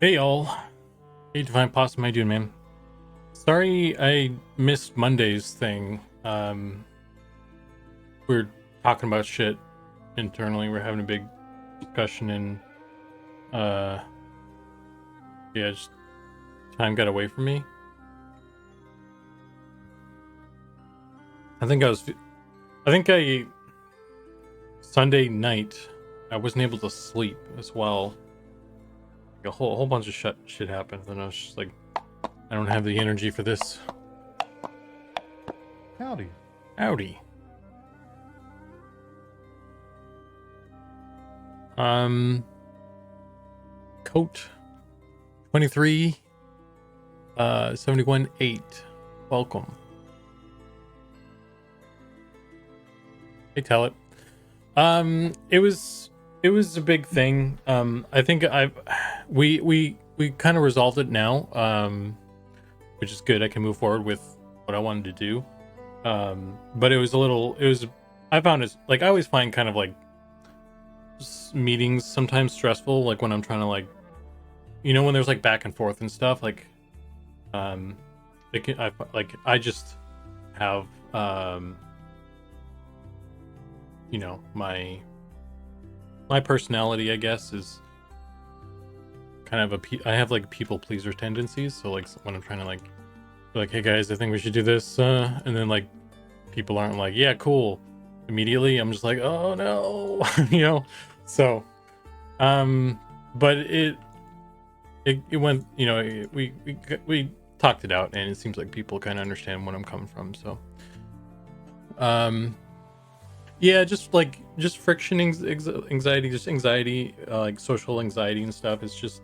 Hey y'all. Hey Divine Possum, how you doing, man? Sorry I missed Monday's thing. We're talking about shit internally. We're having a big discussion and uh yeah, just time got away from me. I think Sunday night I wasn't able to sleep as well. Like a whole bunch of shit happened, and I was just like, I don't have the energy for this. Howdy. Howdy. Coat 23 71 8. Welcome. Hey, tell it. It was a big thing. I think we kind of resolved it now. Which is good. I can move forward with what I wanted to do. But I found it, like, I always find kind of like meetings sometimes stressful, like when I'm trying to, like, when there's like back and forth and stuff, like, I just have my personality, I guess, is kind of I have like people pleaser tendencies. So like when I'm trying to like be like, hey guys, I think we should do this, and then like people aren't like, yeah, cool, immediately, I'm just like, oh no. So but it went, we talked it out, and it seems like people kind of understand where I'm coming from. So yeah, just friction, anxiety, just anxiety, like social anxiety and stuff. It's just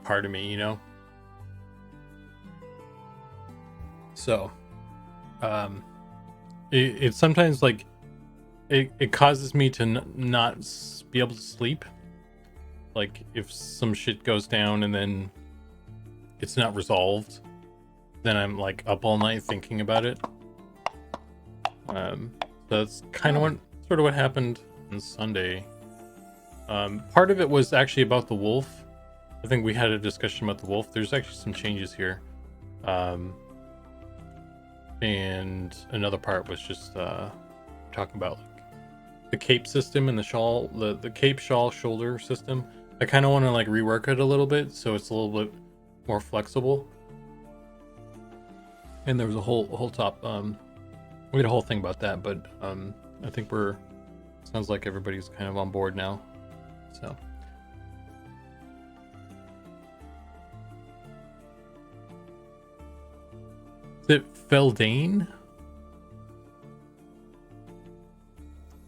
part of me. So it sometimes, like, it causes me to not be able to sleep. Like if some shit goes down and then it's not resolved, then I'm like up all night thinking about it. That's kind of what happened on Sunday. Part of it was actually about the wolf. I think we had a discussion about the wolf. There's actually some changes here. And another part was just talking about like the cape system and the shawl, the cape shawl shoulder system. I kind of want to like rework it a little bit so it's a little bit more flexible. And there was a whole top we had a whole thing about that, but I think sounds like everybody's kind of on board now. So is it Feldane?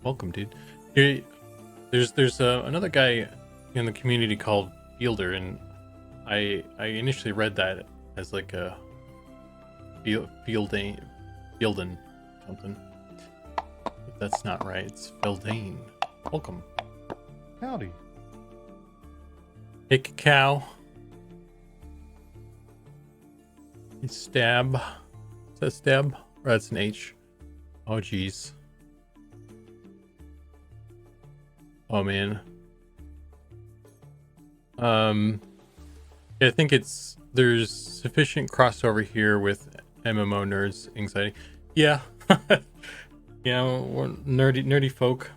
Welcome, dude. There's another guy in the community called Fielder, and I initially read that as like a Fielden something. But that's not right. It's Feldane. Welcome. Howdy. Hey, Cacao. Hey, Stab. Is that Stab? Or that's an H. Oh, geez. Oh, man. I think there's sufficient crossover here with MMO nerds anxiety. Yeah. Yeah, we're nerdy folk.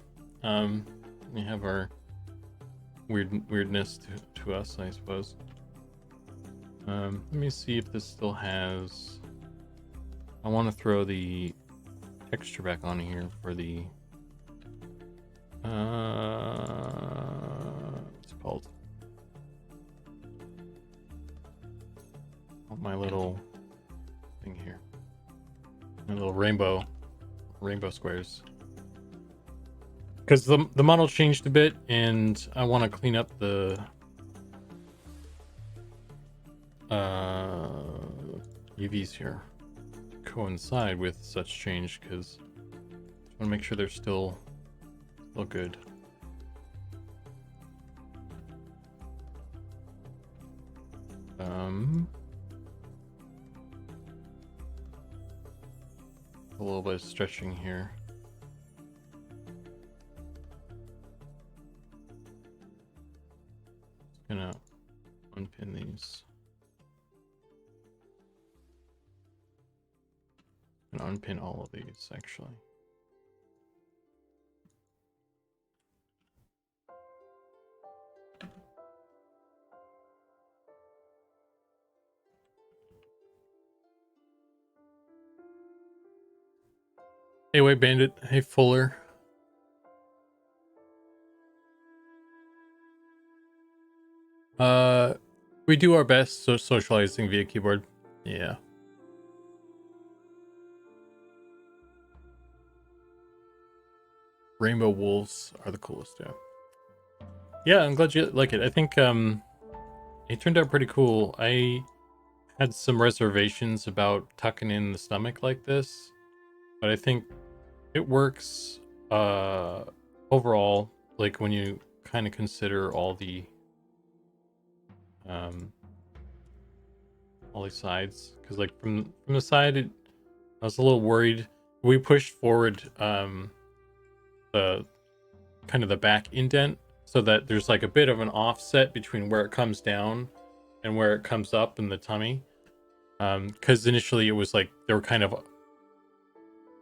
We have our weirdness to us, I suppose. Let me see if this still has. I want to throw the texture back on here for the what's it called? My little thing here. My little rainbow squares. Because the model changed a bit, and I want to clean up the UVs here coincide with such change, because I want to make sure they're still good. A little bit of stretching here. Just gonna unpin these. And unpin all of these actually. Hey, White Bandit. Hey, Fuller. We do our best socializing via keyboard. Yeah. Rainbow wolves are the coolest, yeah. Yeah, I'm glad you like it. I think it turned out pretty cool. I had some reservations about tucking in the stomach like this, but I think it works overall, like when you kind of consider all these sides, because like from the side I was a little worried. We pushed forward the kind of the back indent so that there's like a bit of an offset between where it comes down and where it comes up in the tummy, because initially it was like they were kind of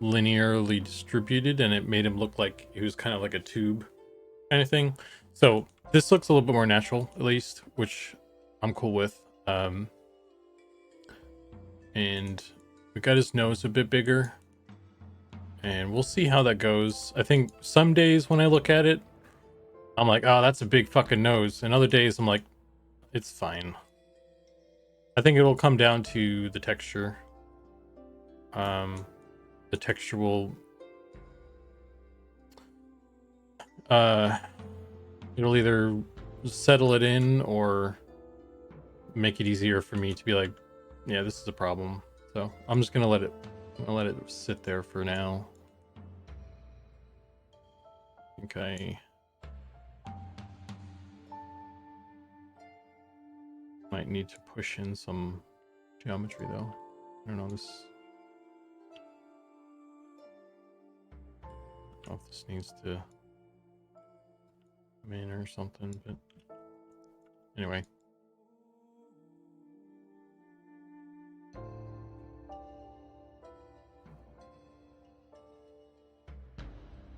linearly distributed and it made him look like he was kind of like a tube kind of thing. So this looks a little bit more natural, at least, which I'm cool with. And we got his nose a bit bigger, and we'll see how that goes. I think some days when I look at it, I'm like, oh, that's a big fucking nose, and other days I'm like, it's fine. I think it'll come down to the texture. The texture will it'll either settle it in or make it easier for me to be like, yeah, this is a problem. So I'm just gonna let it sit there for now. Okay. Might need to push in some geometry though. I don't know this. I don't know if this needs to come in or something, but anyway.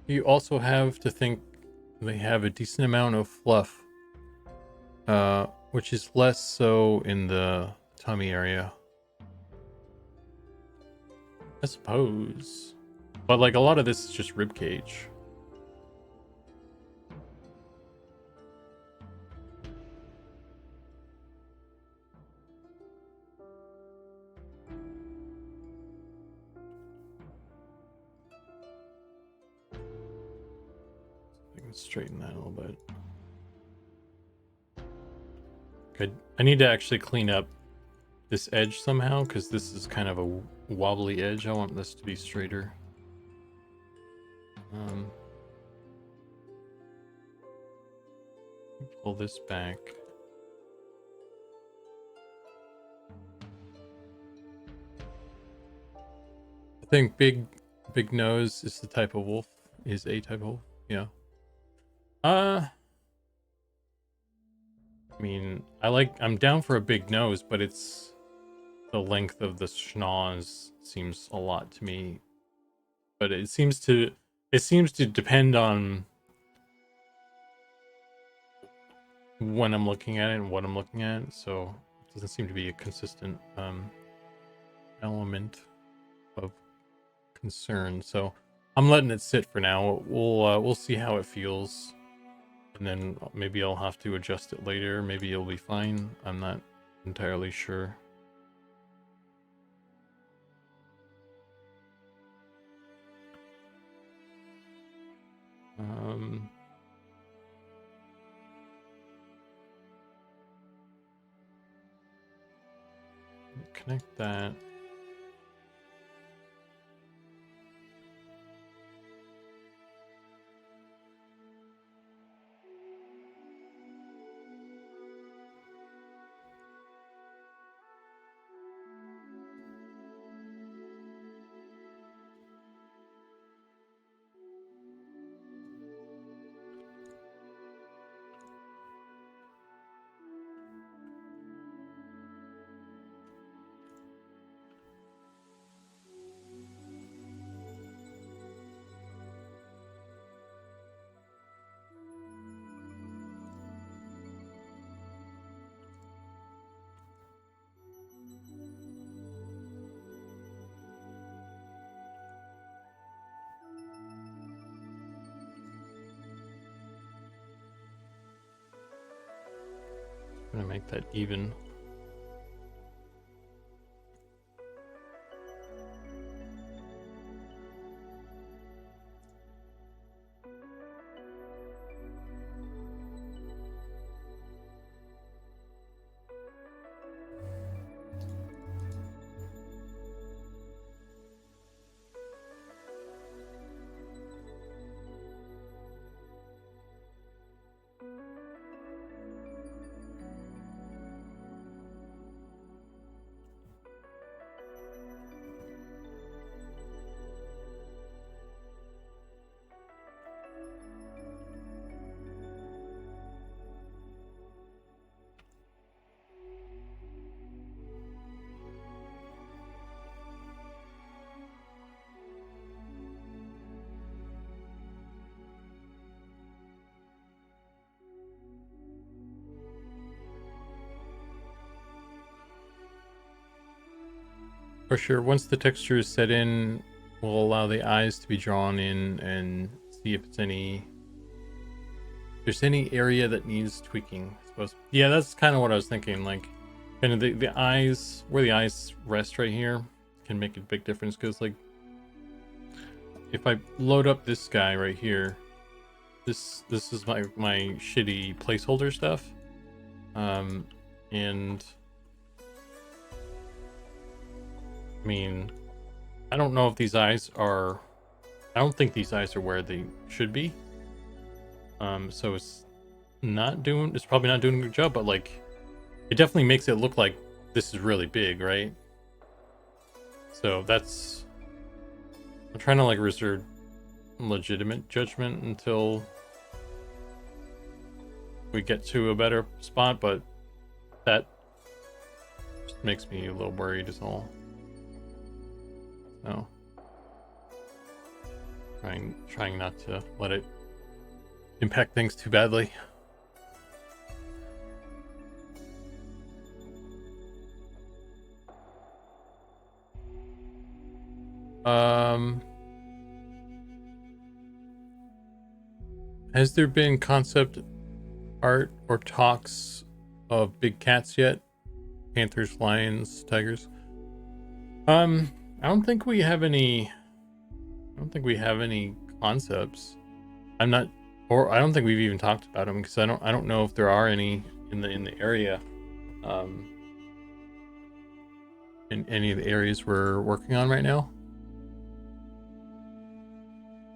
You also have to think they have a decent amount of fluff, which is less so in the tummy area, I suppose. But like a lot of this is just rib cage. I can straighten that a little bit. Good. I need to actually clean up this edge somehow because this is kind of a wobbly edge. I want this to be straighter. Pull this back. I think big nose is the type of wolf. Is a type of wolf. Yeah. I mean, I'm down for a big nose, but it's the length of the schnoz seems a lot to me. But it seems to depend on when I'm looking at it and what I'm looking at. So it doesn't seem to be a consistent element of concern. So I'm letting it sit for now. We'll see how it feels, and then maybe I'll have to adjust it later. Maybe it'll be fine. I'm not entirely sure. Connect that. Trying to make that even. For sure, once the texture is set in, we'll allow the eyes to be drawn in and see if there's any area that needs tweaking, I suppose. Yeah, that's kind of what I was thinking. Like, kind of the eyes, where the eyes rest right here, can make a big difference. Because, like, if I load up this guy right here, this is my shitty placeholder stuff, and I mean, I don't know if these eyes are. I don't think these eyes are where they should be. So it's probably not doing a good job, but like, it definitely makes it look like this is really big, right? So that's. I'm trying to like reserve legitimate judgment until we get to a better spot, but that just makes me a little worried is all. So trying not to let it impact things too badly. Has there been concept art or talks of big cats yet? Panthers, lions, tigers? I don't think we have any concepts. I don't think we've even talked about them, because I don't know if there are any in the area. In any of the areas we're working on right now.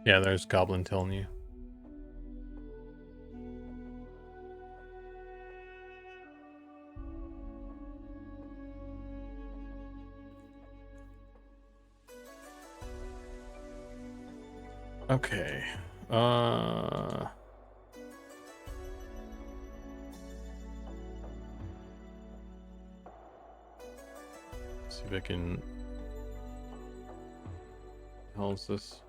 Yeah, there's Goblin telling you. Okay. See if I can. What the hell is this?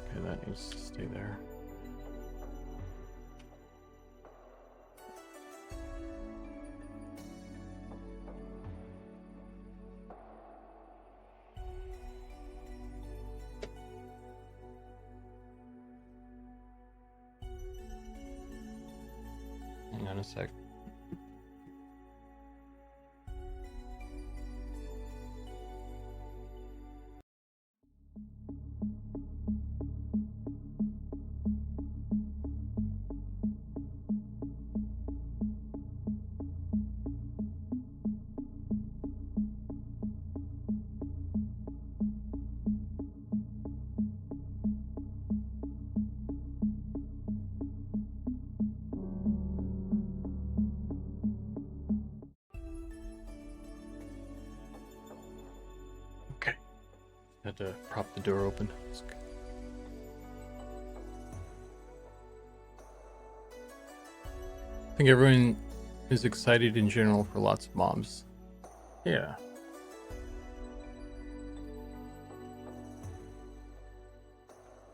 Okay, that needs to stay there. Hang on a sec. Had to prop the door open. I think everyone is excited in general for lots of mobs. Yeah.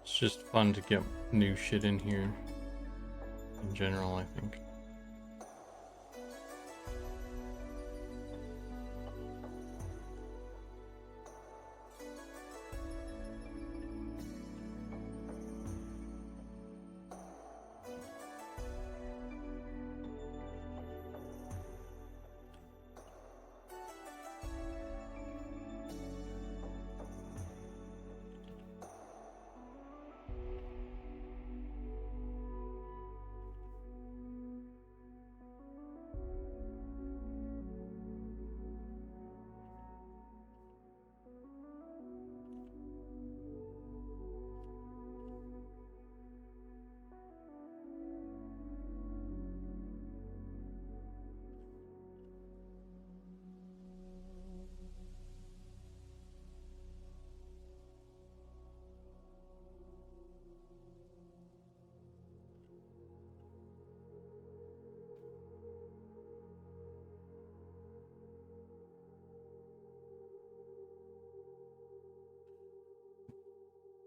It's just fun to get new shit in here. in general, I think.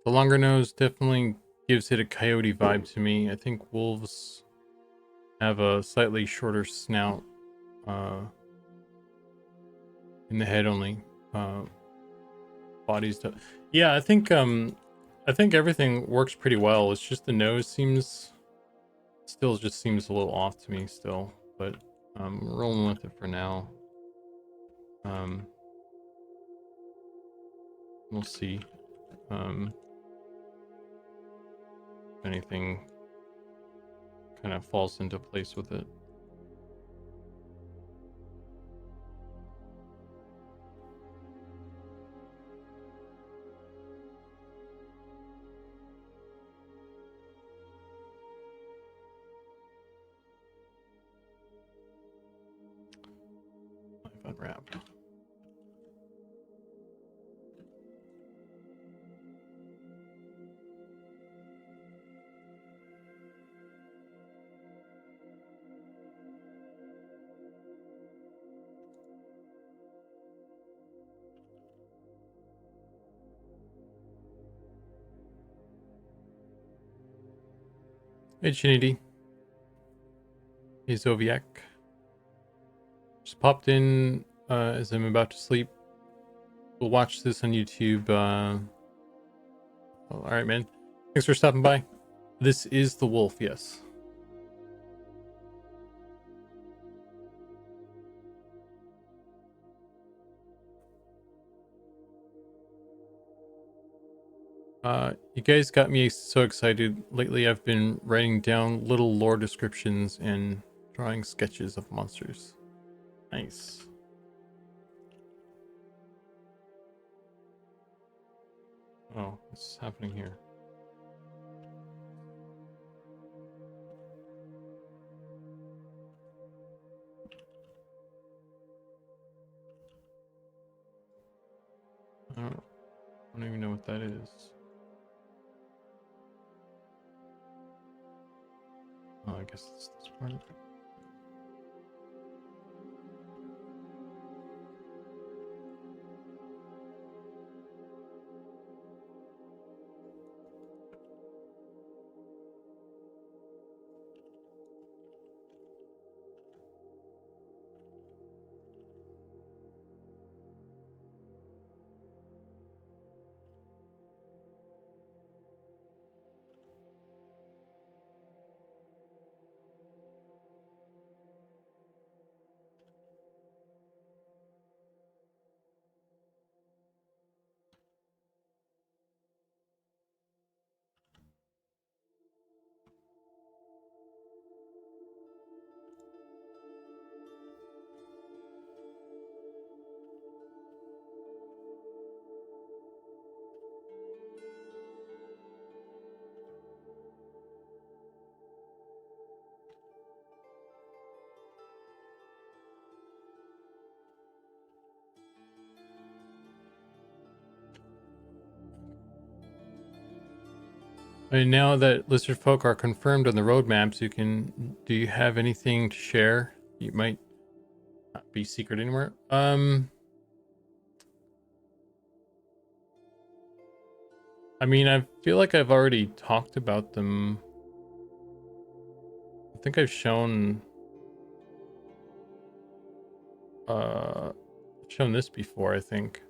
The longer nose definitely gives it a coyote vibe to me. I think wolves have a slightly shorter snout, in the head only. Bodies do. Yeah, I think everything works pretty well. It's just the nose still just seems a little off to me still, but I'm rolling with it for now. We'll see. If anything kind of falls into place with it. I've unwrapped. Hey Chinity. Hey Zoviak. Just popped in as I'm about to sleep. We'll watch this on YouTube. All right, man. Thanks for stopping by. This is the wolf, yes. You guys got me so excited. Lately, I've been writing down little lore descriptions and drawing sketches of monsters. Nice. Oh, what's happening here? I don't even know what that is. Oh, I guess it's this part of it. And now that lizard folk are confirmed on the roadmaps, do you have anything to share? You might not be secret anywhere. I mean, I feel like I've already talked about them think I've shown this before. I think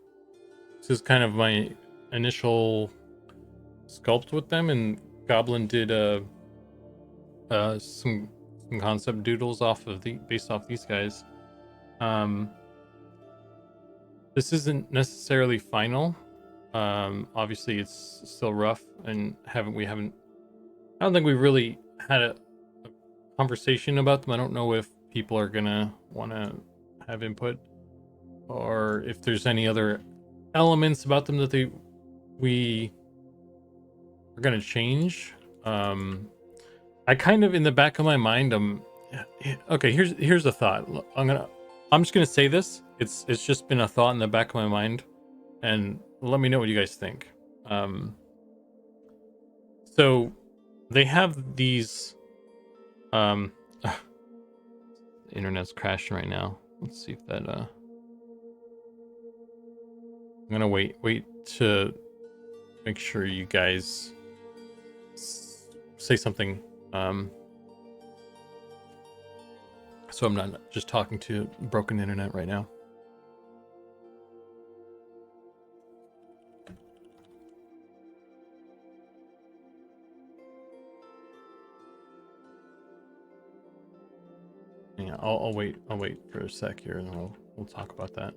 this is kind of my initial sculpt with them, and Goblin did some concept doodles based off these guys. This isn't necessarily final. Obviously it's still rough, and I don't think we've really had a conversation about them. I don't know if people are gonna want to have input, or if there's any other elements about them that we are gonna change. I kind of, in the back of my mind, okay, here's a thought. I'm just gonna say this. It's just been a thought in the back of my mind, and let me know what you guys think. So they have these the internet's crashing right now. Let's see if that I'm gonna wait to make sure you guys say something, so I'm not just talking to broken internet right now. Yeah, I'll wait for a sec here, and then we'll talk about that.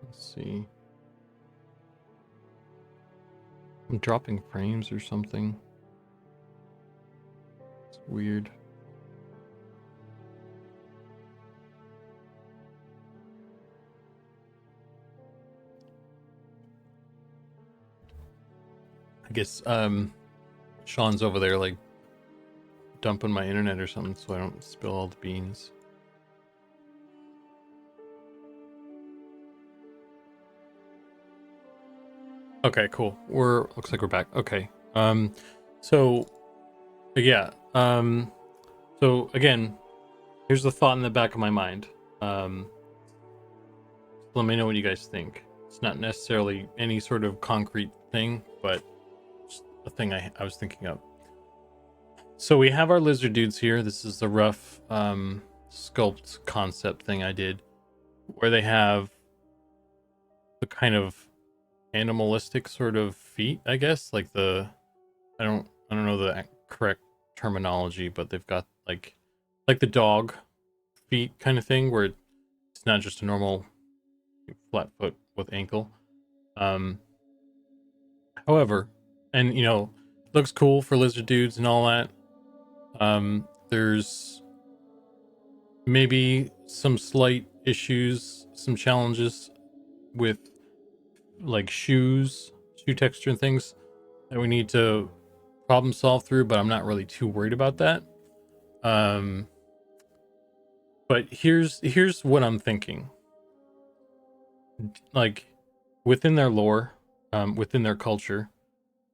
Let's see. I'm dropping frames or something. It's weird. I guess Sean's over there like dumping my internet or something, so I don't spill all the beans. Okay, cool. Looks like we're back. Okay. So yeah. So again, here's the thought in the back of my mind. Let me know what you guys think. It's not necessarily any sort of concrete thing, but just a thing I was thinking of. So we have our lizard dudes here. This is the rough sculpt concept thing I did, where they have the kind of animalistic sort of feet, I guess, like I don't know the correct terminology, but they've got like the dog feet kind of thing, where it's not just a normal flat foot with ankle. However, and looks cool for lizard dudes and all that. There's maybe some slight issues, some challenges with like shoe texture and things that we need to problem solve through, but I'm not really too worried about that. But here's what I'm thinking. Like within their lore, within their culture,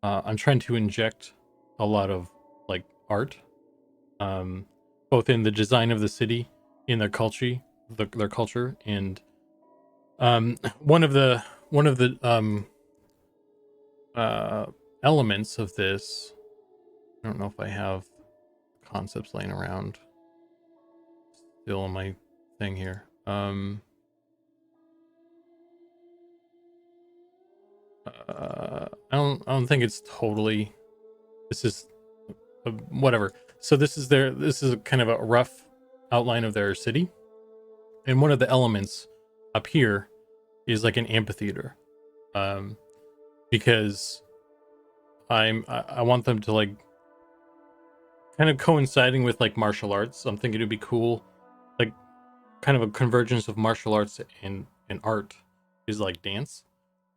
I'm trying to inject a lot of like art, both in the design of the city, in their culture, and one of the elements of this. I don't know if I have concepts laying around still on my thing here. I don't think it's totally. This is whatever. So this is kind of a rough outline of their city, and one of the elements up here is like an amphitheater, because I want them to like kind of coinciding with like martial arts. I'm thinking it'd be cool, like kind of a convergence of martial arts and art is like dance.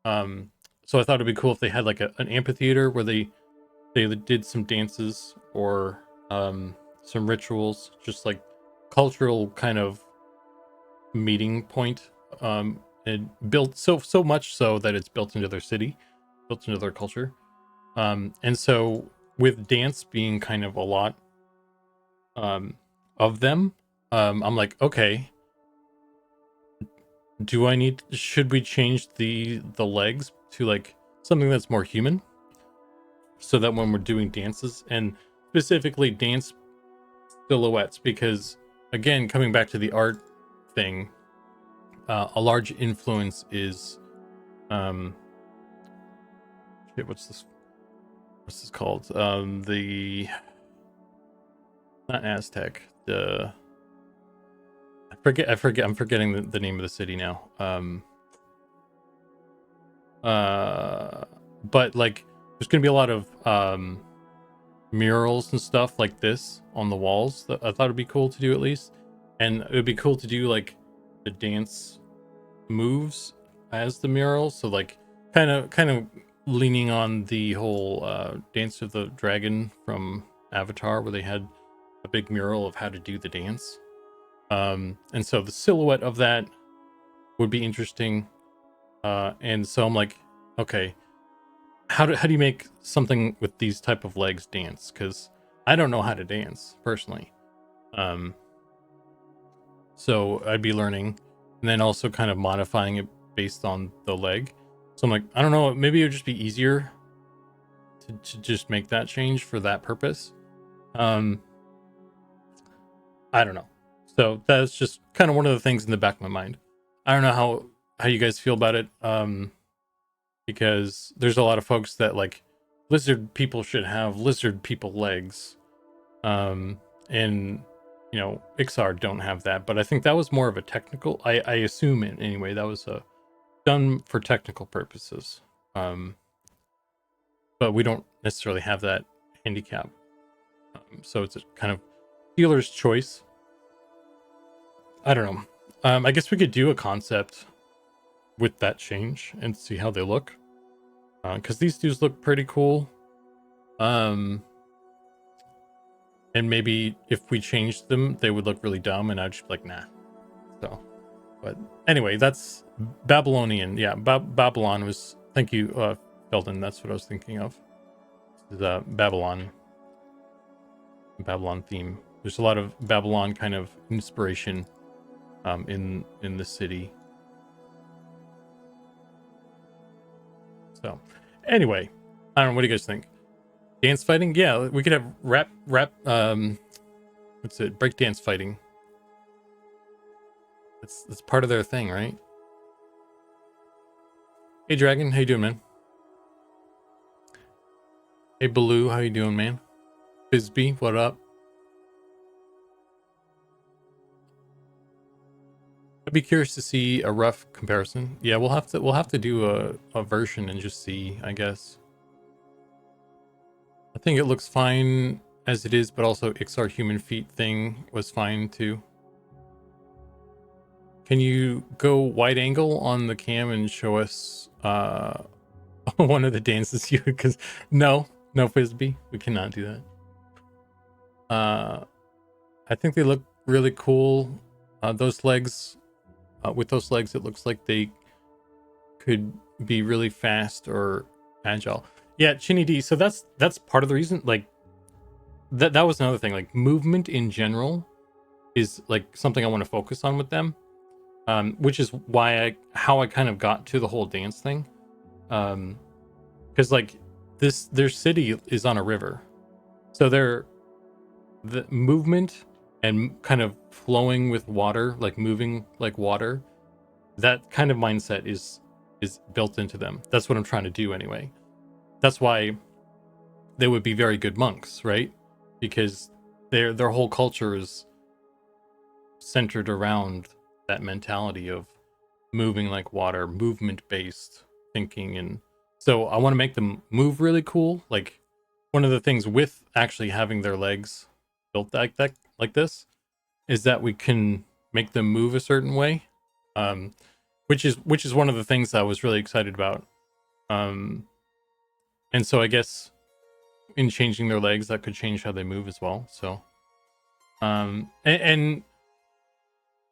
Um, so I thought it'd be cool if they had like an amphitheater where they did some dances or some rituals, just like cultural kind of meeting point. And built so much so that it's built into their city, built into their culture. And so with dance being kind of a lot of them, I'm like, okay, should we change the legs to like something that's more human, so that when we're doing dances and specifically dance silhouettes, because again, coming back to the art thing, a large influence is shit, what's this called, the not Aztec, the I'm forgetting the name of the city now. But like there's gonna be a lot of murals and stuff like this on the walls that I thought it'd be cool to do at least. And it would be cool to do like the dance moves as the mural, so like kind of leaning on the whole Dance of the Dragon from Avatar, where they had a big mural of how to do the dance. And so the silhouette of that would be interesting. And so I'm like, okay, how do you make something with these type of legs dance? Because I don't know how to dance personally. So I'd be learning and then also kind of modifying it based on the leg. So I'm like, I don't know, maybe it would just be easier to just make that change for that purpose. I don't know. So that's just kind of one of the things in the back of my mind. I don't know how you guys feel about it. Because there's a lot of folks that like lizard people should have lizard people legs. And you know, Ixar don't have that, but I think that was more of a technical, I assume it anyway, that was done for technical purposes. But we don't necessarily have that handicap. So it's a kind of dealer's choice. I don't know. I guess we could do a concept with that change and see how they look. Because these dudes look pretty cool. And maybe if we changed them, they would look really dumb, and I'd just be like, nah. So, but anyway, that's Babylonian. Yeah, Babylon was. Thank you, Felden. That's what I was thinking of. This is Babylon theme. There's a lot of Babylon kind of inspiration in the city. So, anyway, I don't know. What do you guys think? Dance fighting? Yeah, we could have rap. What's it? Breakdance fighting. That's part of their thing, right? Hey, Dragon, how you doing, man? Hey, Baloo, how you doing, man? Bisbee, what up? I'd be curious to see a rough comparison. Yeah, we'll have to do a version and just see, I guess. I think it looks fine as it is, but also Ixar human feet thing was fine too. Can you go wide angle on the cam and show us one of the dances you, because no Frisbee, we cannot do that. I think they look really cool. Those legs, with those legs, it looks like they could be really fast or agile. Yeah, Chinny D. So that's part of the reason. Like that was another thing. Like movement in general is like something I want to focus on with them. Which is why how I kind of got to the whole dance thing. Because like their city is on a river, so the movement and kind of flowing with water, like moving like water, that kind of mindset is built into them. That's what I'm trying to do anyway. That's why they would be very good monks, right? Because their whole culture is centered around that mentality of moving like water, movement based thinking and So I want to make them move really cool. Like one of the things with actually having their legs built like this is that we can make them move a certain way. Which is one of the things I was really excited about. Um, and so I guess in changing their legs, that could change how they move as well. So, and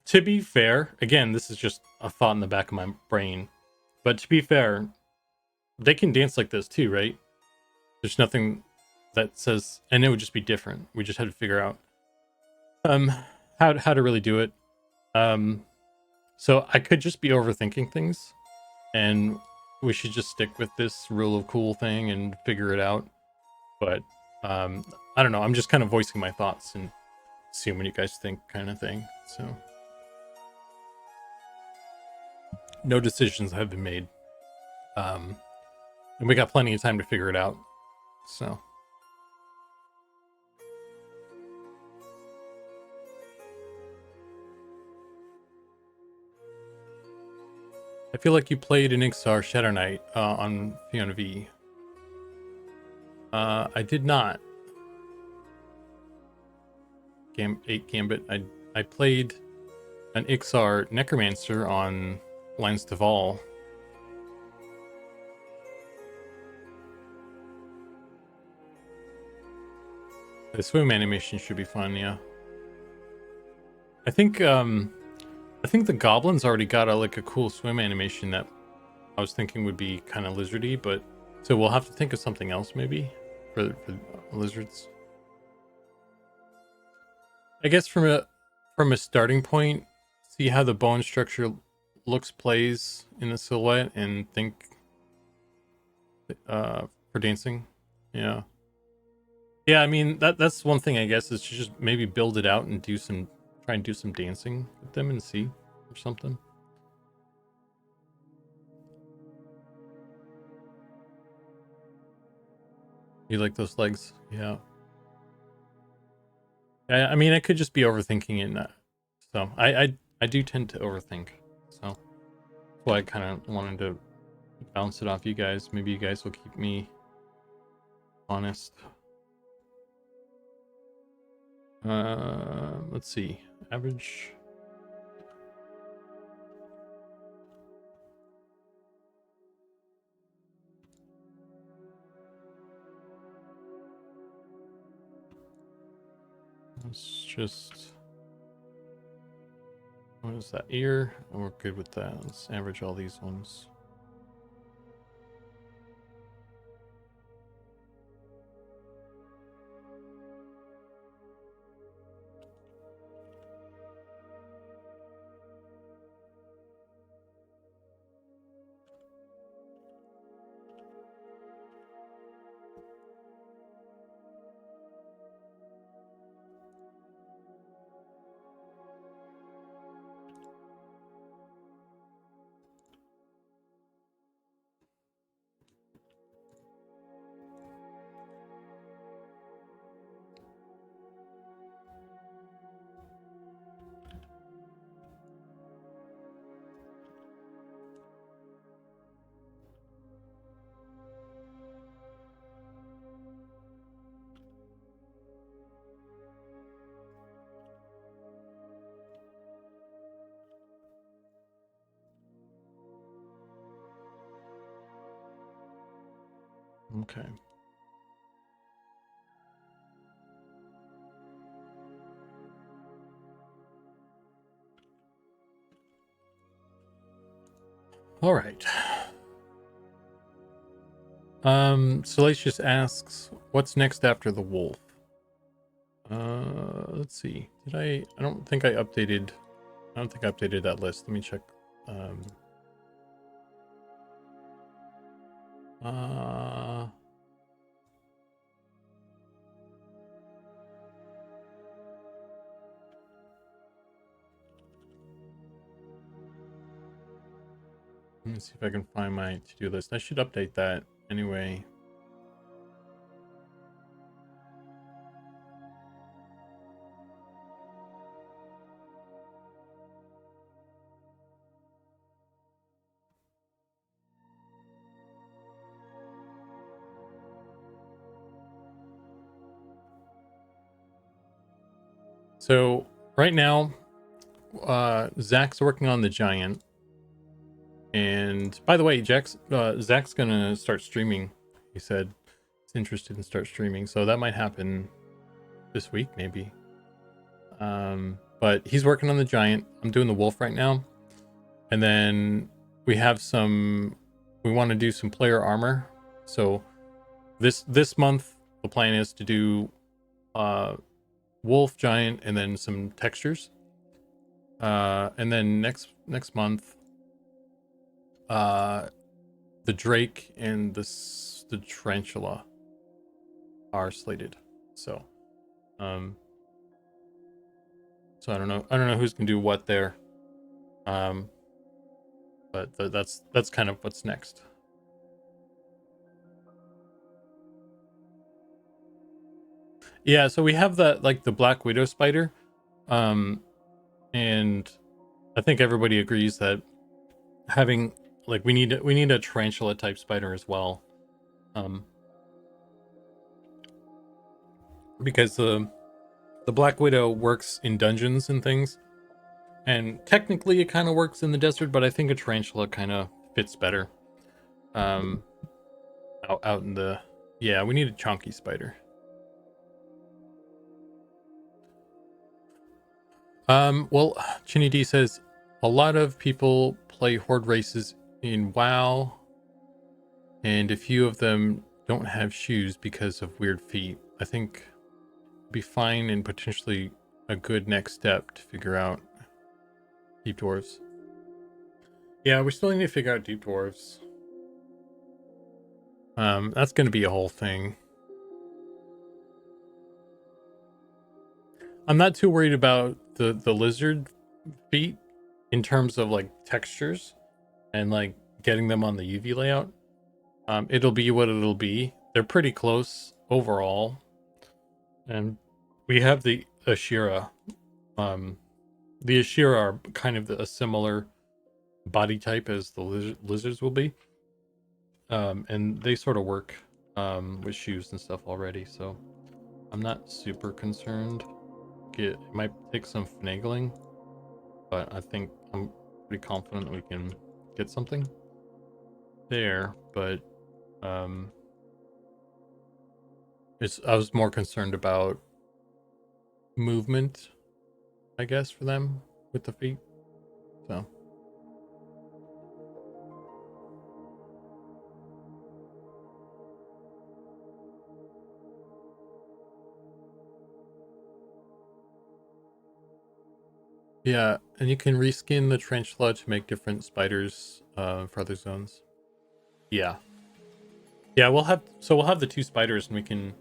to be fair, again, this is just a thought in the back of my brain. But to be fair, they can dance like this too, right? There's nothing that says, and it would just be different. We just had to figure out um how to really do it. Um, so I could just be overthinking things, and we should just stick with this rule of cool thing and figure it out. But I don't know. I'm just kind of voicing my thoughts and seeing what you guys think, kind of thing. So no decisions have been made, and we got plenty of time to figure it out. So I feel like you played an Ixar Shadow Knight on Fiona V. I did not. 8 Gambit. I played an Ixar Necromancer on Lines to Vol. The swim animation should be fun, yeah. I think the goblins already got a cool swim animation that I was thinking would be kind of lizardy, but so we'll have to think of something else maybe for lizards. I guess from a starting point, see how the bone structure looks plays in the silhouette and think for dancing. Yeah. Yeah, I mean that's one thing I guess is to just maybe build it out and try and do some dancing with them and see or something. You like those legs? Yeah. I mean I could just be overthinking it. So I do tend to overthink. So that's why I kind of wanted to bounce it off you guys. Maybe you guys will keep me honest. Let's see. Average. Let's just. What is that? Ear? Oh, we're good with that. Let's average all these ones. Okay. All right. Salacious asks, what's next after the wolf? Let's see. I don't think I updated that list. Let me check. Um uh Let me see if I can find my to-do list. I should update that anyway. So right now, Zach's working on the giant. And by the way, Zach's gonna start streaming. He said he's interested in start streaming, so that might happen this week, maybe. But he's working on the giant. I'm doing the wolf right now, and then we have some. We want to do some player armor. So this month the plan is to do wolf, giant, and then some textures. And then next month, the drake and the tarantula are slated. So so I don't know who's gonna do what there. But that's kind of what's next. Yeah, so we have that, like, the Black Widow spider. And I think everybody agrees that having, like, we need a tarantula type spider as well. Because the Black Widow works in dungeons and things. And technically it kind of works in the desert, but I think a tarantula kind of fits better. Out in the, yeah, we need a chunky spider. Well, Chinny D says a lot of people play horde races in WoW, and a few of them don't have shoes because of weird feet. I think it'd be fine and potentially a good next step to figure out deep dwarves. Yeah, we still need to figure out deep dwarves. That's going to be a whole thing. I'm not too worried about the lizard feet in terms of, like, textures and, like, getting them on the UV layout. It'll be what it'll be. They're pretty close overall. And we have the Ashira. The Ashira are kind of a similar body type as the lizards will be. And they sort of work with shoes and stuff already, so I'm not super concerned. It might take some finagling, but I think I'm pretty confident that we can get something there. But I was more concerned about movement, I guess, for them with the feet. So yeah, and you can reskin the tarantula to make different spiders for other zones. Yeah. Yeah, we'll have the two spiders, and we can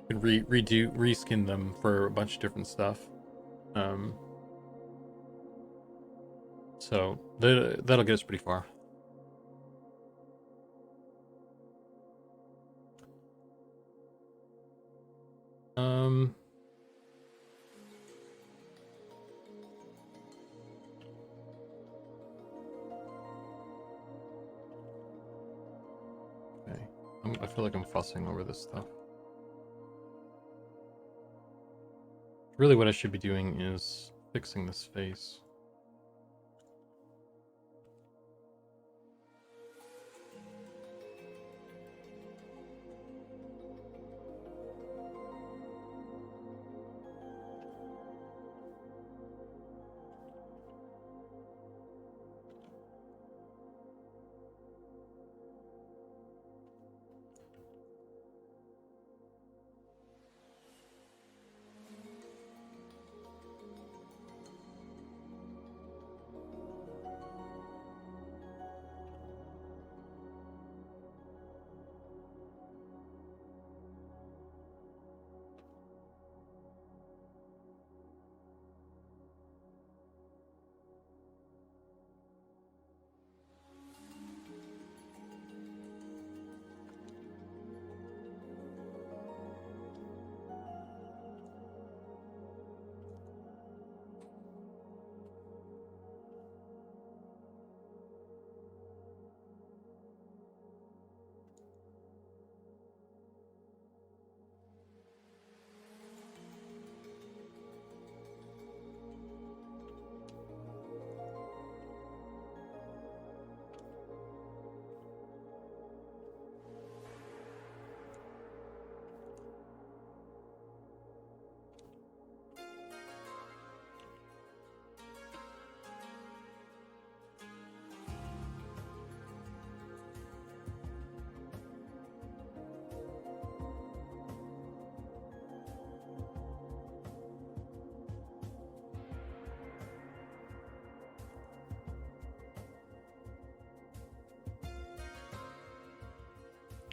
reskin them for a bunch of different stuff. So that'll get us pretty far. Okay. I feel like I'm fussing over this stuff. Really, what I should be doing is fixing this face.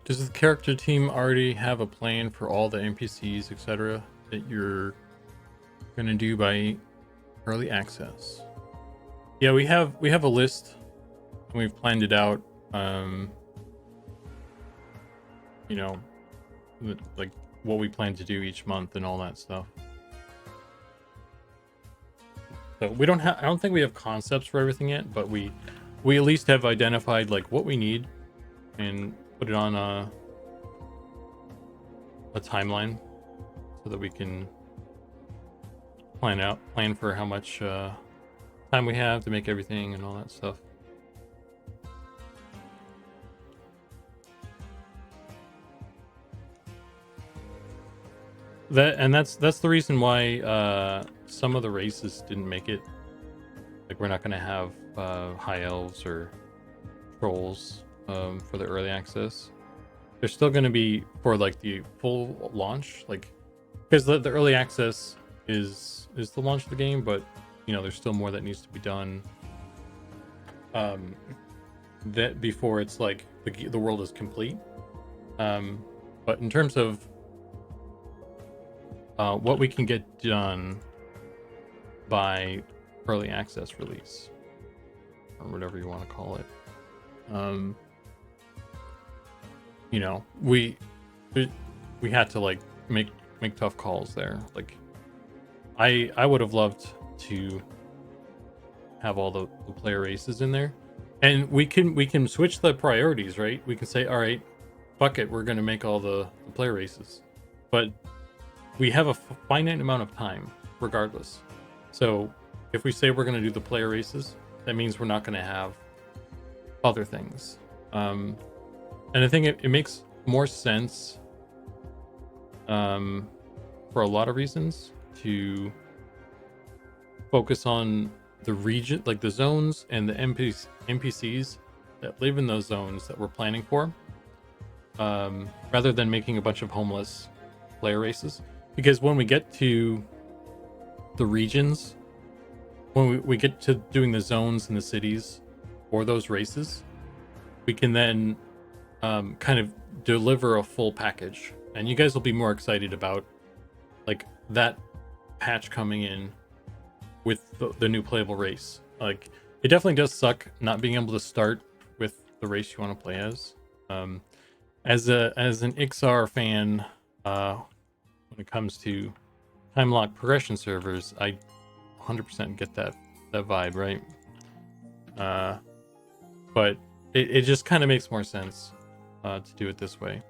Does the character team already have a plan for all the NPCs, etc., that you're gonna do by early access? Yeah, we have a list and we've planned it out. You know, like what we plan to do each month and all that stuff. So we don't have, I don't think we have concepts for everything yet, but we at least have identified like what we need and put it on a timeline so that we can plan for how much time we have to make everything and all that stuff. That's the reason why some of the races didn't make it. Like we're not gonna have high elves or trolls for the early access. They're still gonna be for like the full launch, like because the early access is the launch of the game, but you know there's still more that needs to be done. That before it's like the world is complete. But in terms of what we can get done by early access release, or whatever you want to call it, you know, we had to like make tough calls there. Like I would have loved to have all the player races in there, and we can switch the priorities, right? We can say, all right, fuck it, we're gonna make all the player races, but we have a finite amount of time regardless. So if we say we're going to do the player races, that means we're not going to have other things. And I think it makes more sense for a lot of reasons to focus on the region, like the zones and the NPCs that live in those zones that we're planning for, rather than making a bunch of homeless player races. Because when we get to the regions, when we get to doing the zones and the cities for those races, we can then kind of deliver a full package, and you guys will be more excited about like that patch coming in with the new playable race. Like it definitely does suck not being able to start with the race you want to play as. As an Ixar fan, when it comes to time lock progression servers, I 100% get that vibe, right? But it just kind of makes more sense to do it this way,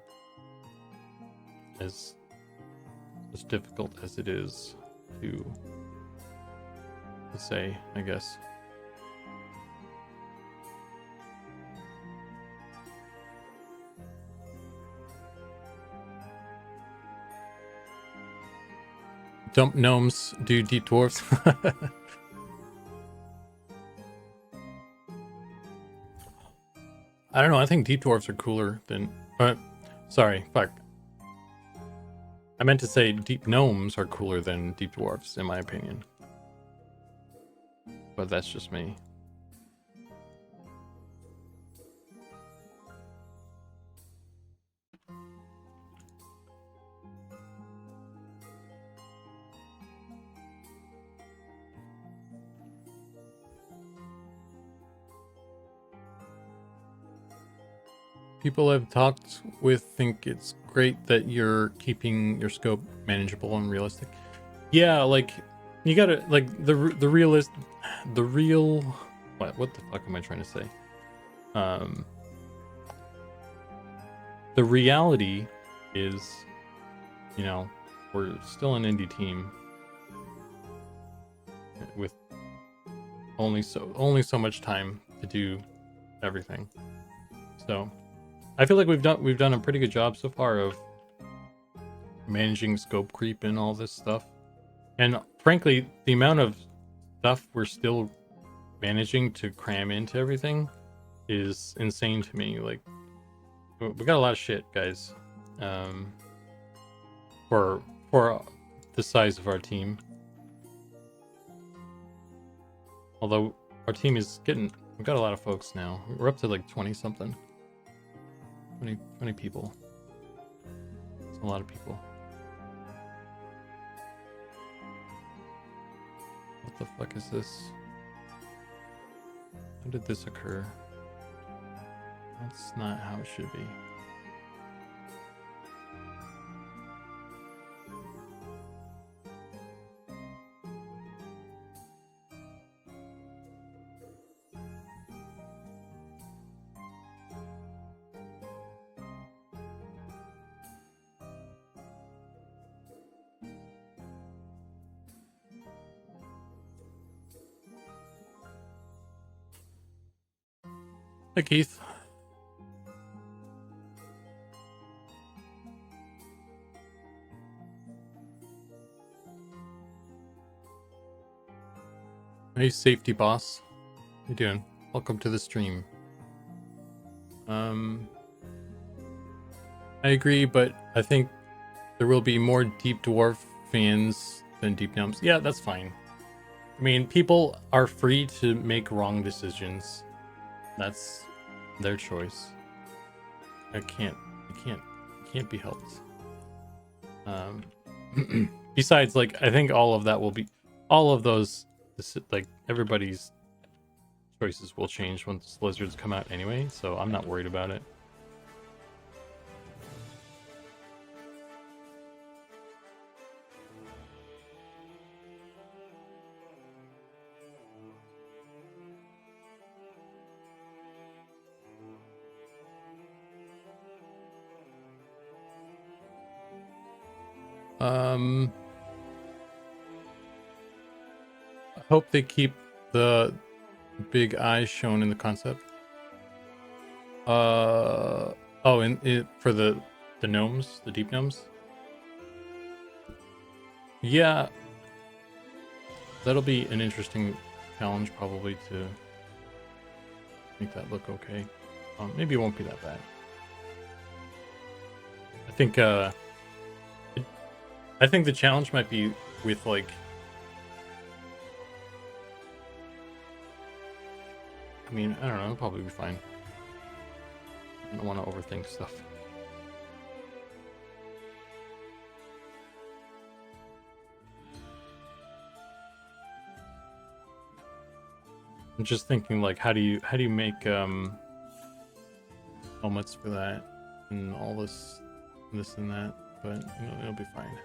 as difficult as it is to say, I guess. Dump gnomes, do deep dwarves. I don't know. I think deep dwarves are cooler than. Sorry, fuck. I meant to say deep gnomes are cooler than deep dwarves, in my opinion. But that's just me. People I've talked with think it's great that you're keeping your scope manageable and realistic. Yeah, like you gotta like the real what the fuck am I trying to say? The reality is, you know, we're still an indie team with only so much time to do everything. So I feel like we've done a pretty good job so far of managing scope creep and all this stuff. And frankly, the amount of stuff we're still managing to cram into everything is insane to me. Like, we got a lot of shit, guys. For the size of our team. Although our team is we've got a lot of folks now. We're up to like 20 something. 20 people. It's a lot of people. What the fuck is this? How did this occur? That's not how it should be. Hi, Keith. Hey, safety boss. How you doing? Welcome to the stream. I agree, but I think there will be more Deep Dwarf fans than Deep Gnomes. Yeah, that's fine. I mean, people are free to make wrong decisions. That's their choice. It can't be helped. Besides, like, I think all of those, like, everybody's choices will change once lizards come out anyway, so I'm not worried about it. I hope they keep the big eyes shown in the concept. Oh, for the gnomes, the deep gnomes. Yeah, that'll be an interesting challenge, probably, to make that look okay. Maybe it won't be that bad. I think the challenge might be with, like, I mean, I don't know, it'll probably be fine. I don't want to overthink stuff. I'm just thinking, like, how do you make helmets for that and all this and that, but you know, it'll be fine.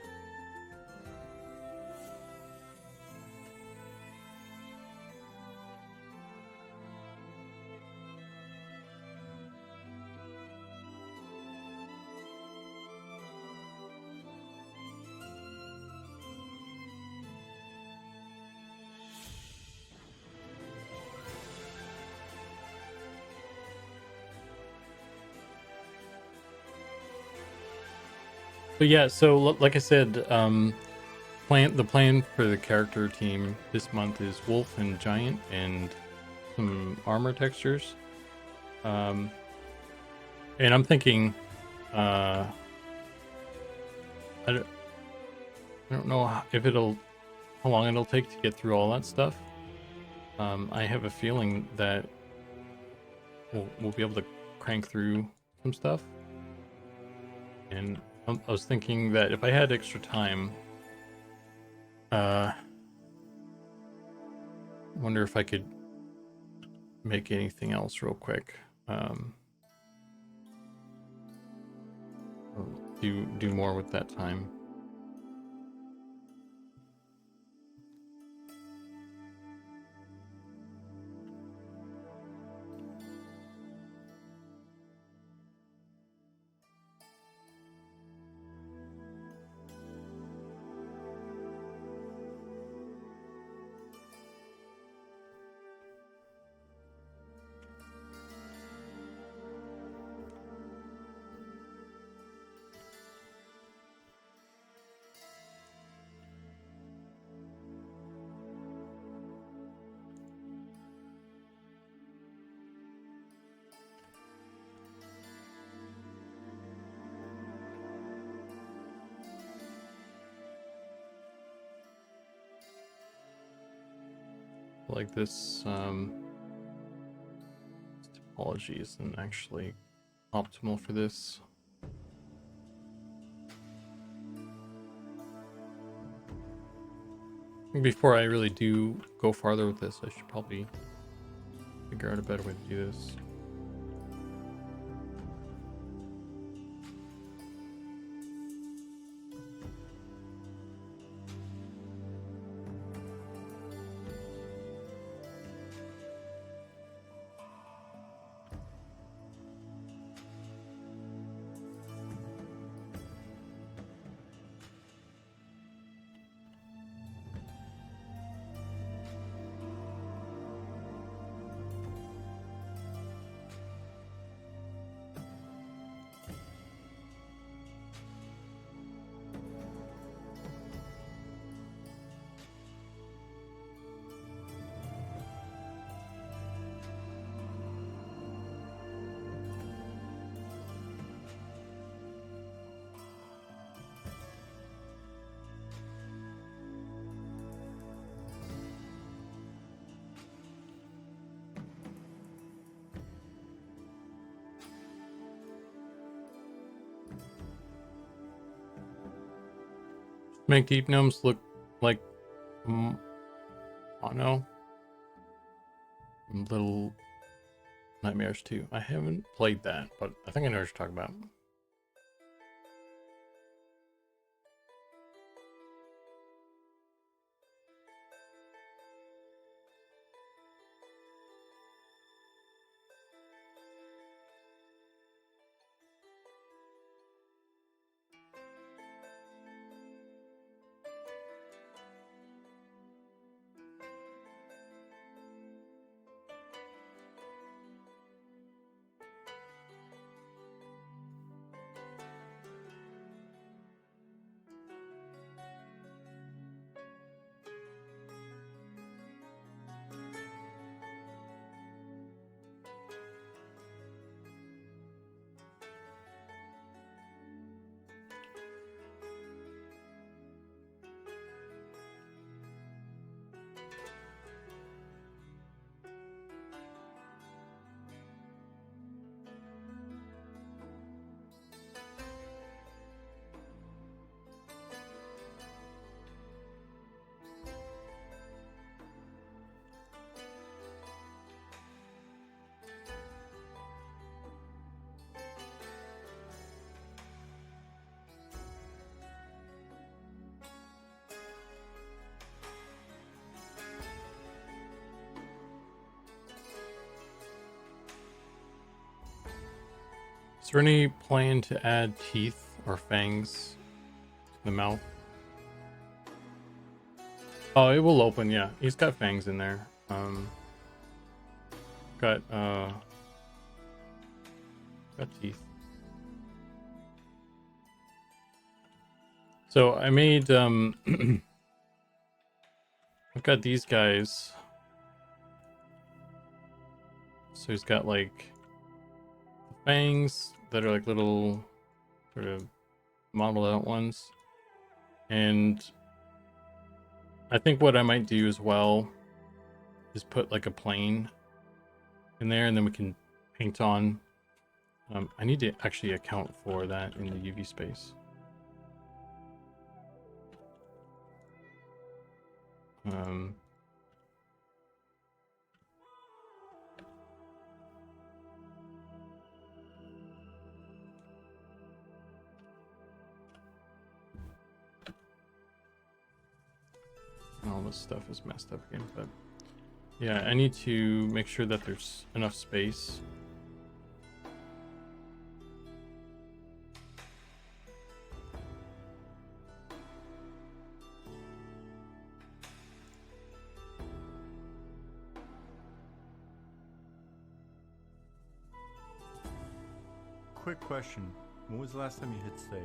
But yeah, so like I said, the plan for the character team this month is wolf and giant and some armor textures. And I'm thinking, I don't know how long it'll take to get through all that stuff. I have a feeling that we'll be able to crank through some stuff, and I was thinking that if I had extra time, wonder if I could make anything else real quick. Do more with that time. Like this topology isn't actually optimal for this. Before I really do go farther with this, I should probably figure out a better way to do this. Make deep gnomes look like mono. Little Nightmares 2. I haven't played that, but I think I know what you're talking about. Is there any plan to add teeth or fangs to the mouth? Oh, it will open, yeah. He's got fangs in there. Got teeth. So I made I've got these guys. So he's got like fangs that are like little sort of modeled out ones. And I think what I might do as well is put like a plane in there, and then we can paint on. I need to actually account for that in the UV space. All this stuff is messed up again, but yeah, I need to make sure that there's enough space. Quick question. When was the last time you hit save?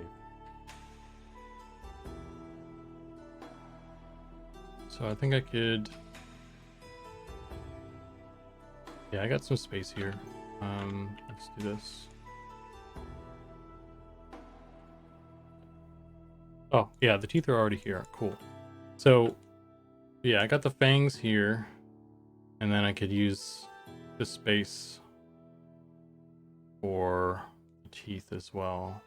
So I think I could... Yeah, I got some space here. Let's do this. Oh, yeah, the teeth are already here. Cool. So, yeah, I got the fangs here. And then I could use this space for teeth as well.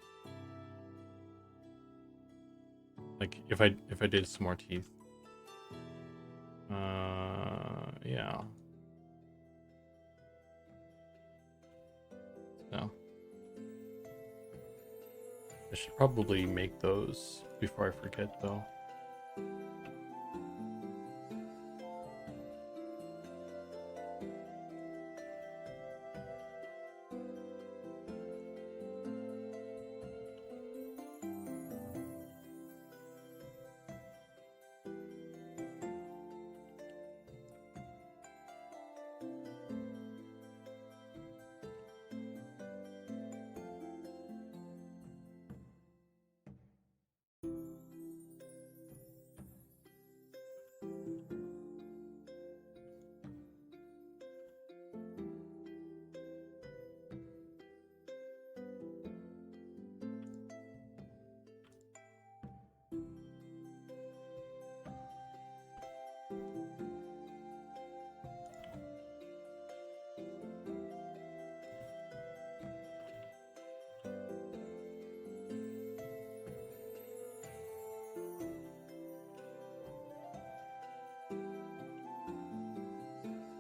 Like if I did some more teeth. Yeah. So I should probably make those before I forget though.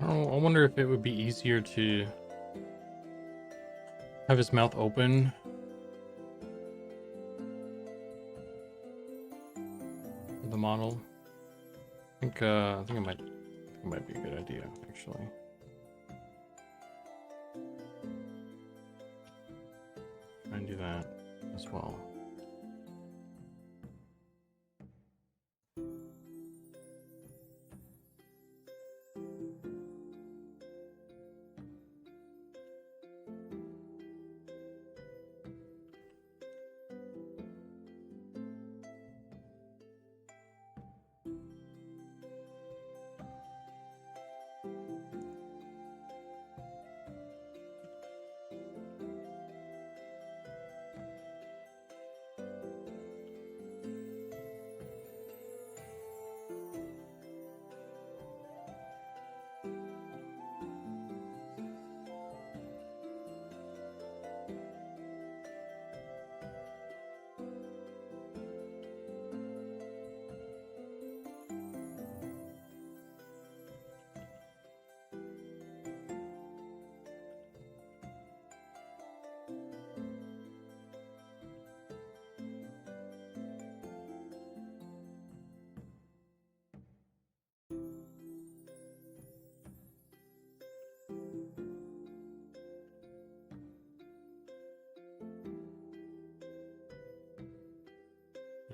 Oh, I wonder if it would be easier to have his mouth open. For the model. I think it might be a good idea, actually. Try and do that as well.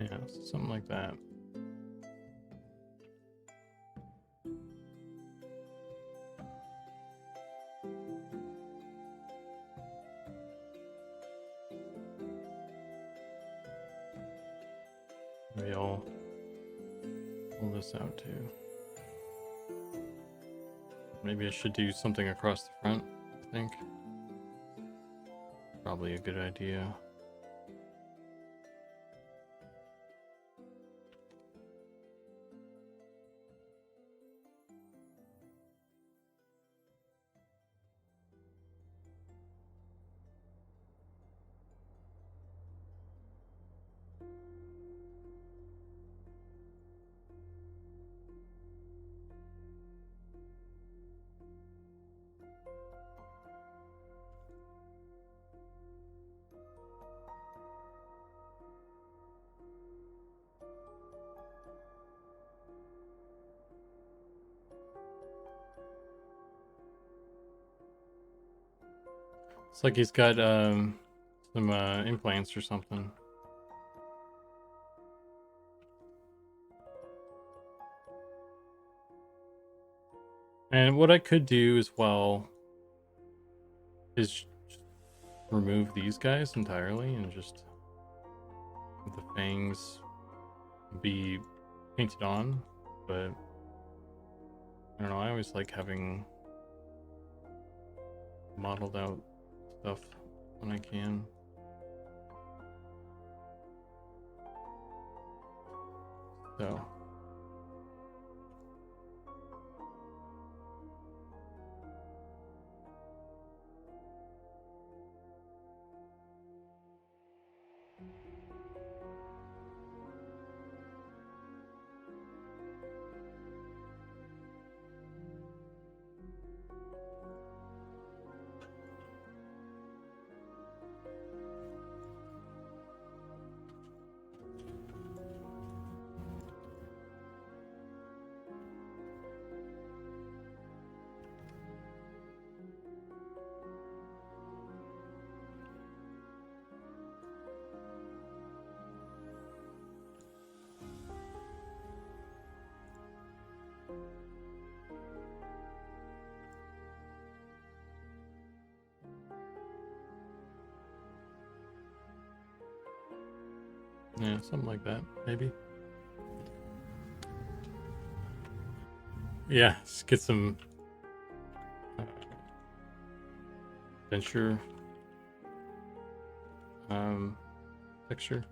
Yeah, something like that. Maybe I'll pull this out too. Maybe I should do something across the front, I think. Probably a good idea. It's like he's got some implants or something. And what I could do as well is just remove these guys entirely and just have the fangs be painted on, but I don't know, I always like having modeled out stuff when I can. So Yeah, something like that, maybe. Yeah, just get some adventure texture.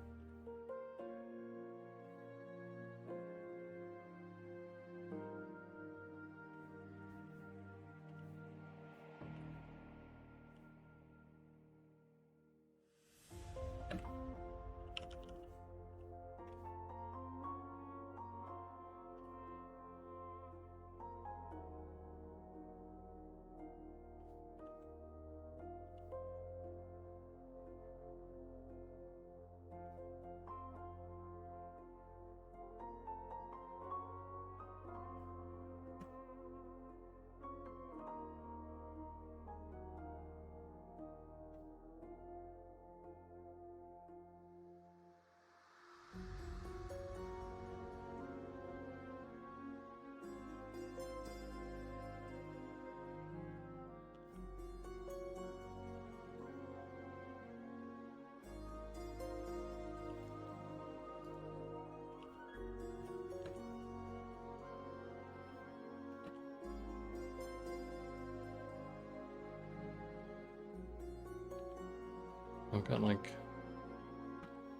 I've got like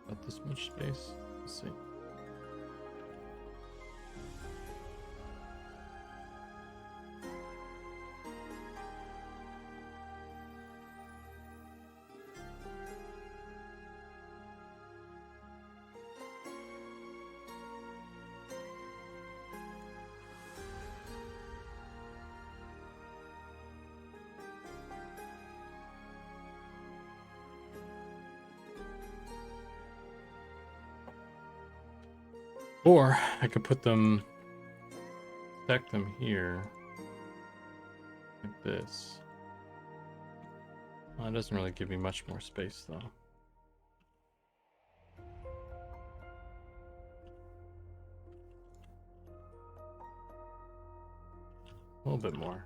about this much space. Let's see. Or I could put them, stack them here, like this. Well, it doesn't really give me much more space though. A little bit more.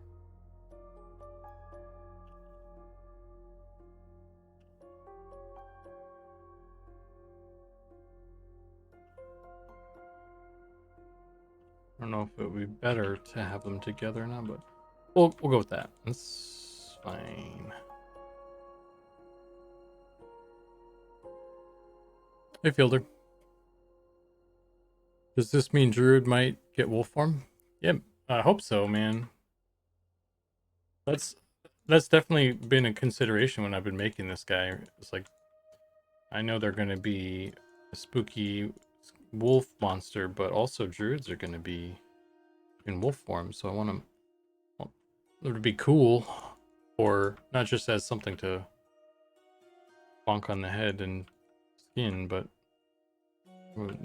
I don't know if it would be better to have them together or not, but we'll go with that. That's fine. Hey, Fielder. Does this mean Druid might get wolf form? Yeah, I hope so, man. That's definitely been a consideration when I've been making this guy. It's like, I know they're going to be a spooky wolf monster, but also druids are going to be in wolf form, so I want them, well, it would be cool, or not just as something to bonk on the head and skin, but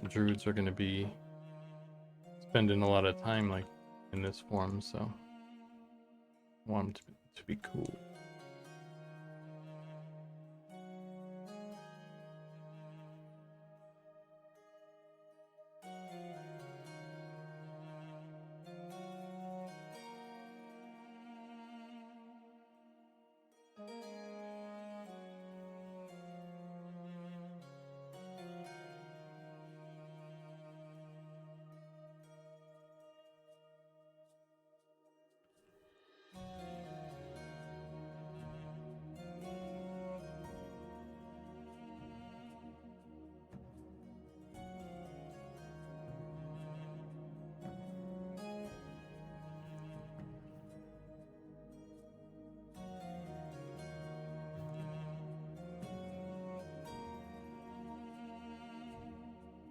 druids are going to be spending a lot of time like in this form, so I want them to be cool.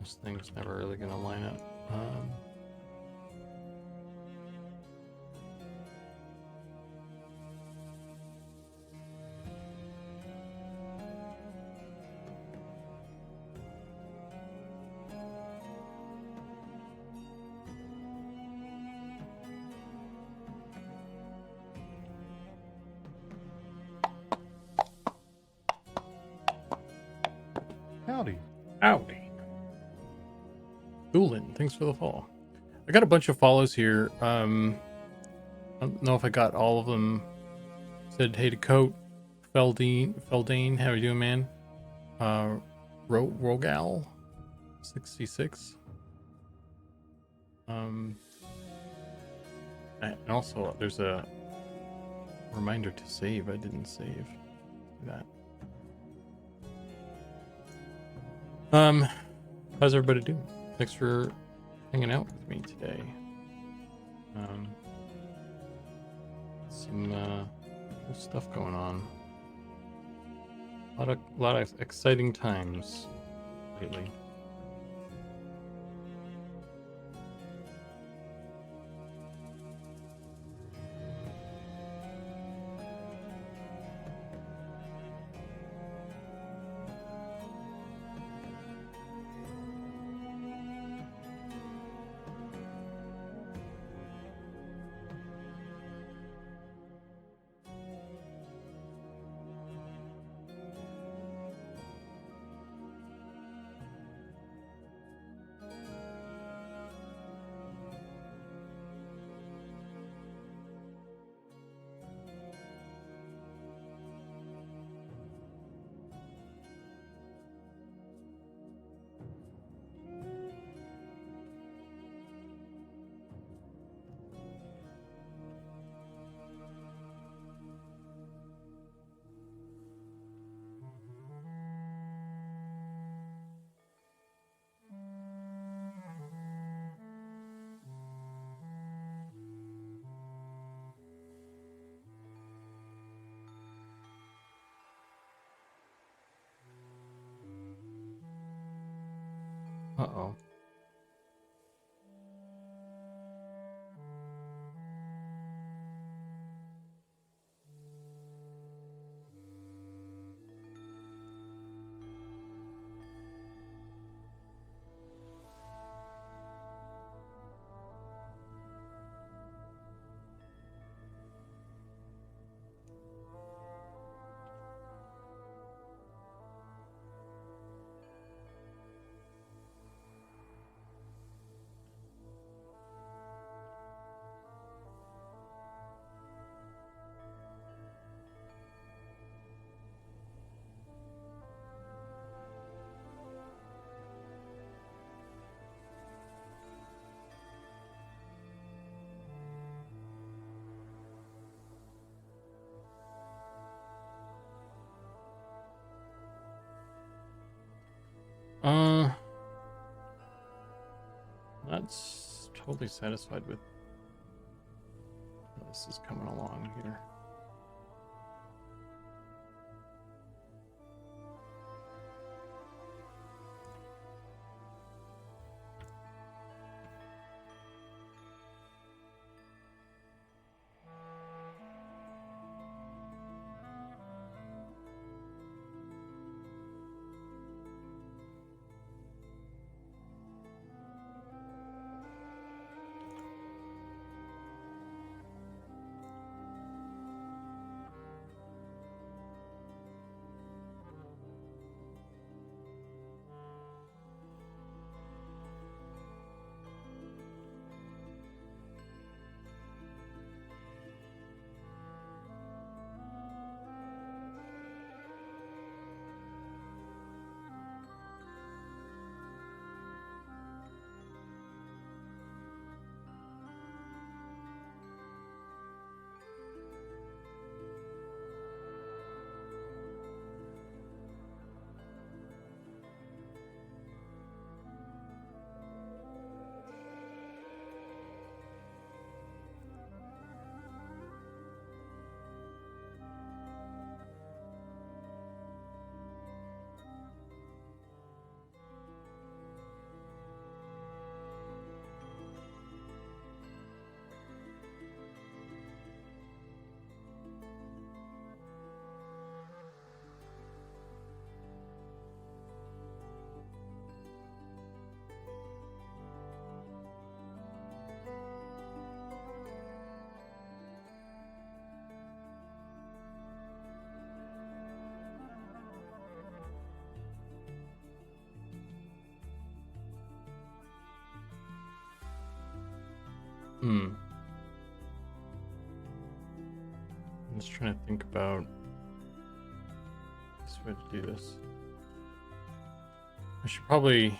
This thing's never really going to line up. Howdy. Howdy. Doolin, thanks for the follow. I got a bunch of follows here. I don't know if I got all of them. Said hey to Coat, Feldane, how are you doing, man? Rogal, 66. And also there's a reminder to save. I didn't save that. How's everybody doing? Thanks for hanging out with me today. Some cool stuff going on. A lot of exciting times lately. Uh-oh. Not totally satisfied with how this is coming along here. I'm just trying to think about this way to do this. I should probably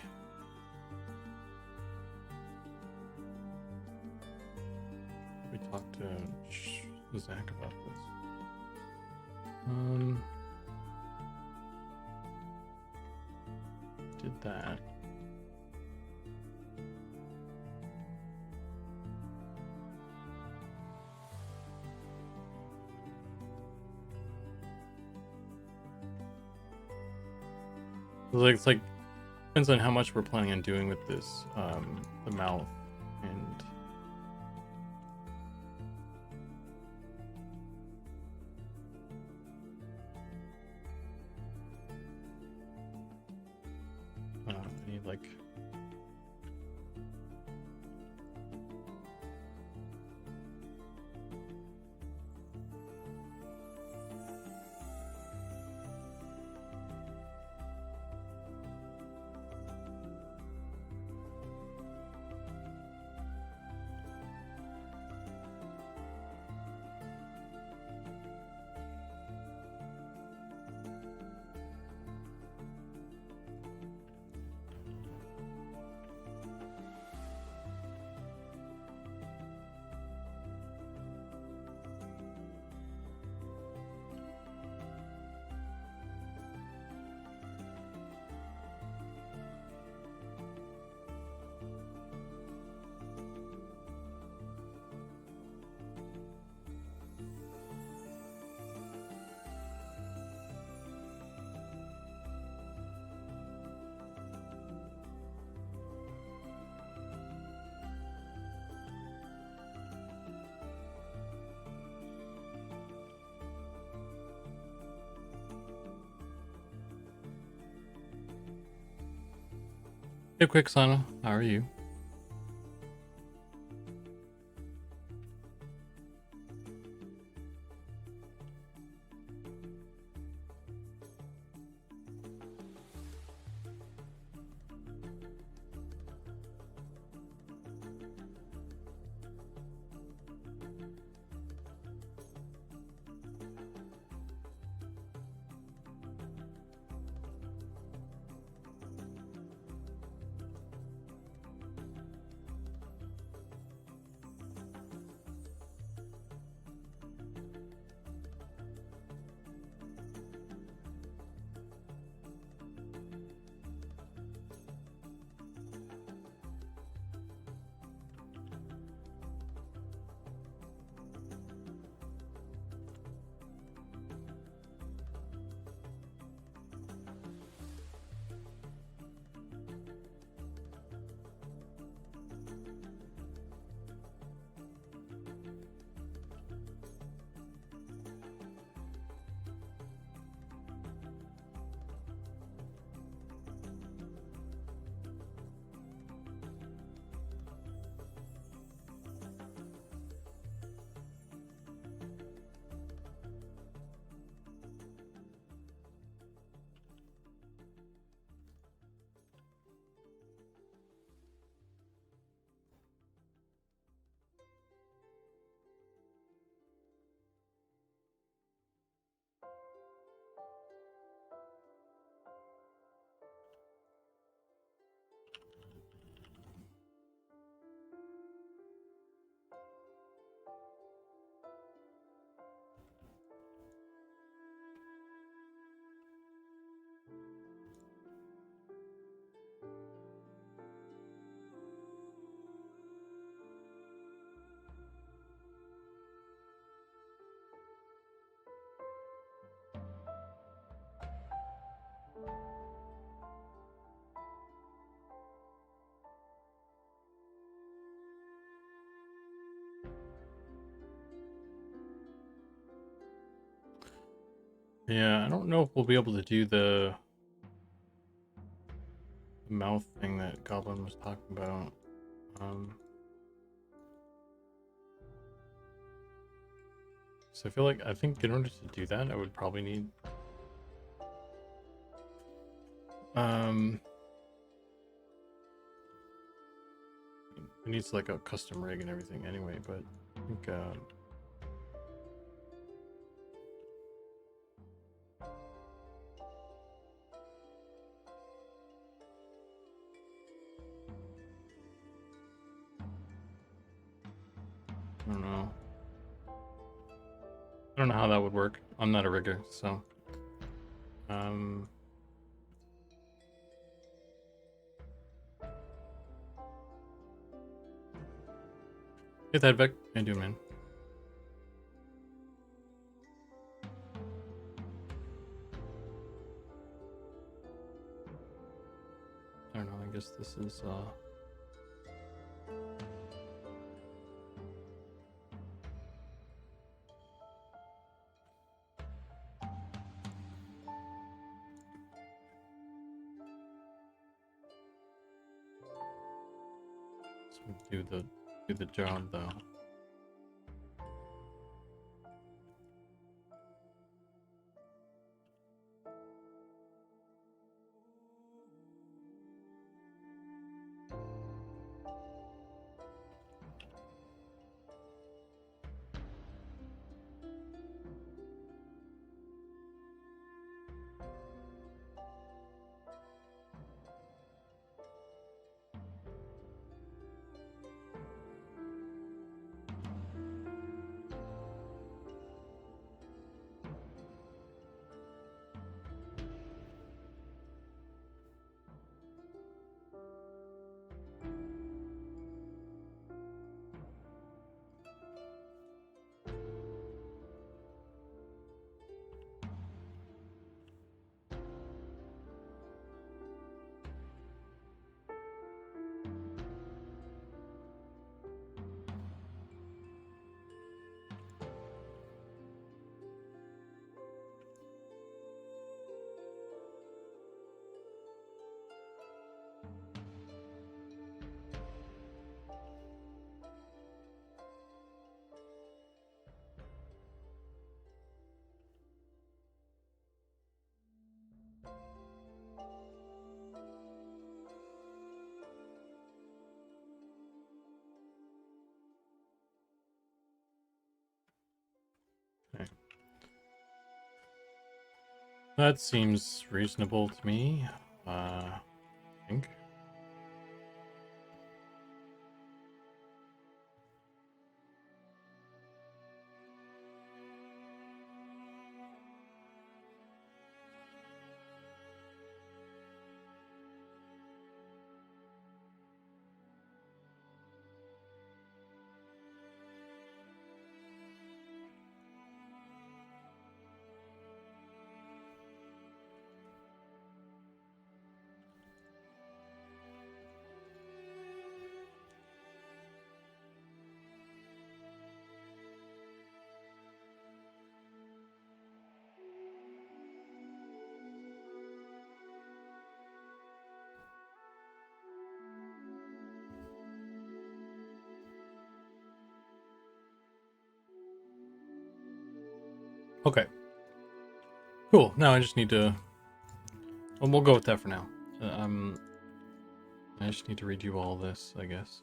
talk to Zach about this. Did that. It's like depends on how much we're planning on doing with this, the mouth and I need like hey, quick, Sana. How are you? Yeah, I don't know if we'll be able to do the mouth thing that Goblin was talking about. So I think in order to do that, I would probably need it needs like a custom rig and everything anyway, but I think I don't know. I don't know how that would work. I'm not a rigger, so get that, Vic. I do, man. I don't know. I guess this is do the job though. Okay. That seems reasonable to me. I think. Okay. Cool. Now I just need to. Well, we'll go with that for now. I just need to read you all this, I guess.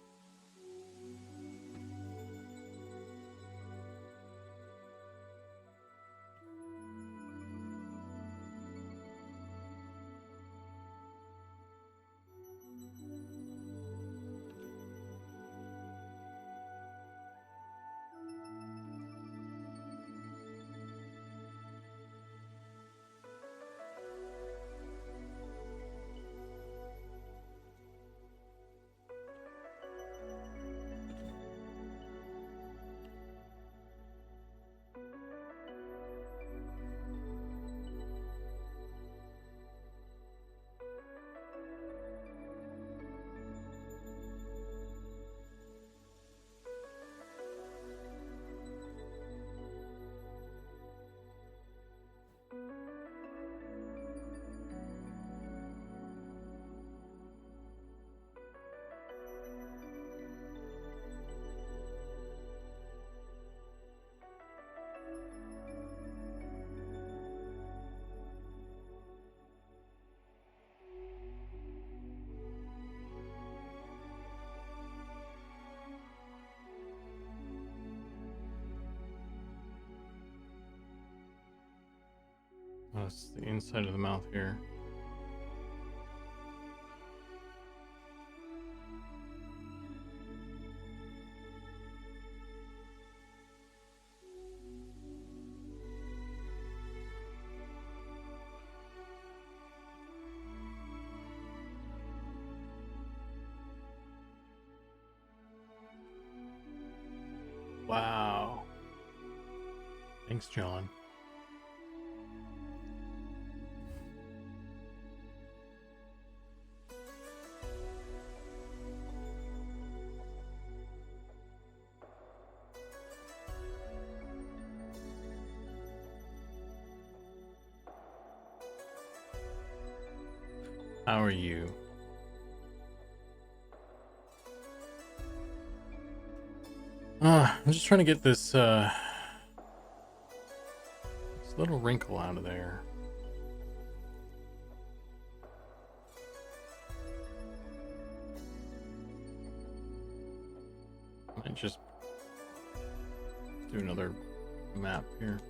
That's the inside of the mouth here. Wow. Thanks, John. How are you? I'm just trying to get this little wrinkle out of there. Might just do another map here.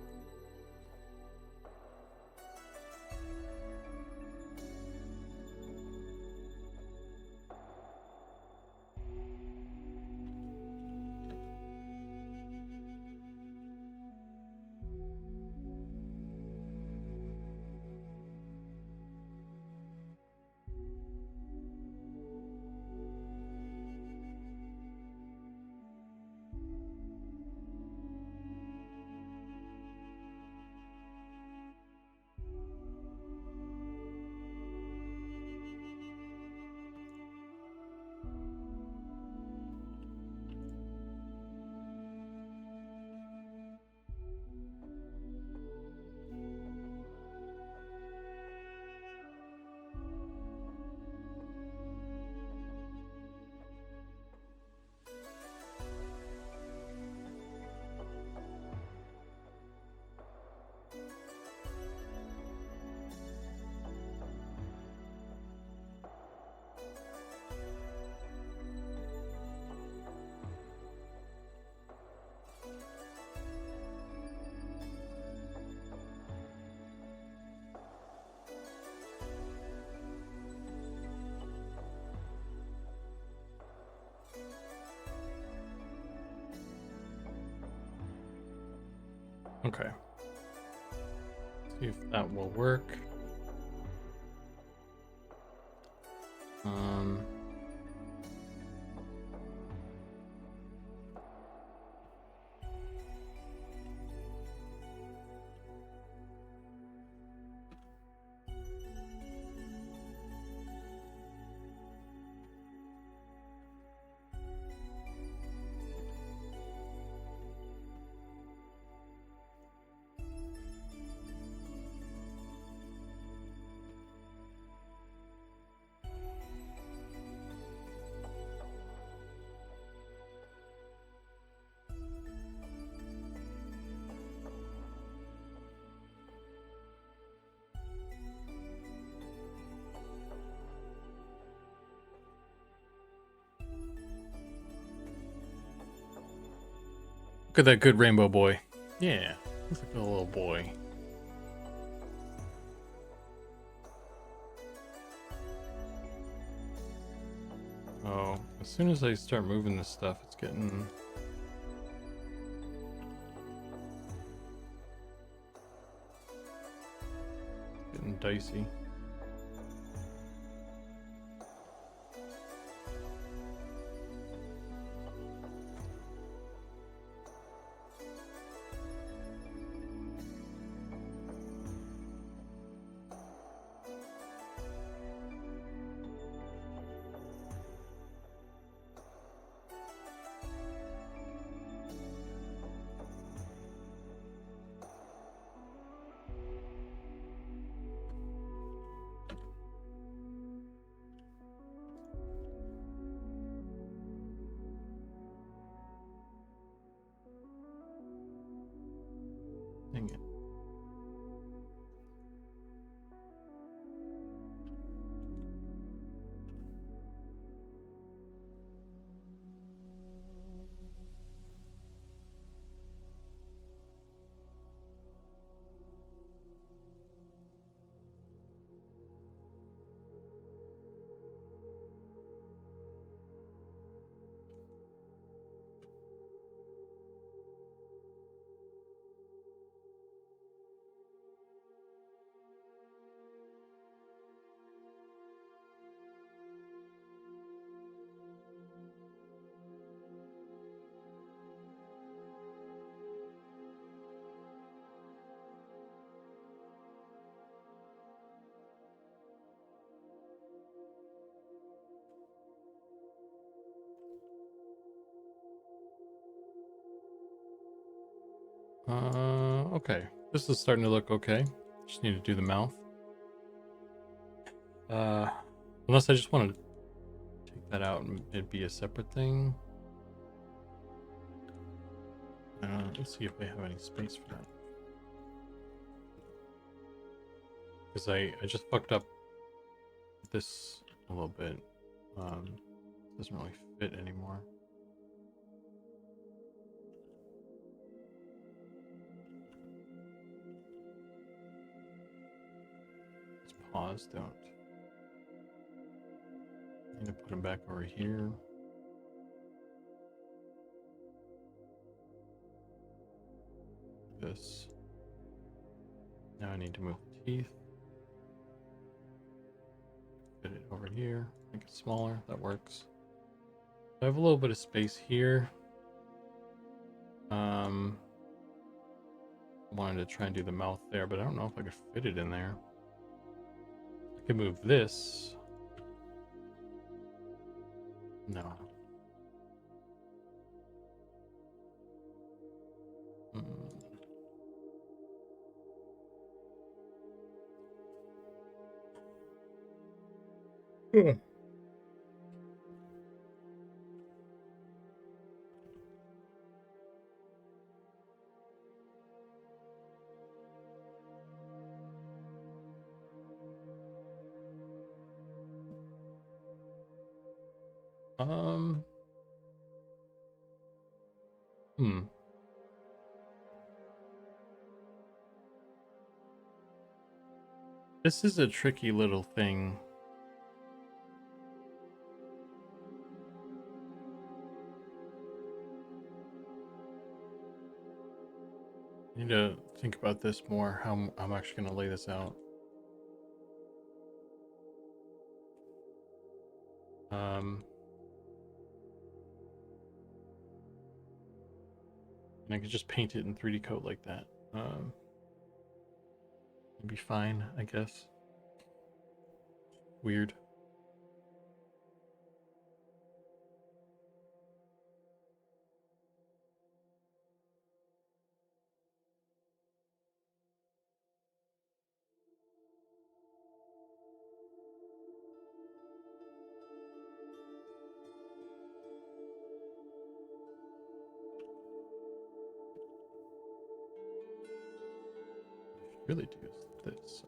Okay. See if that will work. Look at that good rainbow boy. Yeah, looks like a little boy. Oh, as soon as I start moving this stuff, it's getting dicey. Dang it. Okay. This is starting to look okay. Just need to do the mouth. Unless I just want to take that out and it'd be a separate thing. Let's see if they have any space for that. Because I just fucked up this a little bit. Doesn't really fit anymore. Let's pause, don't. I need to put him back over here. This. Now I need to move the teeth. Fit it over here. Make it smaller. That works. I have a little bit of space here. I wanted to try and do the mouth there, but I don't know if I could fit it in there. I could move this. No. Yeah. Hmm. This is a tricky little thing. I need to think about this more, how I'm actually going to lay this out. And I could just paint it in 3D coat like that. It'd be fine, I guess. Weird. Really do this.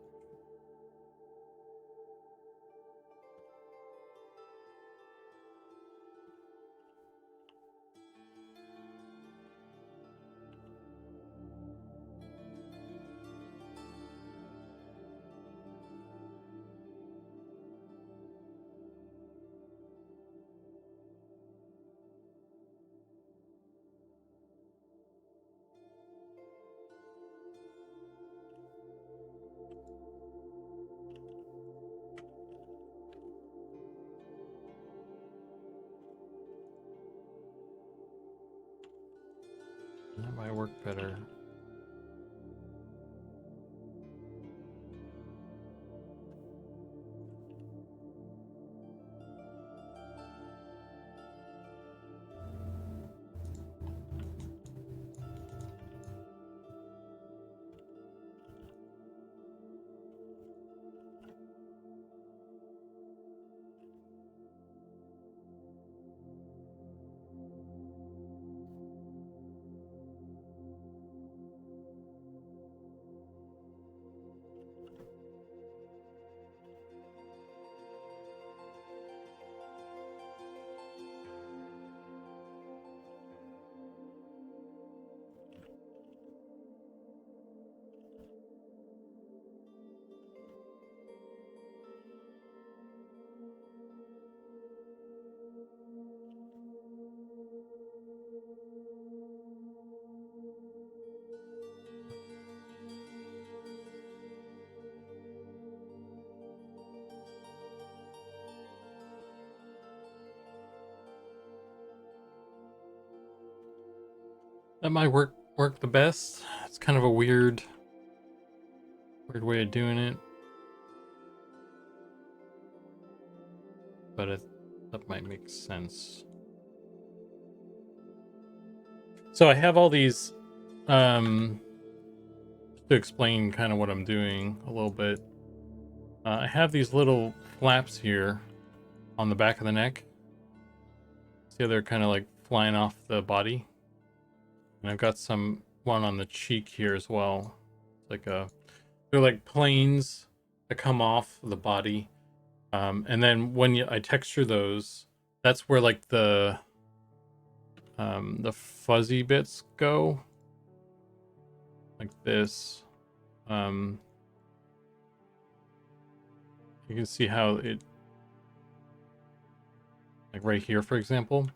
That might work better. That might work the best. It's kind of a weird way of doing it. But that might make sense. So I have all these um, to explain kind of what I'm doing a little bit, I have these little flaps here on the back of the neck. See how they're kind of like flying off the body? And I've got some one on the cheek here as well. It's like they're like planes that come off the body. And then when I texture those, that's where like the fuzzy bits go, like this. You can see how it, like right here, for example,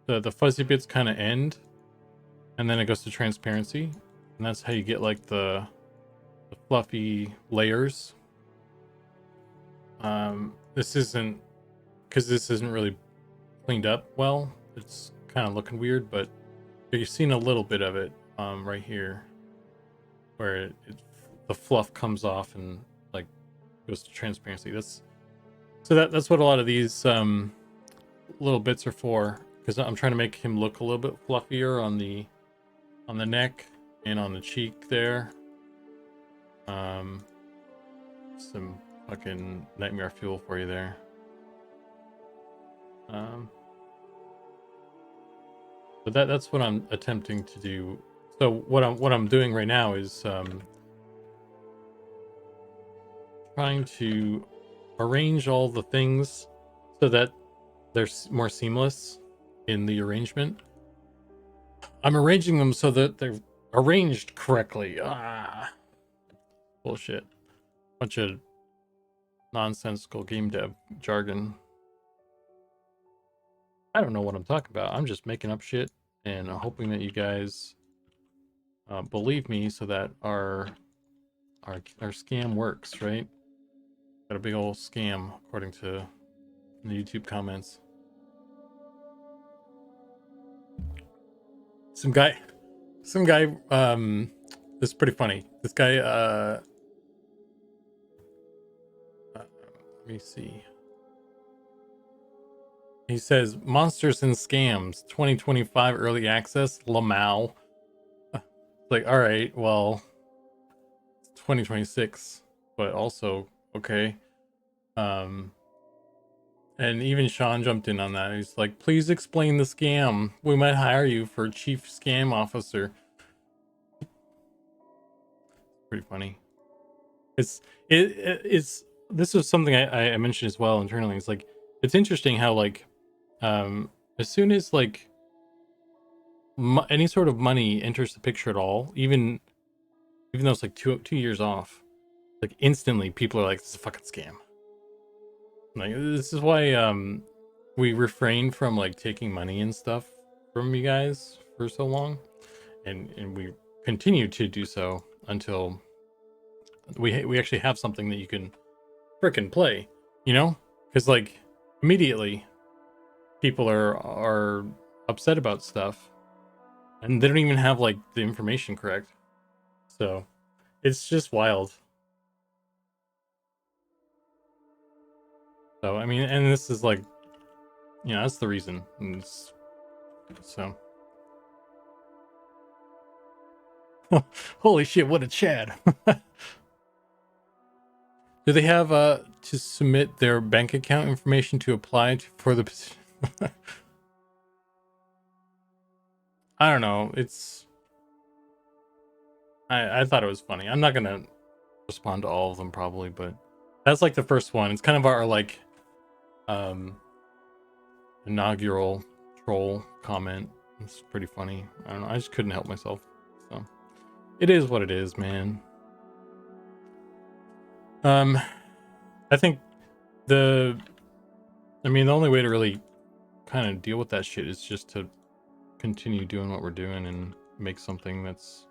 the fuzzy bits kind of end, and then it goes to transparency, and that's how you get like the fluffy layers. This isn't, because this isn't really cleaned up well. It's kind of looking weird, but you've seen a little bit of it right here, where the fluff comes off and like goes to transparency. That's what a lot of these little bits are for, because I'm trying to make him look a little bit fluffier on the neck and on the cheek there. Some fucking nightmare fuel for you there. But that's what I'm attempting to do. So what I'm doing right now is trying to arrange all the things so that they're more seamless in the arrangement. I'm arranging them so that they're arranged correctly. Bullshit. Bunch of nonsensical game dev jargon. I don't know what I'm talking about. I'm just making up shit and hoping that you guys believe me so that our scam works, right? Got a big old scam according to the YouTube comments. Some guy this is pretty funny. This guy let me see. He says Monsters and Scams 2025 early access Lamau. Like, all right, well, it's 2026, but also okay. And even Sean jumped in on that. He's like, please explain the scam. We might hire you for chief scam officer. Pretty funny. It's this was something I mentioned as well internally. It's like, it's interesting how like as soon as like any sort of money enters the picture at all, even though it's like two years off, like instantly people are like, this is a fucking scam. Like, this is why we refrain from like taking money and stuff from you guys for so long, and we continue to do so until we actually have something that you can frickin' play, you know? Because like immediately people are upset about stuff and they don't even have like the information correct. So it's just wild. So I mean, and this is like, you know, that's the reason. So holy shit, what a Chad. Do they have to submit their bank account information to apply for the position? I don't know. It's I thought it was funny. I'm not gonna respond to all of them probably, but that's like the first one. It's kind of our like inaugural troll comment. It's pretty funny. I don't know. I just couldn't help myself. So it is what it is, man. I think the only way to really kind of deal with that shit is just to continue doing what we're doing and make something that's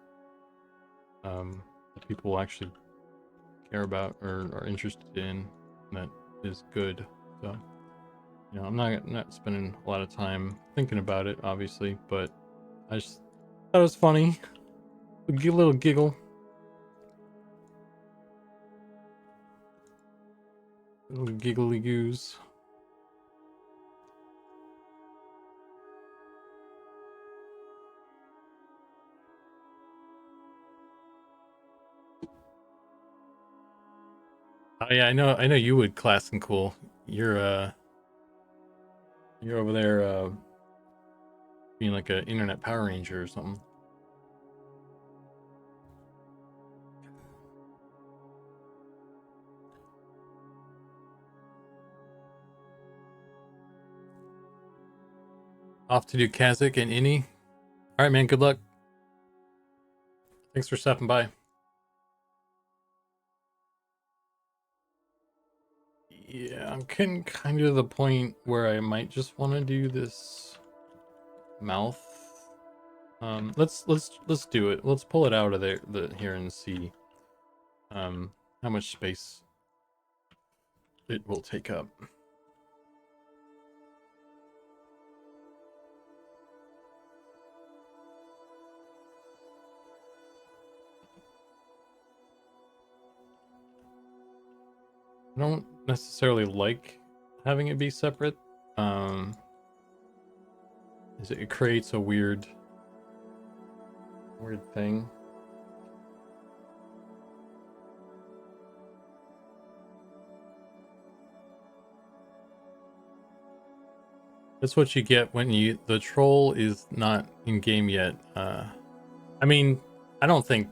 that people actually care about or are interested in, that is good. So, you know, I'm not spending a lot of time thinking about it, obviously, but I just thought it was funny. A little giggle. Little giggly goose. Oh yeah, I know you would, Class and Cool. You're over there being like an internet Power Ranger or something. Off to do Kazakh and Innie. All right, man. Good luck. Thanks for stopping by. Yeah, I'm getting kind of the point where I might just want to do this mouth. Let's do it. Let's pull it out of the here and see how much space it will take up. I don't necessarily like having it be separate. It creates a weird thing. That's what you get when the troll is not in game yet. I mean, I don't think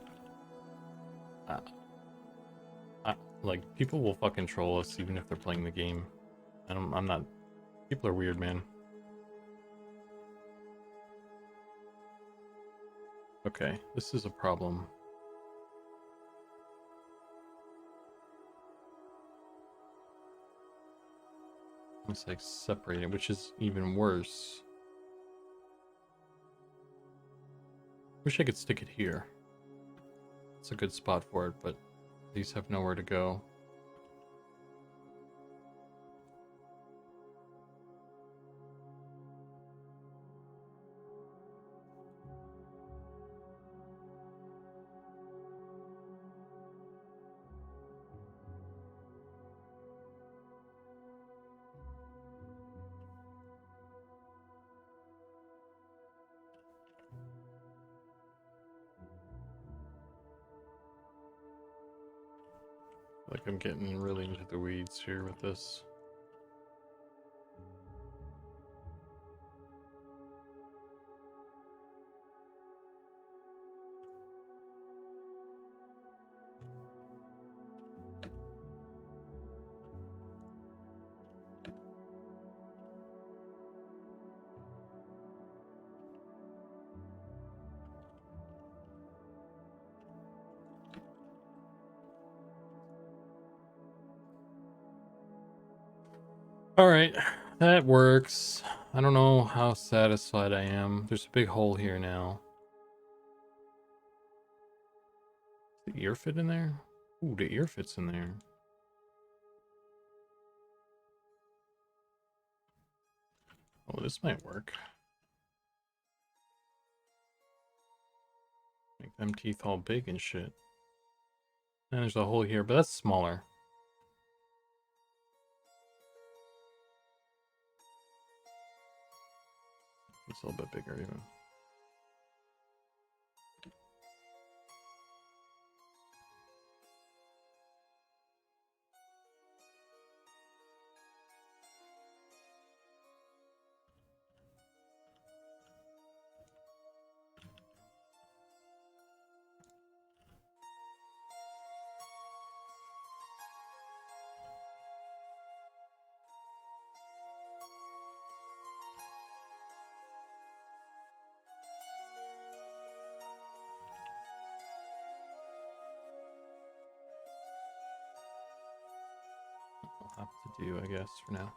like people will fucking troll us even if they're playing the game. I'm not. People are weird, man. Okay, this is a problem. It's like separated, which is even worse. Wish I could stick it here. It's a good spot for it, but these have nowhere to go. Like I'm getting really into the weeds here with this. All right, that works. I don't know how satisfied I am. There's a big hole here now. Does the ear fit in there? Ooh, the ear fits in there. Oh, this might work. Make them teeth all big and shit. And there's a hole here, but that's smaller. It's a little bit bigger even. I'll have to do, I guess, for now.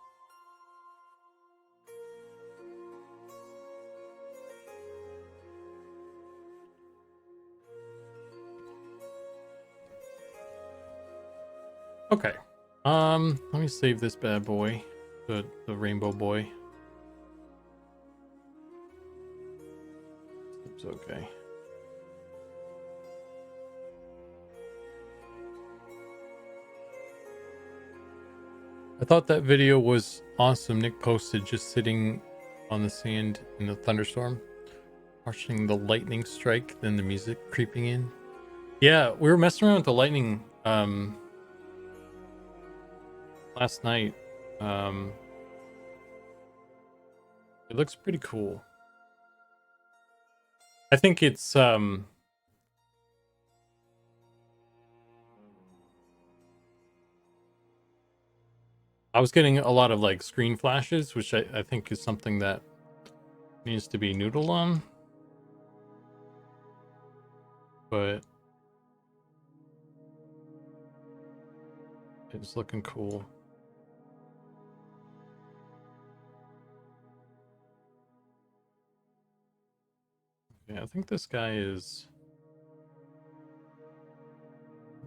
Okay. Let me save this bad boy. The rainbow boy. It's okay. I thought that video was awesome. Nick posted just sitting on the sand in the thunderstorm, watching the lightning strike, then the music creeping in. Yeah, we were messing around with the lightning last night. It looks pretty cool. I think it's I was getting a lot of like screen flashes, which I think is something that needs to be noodled on. But it's looking cool. Yeah, I think this guy is.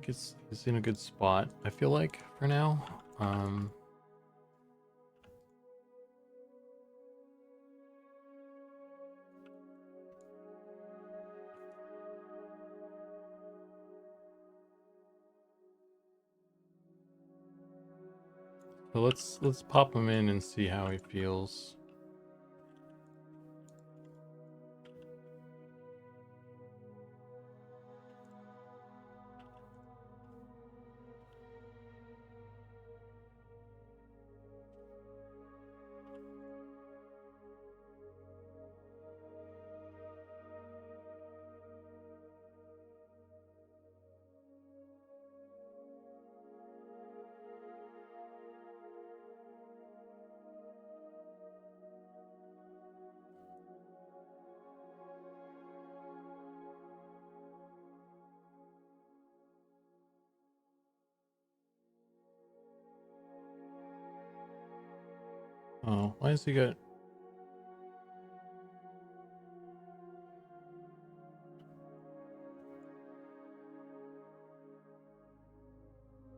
He's in a good spot, I feel like, for now. So let's pop him in and see how he feels. Oh, why has he got?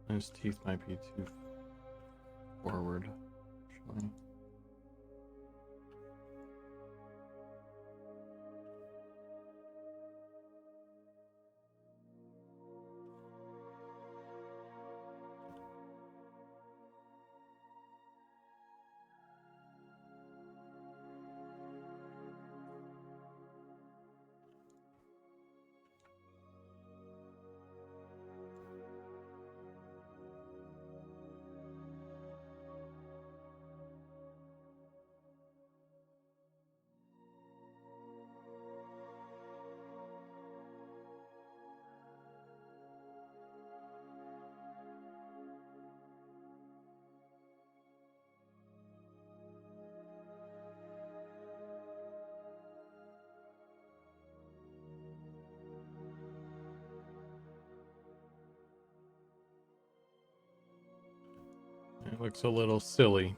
His teeth might be too forward, actually. It looks a little silly.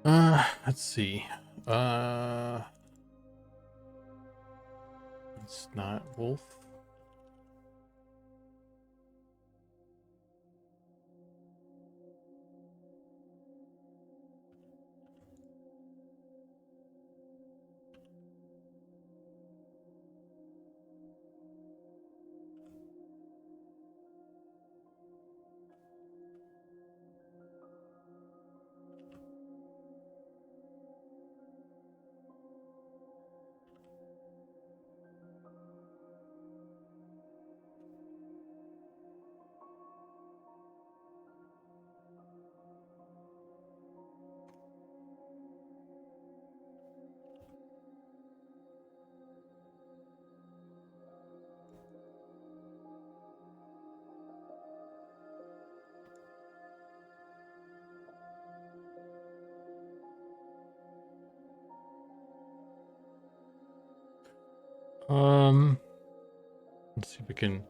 Uh, let's see. It's not wolf. Let's see if we can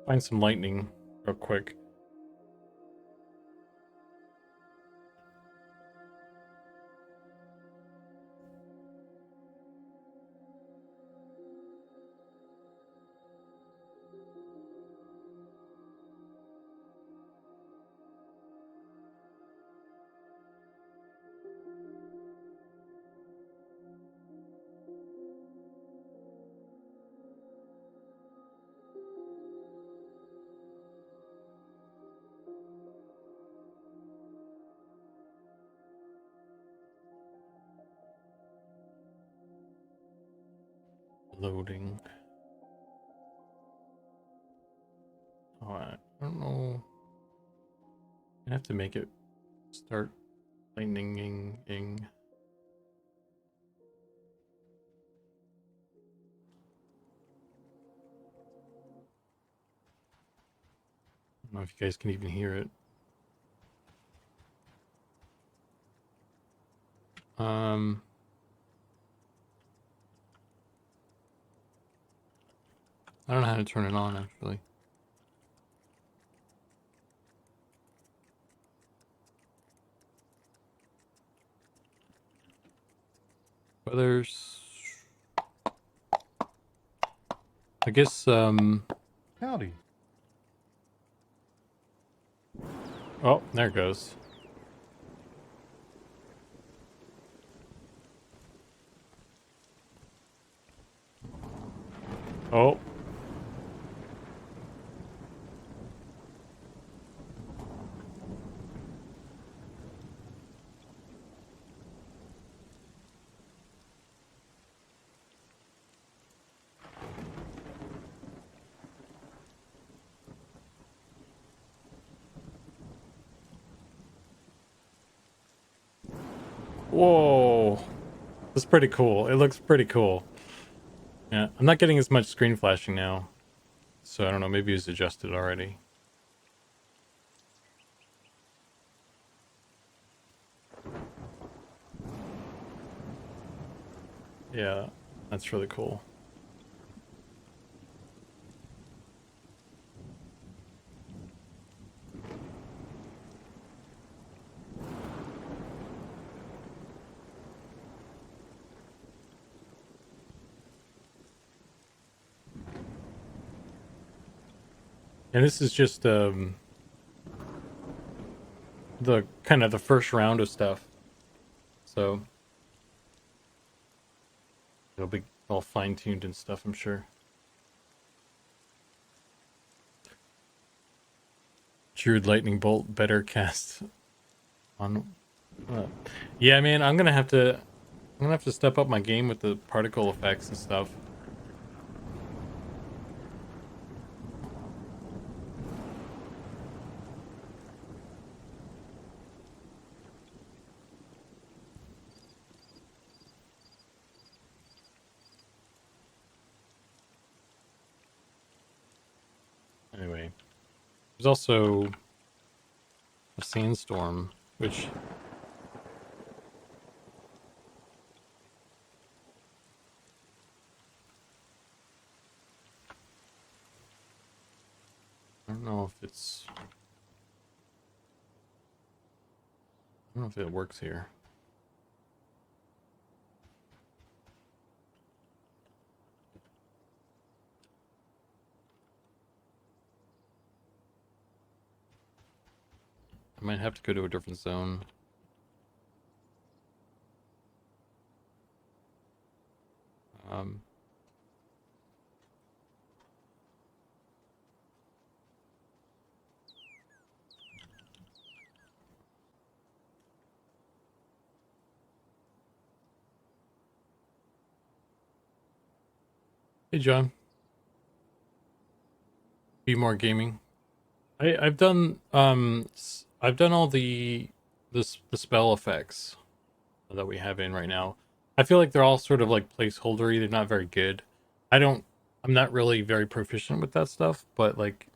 find some lightning real quick. Loading. Oh, I don't know. I have to make it start lightninging. I don't know if you guys can even hear it. I don't know how to turn it on actually. Others. I guess Howdy. oh, there it goes. Oh. Whoa. That's pretty cool. It looks pretty cool. Yeah, I'm not getting as much screen flashing now. So I don't know, maybe it's adjusted already. Yeah, that's really cool. And this is just the kind of the first round of stuff. So it'll be all fine-tuned and stuff, I'm sure. Druid Lightning Bolt better cast on yeah, man, I'm gonna have to step up my game with the particle effects and stuff. Anyway, there's also a sandstorm, which I don't know if it's I don't know if it works here. I might have to go to a different zone. Um, hey John, be more gaming. I've done I've done all the spell effects that we have in right now. I feel like they're all sort of like placeholdery. They're not very good. I'm not really very proficient with that stuff, but like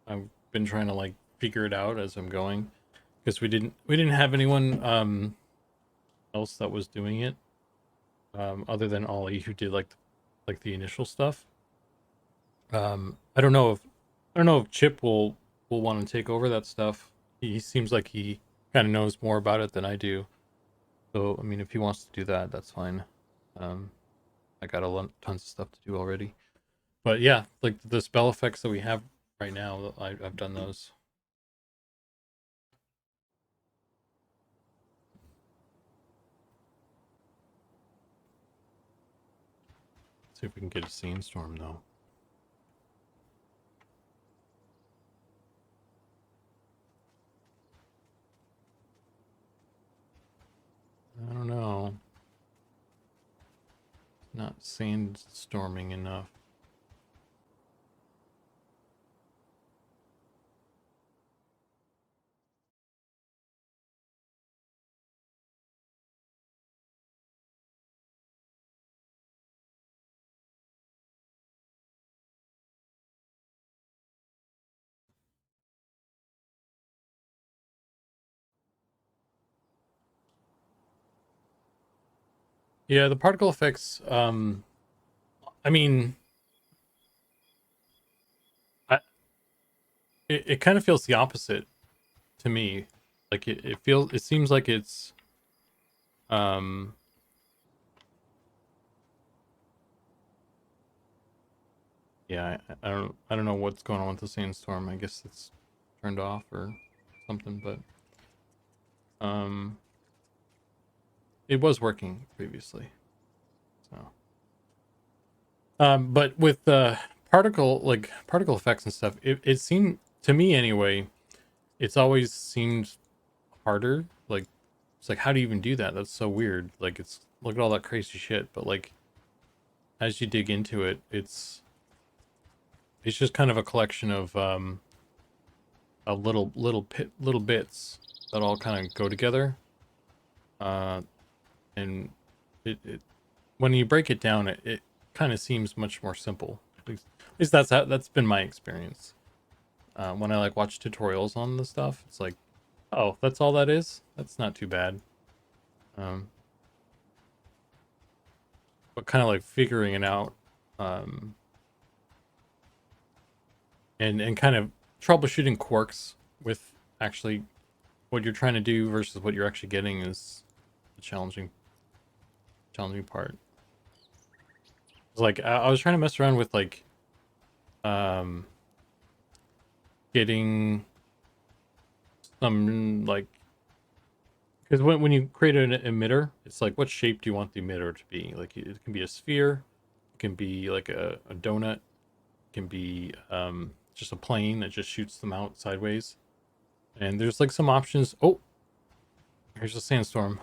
I've been trying to like figure it out as I'm going because we didn't have anyone else that was doing it other than Ollie who did like the initial stuff. I don't know if Chip will want to take over that stuff. He seems like he kind of knows more about it than I do. So I mean, if he wants to do that, that's fine. Um, I got tons of stuff to do already. But yeah, like the spell effects that we have right now, I've done those. See if we can get a sandstorm though. I don't know. not sandstorming enough. Yeah, the particle effects, I mean, I, it kind of feels the opposite to me. Like it seems like it's, um, yeah, I don't know what's going on with the sandstorm. I guess it's turned off or something, but, um, it was working previously, so. But with particle effects and stuff, it seemed to me anyway, it's always seemed harder. Like it's like how do you even do that? That's so weird. Like it's look at all that crazy shit, but like as you dig into it, it's just kind of a collection of little bits that all kind of go together. Uh, and it when you break it down, it kind of seems much more simple. At least that's been my experience. When I like watch tutorials on the stuff, it's like, oh, that's all that is. That's not too bad. Um, but kind of like figuring it out, um, and kind of troubleshooting quirks with actually what you're trying to do versus what you're actually getting is the challenging part. It's like I was trying to mess around with like um getting some like because when you create an emitter, it's like what shape do you want the emitter to be? Like it can be a sphere, it can be like a donut, it can be just a plane that just shoots them out sideways. And there's like some options. Oh, here's a sandstorm.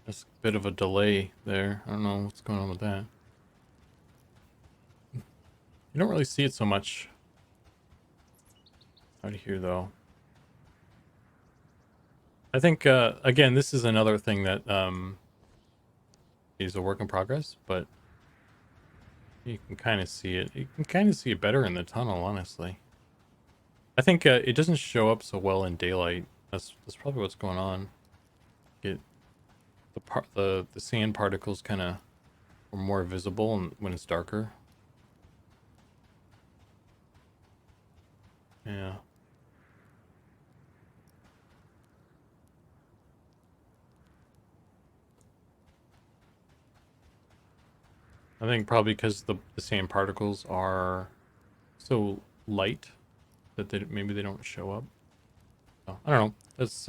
There's a bit of a delay there. I don't know what's going on with that. You don't really see it so much out here though. I think again this is another thing that is a work in progress, but you can kind of see it. You can kind of see it better in the tunnel, honestly. I think it doesn't show up so well in daylight. That's probably what's going on. It the sand particles kind of are more visible when it's darker. Yeah. I think probably because the sand particles are so light that maybe they don't show up. So, I don't know. That's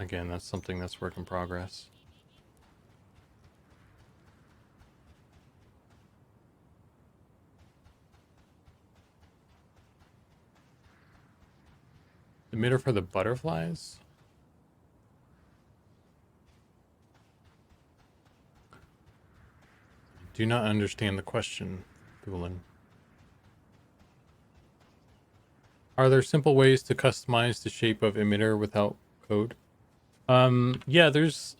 again, that's something that's work in progress. Emitter for the butterflies? Do not understand the question, Doolin. Are there simple ways to customize the shape of emitter without code? Yeah,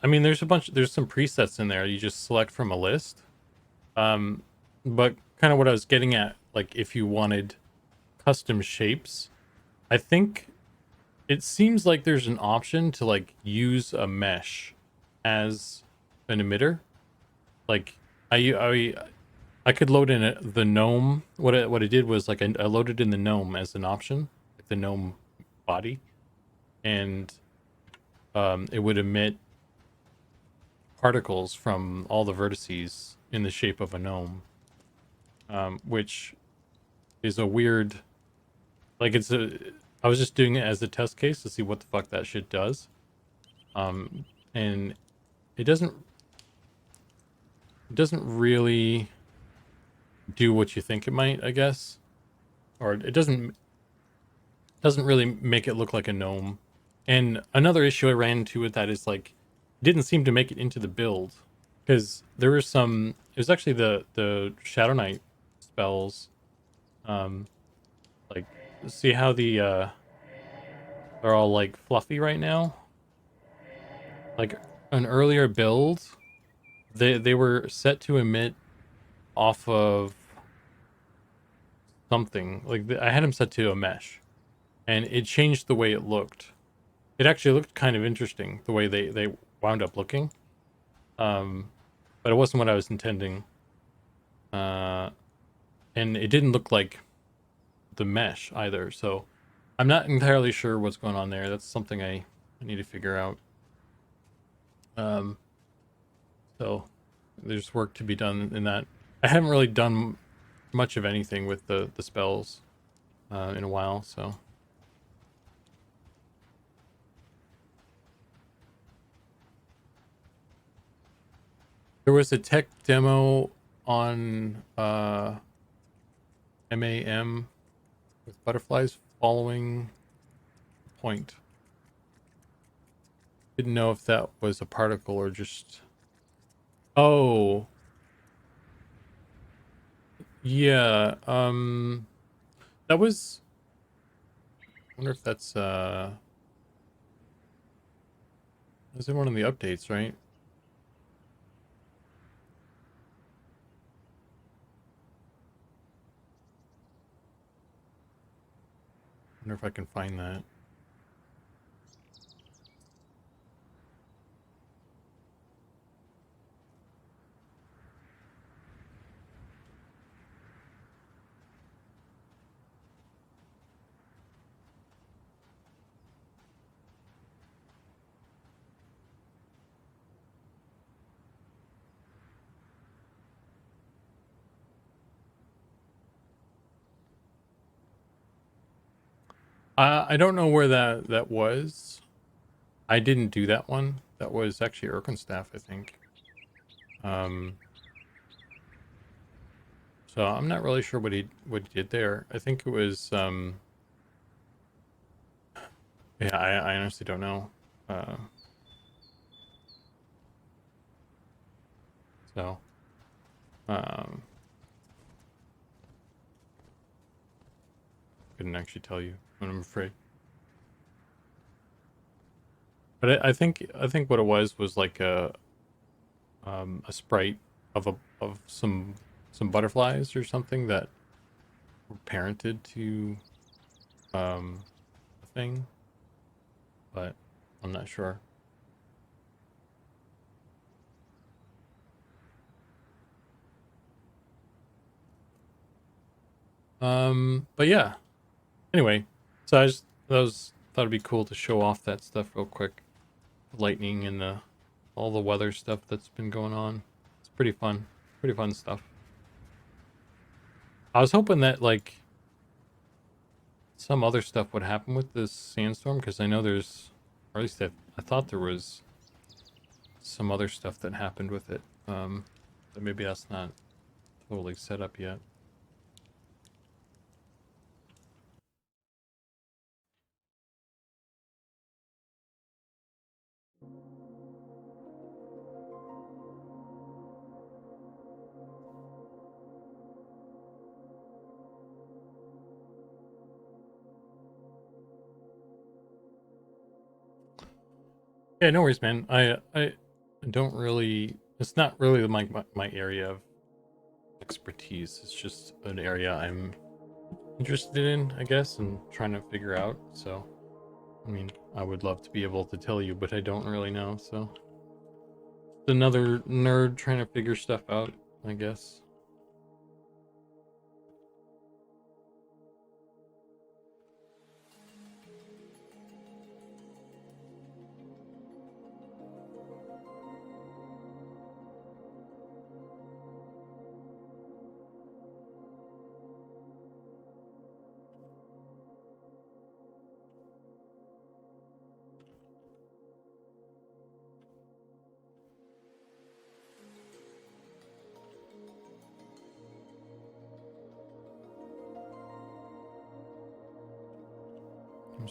I mean, there's some presets in there. You just select from a list. Um, but kind of what I was getting at, like if you wanted custom shapes, I think it seems like there's an option to like use a mesh as an emitter. Like I could load in the gnome. What I did was like I loaded in the gnome as an option, like the gnome body, and it would emit particles from all the vertices in the shape of a gnome, which is a weird. Like I was just doing it as a test case to see what the fuck that shit does, and it doesn't really do what you think it might, I guess. Or it doesn't really make it look like a gnome. And another issue I ran into with that is like it didn't seem to make it into the build because there were some. It was actually the Shadow Knight spells. Um, like see how they're all like fluffy right now. Like an earlier build, they were set to emit off of something. Like I had them set to a mesh, and it changed the way it looked. It actually looked kind of interesting the way they wound up looking. Um, but it wasn't what I was intending. Uh, and it didn't look like the mesh either. So I'm not entirely sure what's going on there. That's something I need to figure out. Um, so there's work to be done in that. I haven't really done much of anything with the spells in a while. So there was a tech demo on MAM with butterflies following point. Didn't know if that was a particle or just. Oh, yeah. That was. I wonder if that's was in one of the updates, right? Wonder if I can find that. I don't know where that was. I didn't do that one. That was actually Erkenstaff, I think. Um, so I'm not really sure what he did there. I think it was yeah, I honestly don't know. Uh, so um, couldn't actually tell you, I'm afraid. But I think what it was like a sprite of some butterflies or something that were parented to a thing, but I'm not sure. But yeah. Anyway, so I just thought it'd be cool to show off that stuff real quick. Lightning and the all the weather stuff that's been going on. It's pretty fun. Pretty fun stuff. I was hoping that like some other stuff would happen with this sandstorm because I know there's, or at least I thought there was some other stuff that happened with it. But maybe that's not totally set up yet. Yeah, no worries, man. I don't really. It's not really my area of expertise. It's just an area I'm interested in, I guess, and trying to figure out. So, I mean, I would love to be able to tell you, but I don't really know. So, another nerd trying to figure stuff out, I guess.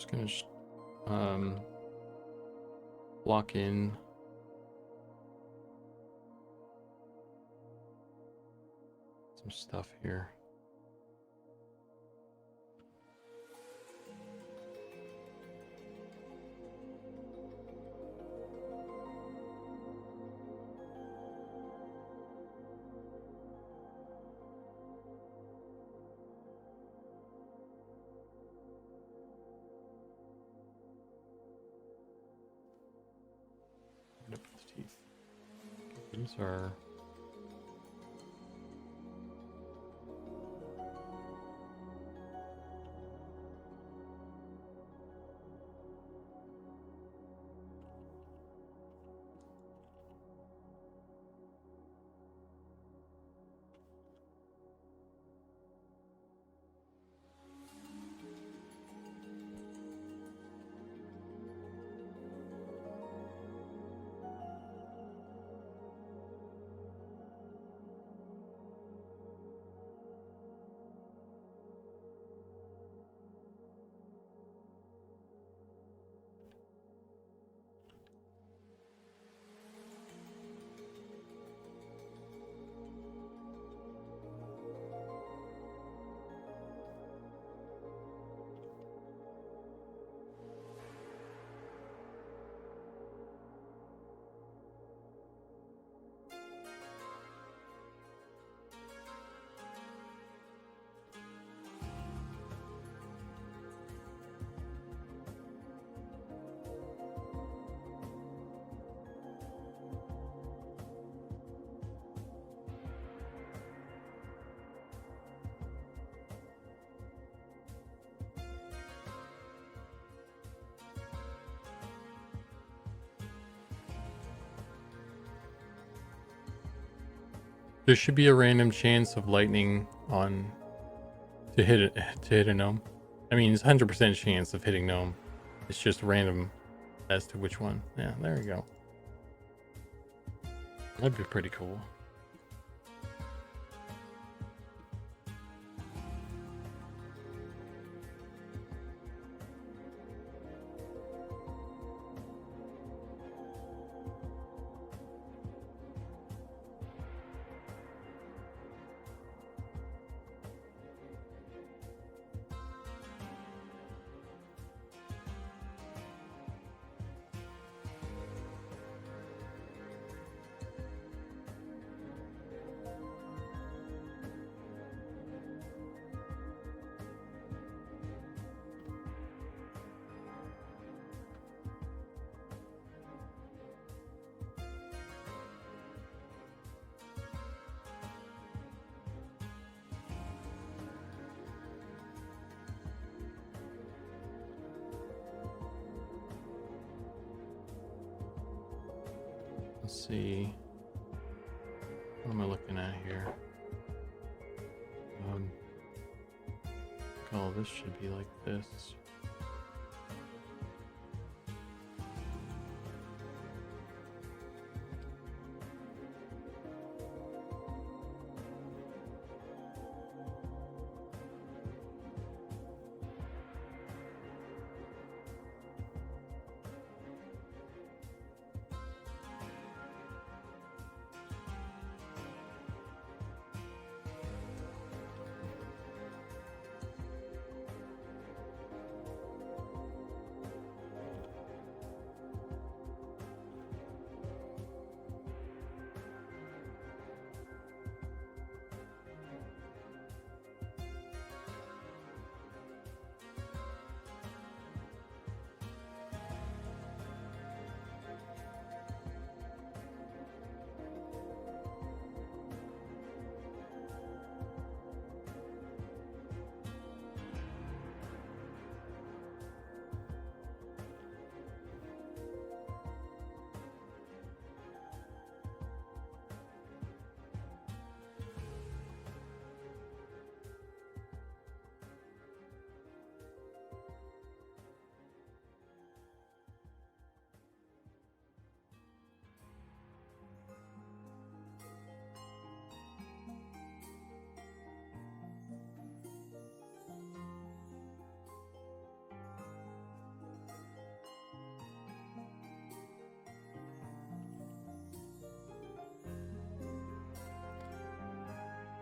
just gonna block in some stuff here. Teeth. These are there should be a random chance of lightning on to hit a gnome. I mean, it's 100% chance of hitting gnome. It's just random as to which one. Yeah, there you go. That'd be pretty cool. Let's see. What am I looking at here? Oh, this should be like this.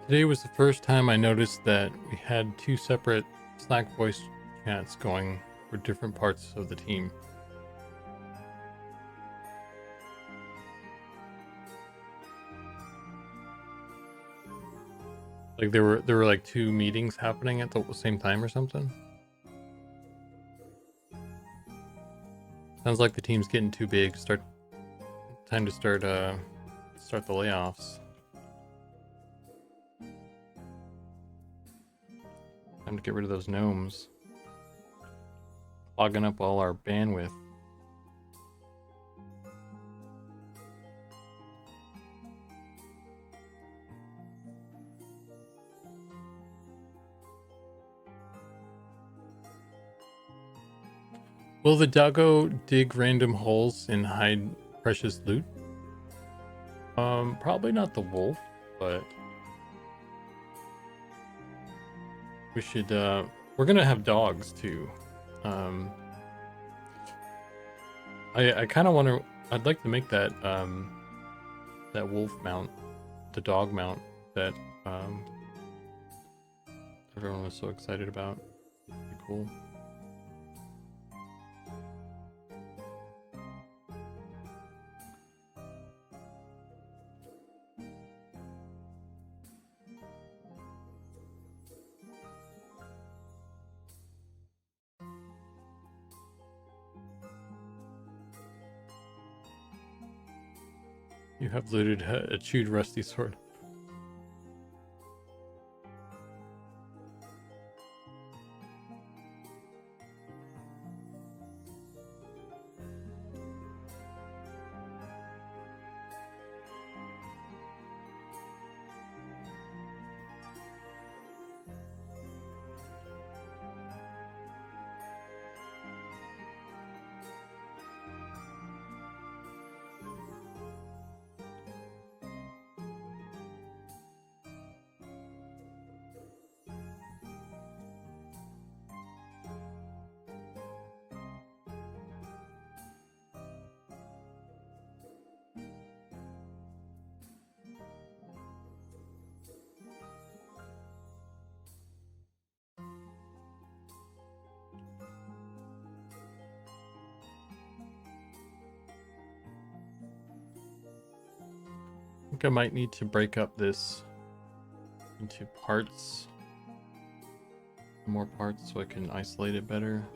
Today was the first time I noticed that we had two separate Slack voice chats going for different parts of the team. Like there were like two meetings happening at the same time or something. Sounds like the team's getting too big. Time to start the layoffs. Time to get rid of those gnomes. Clogging up all our bandwidth. Will the doggo dig random holes and hide precious loot? Probably not the wolf, but we should, we're gonna have dogs too. I kind of want to, I'd like to make that, that wolf mount, the dog mount that, everyone was so excited about. Pretty cool. You have looted a chewed rusty sword. I think I might need to break up this into parts, more parts, so I can isolate it better.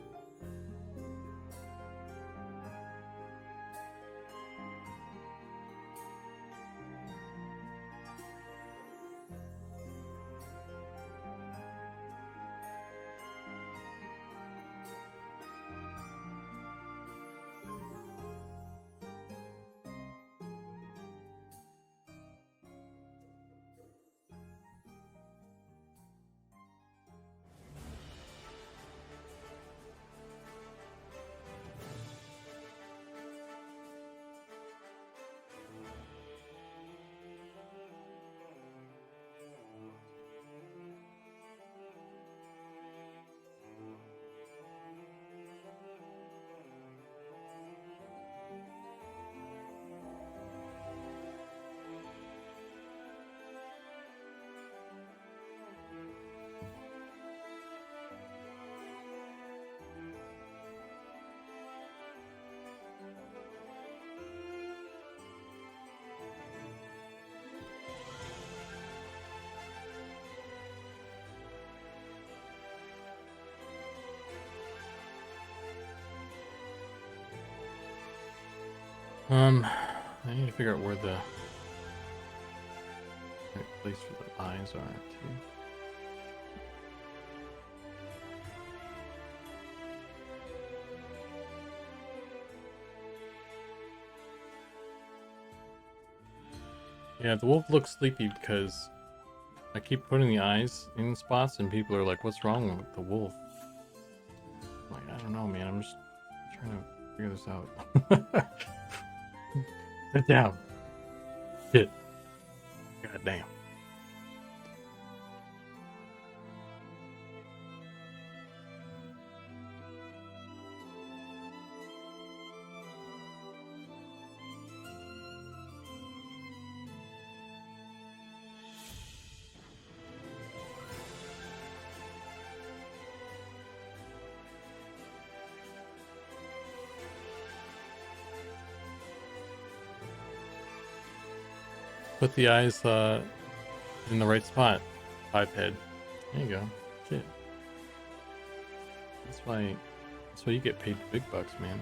I need to figure out where the right place for the eyes are too. Yeah, the wolf looks sleepy because I keep putting the eyes in spots and people are like, what's wrong with the wolf? I'm like, I don't know, man. I'm just trying to figure this out. Sit down. Shit. God damn. Put the eyes in the right spot. 5 head. There you go. Shit. That's why you get paid the big bucks, man.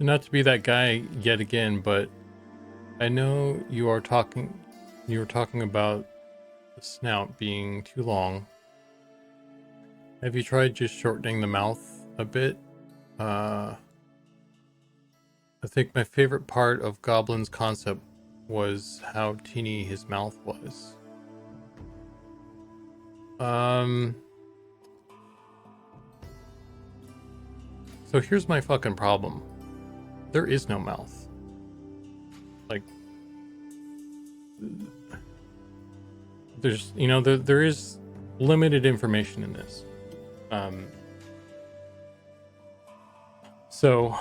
Not to be that guy yet again, but I know you were talking about the snout being too long. Have you tried just shortening the mouth a bit? I think my favorite part of Goblin's concept was how teeny his mouth was. So here's my fucking problem. There is no mouth. Like, there's, there is limited information in this. So,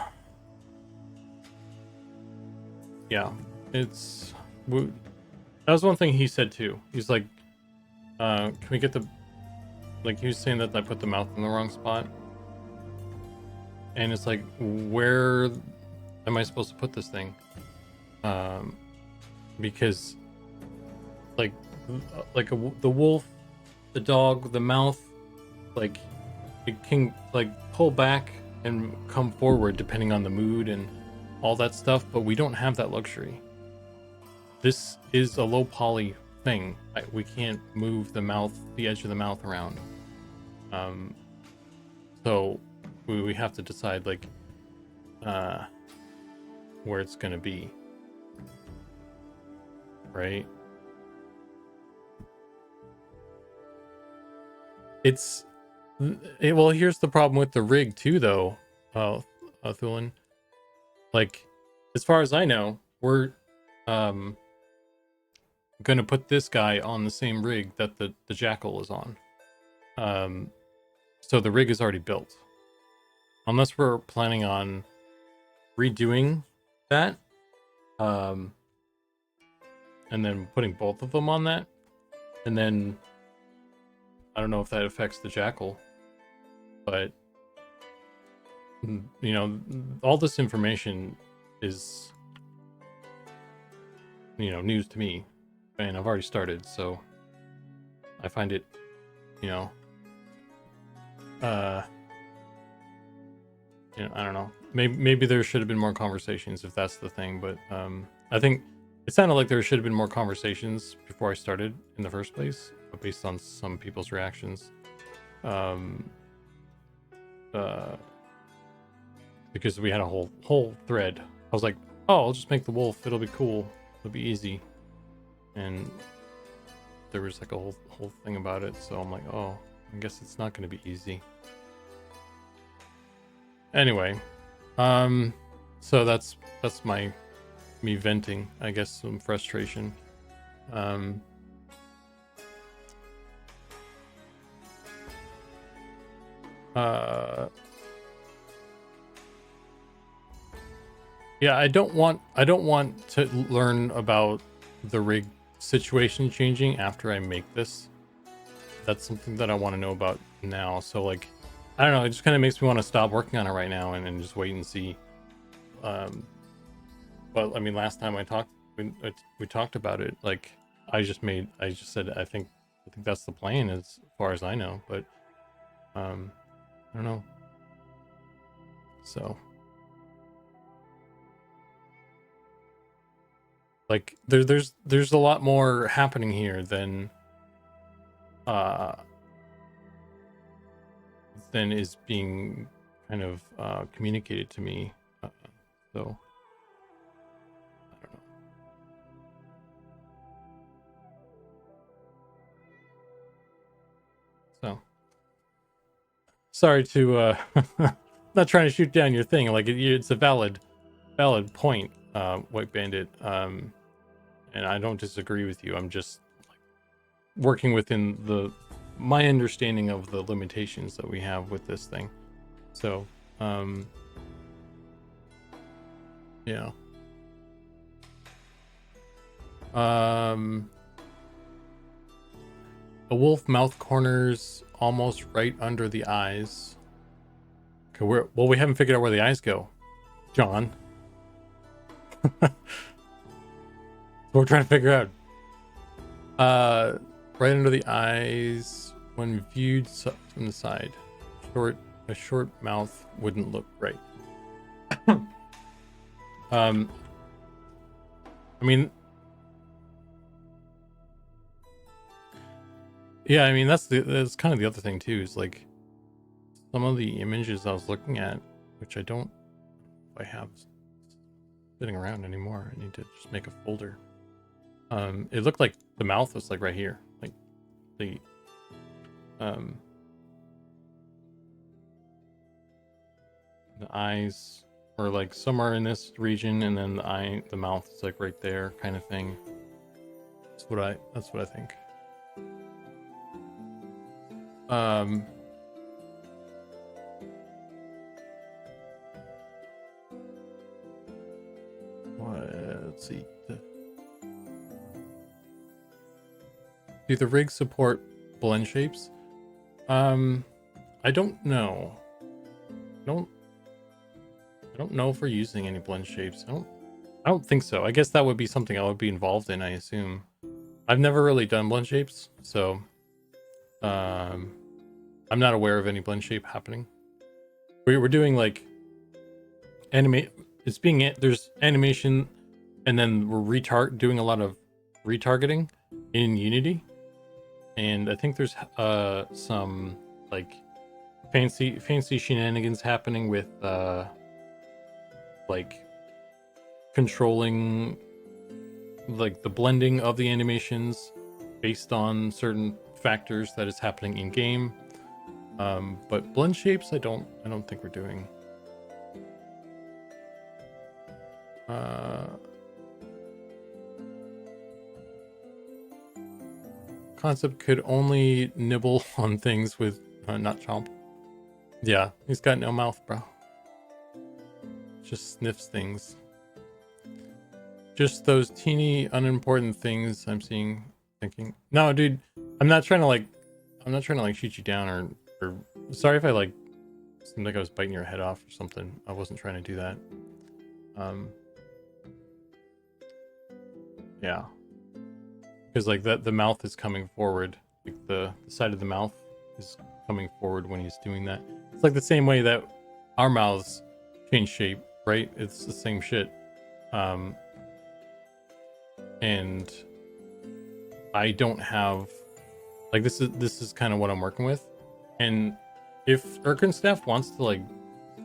yeah, that was one thing he said too. He's like, can we get he was saying that I put the mouth in the wrong spot. And it's like, where am I supposed to put this thing? Because the wolf, the dog, the mouth, like it can pull back and come forward depending on the mood and all that stuff, but we don't have that luxury. This is a low poly thing. We can't move the edge of the mouth around. So we have to decide where it's gonna be, right? Well, here's the problem with the rig too, though, Thulin. Like, as far as I know, we're gonna put this guy on the same rig that the jackal is on. So the rig is already built. Unless we're planning on redoing that, and then putting both of them on that, and then I don't know if that affects the jackal, but all this information is news to me, and I've already started, so I find it I don't know. Maybe there should have been more conversations if that's the thing, but I think it sounded like there should have been more conversations before I started in the first place, based on some people's reactions. Because we had a whole thread. I was like, oh, I'll just make the wolf. It'll be cool. It'll be easy. And there was like a whole thing about it. So I'm like, oh, I guess it's not going to be easy. Anyway, so that's me venting, I guess, some frustration. Yeah, I don't want to learn about the rig situation changing after I make this. That's something that I want to know about now. So like, I don't know, it just kind of makes me want to stop working on it right now and just wait and see. But I mean, last time we talked about it, like I just said, I think I think that's the plan as far as I know, but I don't know. So like there's a lot more happening here than is being kind of communicated to me. So I don't know. So sorry to not trying to shoot down your thing. Like it's a valid point, White Bandit. And I don't disagree with you. I'm just like, working within my understanding of the limitations that we have with this thing. So yeah. The wolf mouth corners almost right under the eyes. Okay, we haven't figured out where the eyes go, John. We're trying to figure out. Right under the eyes when viewed from the side. A short mouth wouldn't look right. I mean, yeah, I mean that's kind of the other thing too, is like some of the images I was looking at, which I don't I have sitting around anymore. I need to just make a folder. It looked like the mouth was like right here, like the eyes were like somewhere in this region, and then the mouth is like right there, kind of thing. That's what I think. Let's see. Do the rigs support blend shapes? I don't know. I don't know if we're using any blend shapes. I don't think so. I guess that would be something I would be involved in, I assume. I've never really done blend shapes, so I'm not aware of any blend shape happening. We're doing like there's animation, and then we're doing a lot of retargeting in Unity, and I think there's some like fancy shenanigans happening with like controlling like the blending of the animations based on certain factors that is happening in game. But blend shapes I don't think we're doing. Concept could only nibble on things with not chomp. Yeah, he's got no mouth, bro. Just sniffs things. Just those teeny unimportant things I'm thinking. No, dude, I'm not trying to like shoot you down or sorry if I like seemed like I was biting your head off or something. I wasn't trying to do that. Yeah. Because like the mouth is coming forward. Like the side of the mouth is coming forward when he's doing that. It's like the same way that our mouths change shape, right? It's the same shit. And I don't have like this is kind of what I'm working with. And if Erkin staff wants to like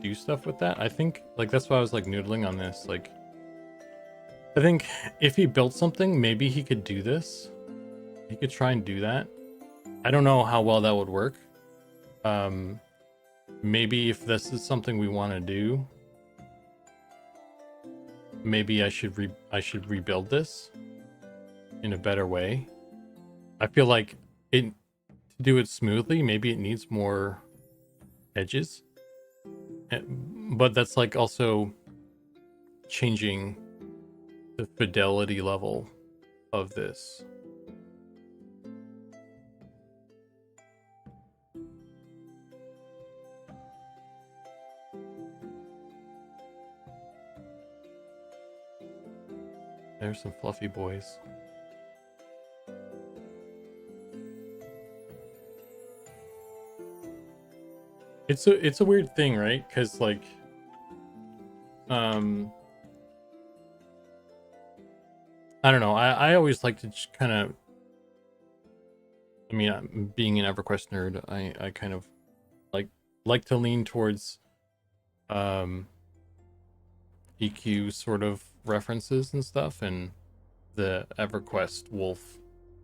do stuff with that, I think like that's why I was like noodling on this. Like I think if he built something, maybe he could do this. He could try and do that. I don't know how well that would work. Maybe if this is something we want to do, maybe I should rebuild this in a better way. I feel like to do it smoothly, maybe it needs more edges. But that's like also changing the fidelity level of this. There's some fluffy boys. it's a weird thing, right? Because like um I don't know. I always like to just kind of, I mean, being an EverQuest nerd, I kind of like like to lean towards um EQ sort of references and stuff, and the EverQuest wolf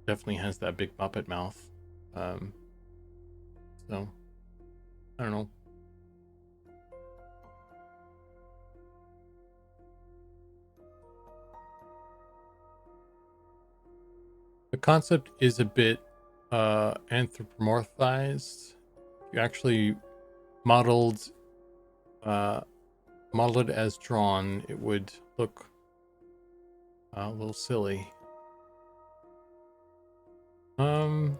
definitely has that big Muppet mouth. Um, so I don't know. The concept is a bit anthropomorphized. You actually modeled uh, modeled it as drawn, it would look a little silly. Um,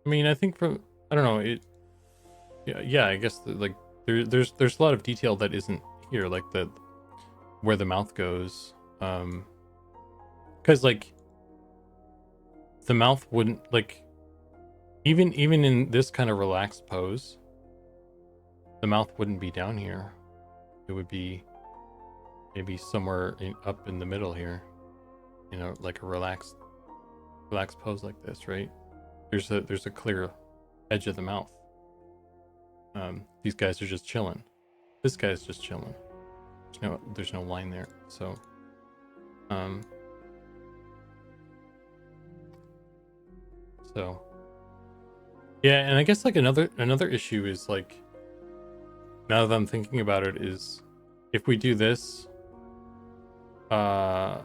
I mean, I think from, I don't know, it. Yeah, I guess like there's a lot of detail that isn't here, like the where the mouth goes. Because like the mouth wouldn't like even in this kind of relaxed pose, the mouth wouldn't be down here. It would be maybe somewhere up in the middle here. You know, like a relaxed pose like this, right? There's a clear edge of the mouth. These guys are just chilling. This guy's just chilling. There's no line there. So um so yeah, and I guess like another issue is like, now that I'm thinking about it, is if we do this, uh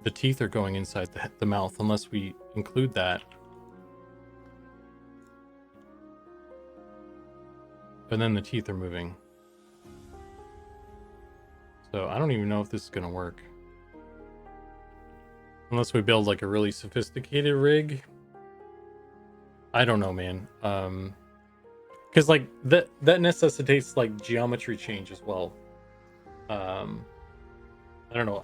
the teeth are going inside the mouth unless we include that. And then the teeth are moving. So I don't even know if this is gonna work. Unless we build like a really sophisticated rig. I don't know, man. Because like that necessitates like geometry change as well. I don't know.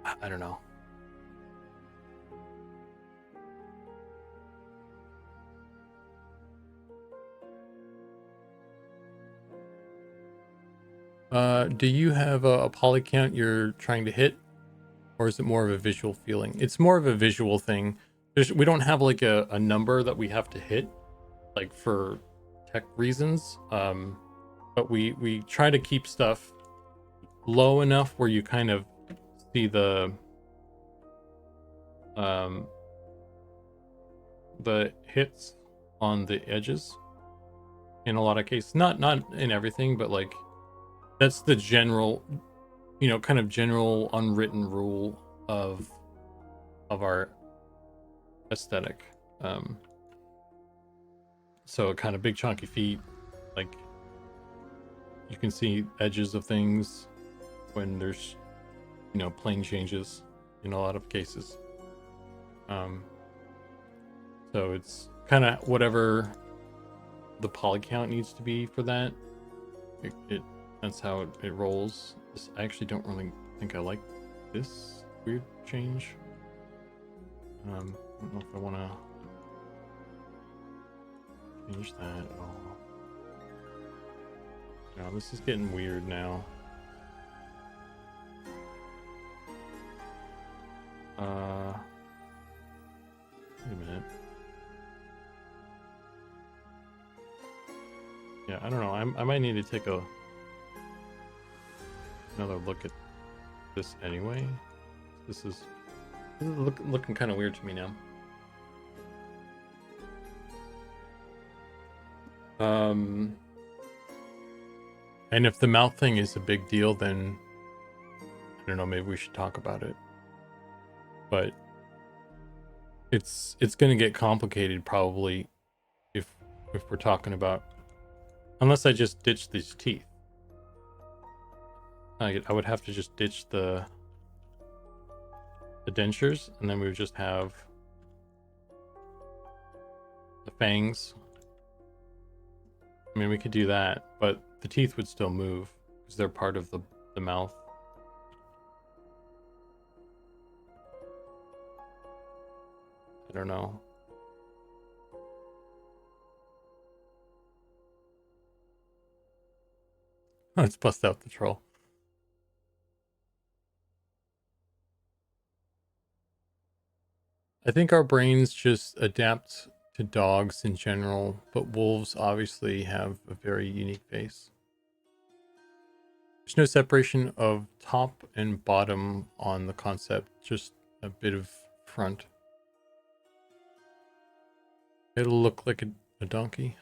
I don't know. Do you have a poly count you're trying to hit, or is it more of a visual feeling? It's more of a visual thing. We don't have like a number that we have to hit, like for tech reasons. But we try to keep stuff low enough where you kind of see the hits on the edges in a lot of cases. Not in everything, but like that's the general, kind of general unwritten rule of our aesthetic. So kind of big chunky feet, like you can see edges of things when there's plane changes in a lot of cases. So it's kind of whatever the poly count needs to be for that. That's how it rolls. I actually don't really think I like this weird change. I don't know if I want to change that at all. No, this is getting weird now. Wait a minute. Yeah, I don't know. I might need to take another look at this anyway. This is looking kind of weird to me now. And if the mouth thing is a big deal, then I don't know, maybe we should talk about it. But it's going to get complicated probably if we're talking about, unless I just ditch these teeth. I would have to just ditch the dentures, and then we would just have the fangs. I mean, we could do that, but the teeth would still move because they're part of the mouth. don't know. Let's bust out the troll. I think our brains just adapt to dogs in general, but wolves obviously have a very unique face. There's no separation of top and bottom on the concept, just a bit of front. It'll look like a donkey.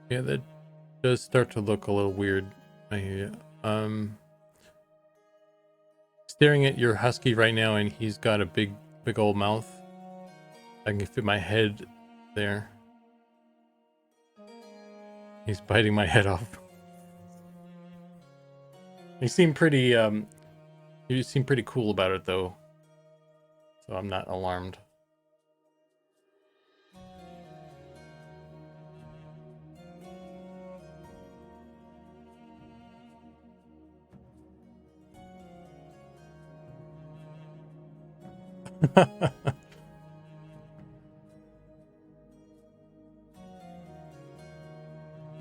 Yeah, that does start to look a little weird. I hear you. Staring at your husky right now, and he's got a big old mouth. I can fit my head there. He's biting my head off. You seem pretty cool about it though. So I'm not alarmed.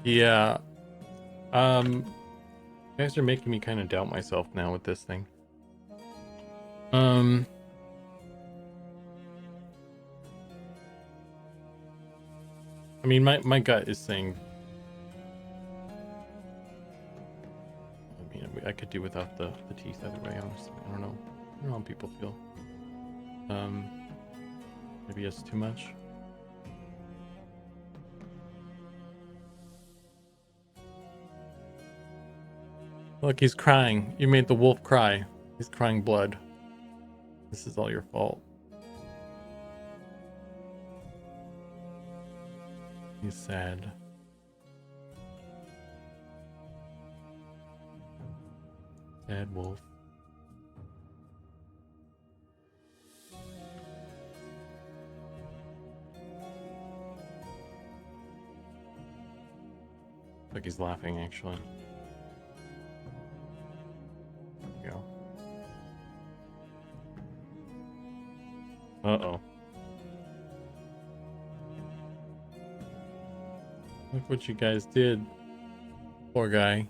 Yeah. You guys are making me kind of doubt myself now with this thing. I mean, my gut is saying, I mean, I could do without the teeth either way, honestly. I don't know how people feel. Maybe it's too much. Look, he's crying. You made the wolf cry. He's crying blood. This is all your fault. He's sad. Sad wolf. Like he's laughing, actually. There we go. Uh-oh. Look what you guys did. Poor guy.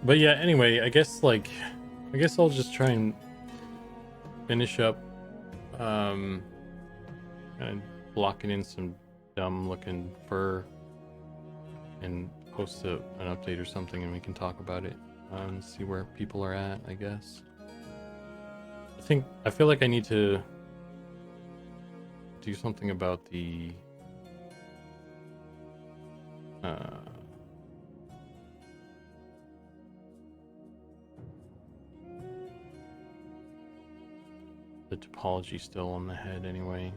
But yeah, anyway, I guess I'll just try and finish up kind of blocking in some dumb looking fur and post an update or something, and we can talk about it and see where people are at, I guess. I feel like I need to do something about the topology still on the head anyway.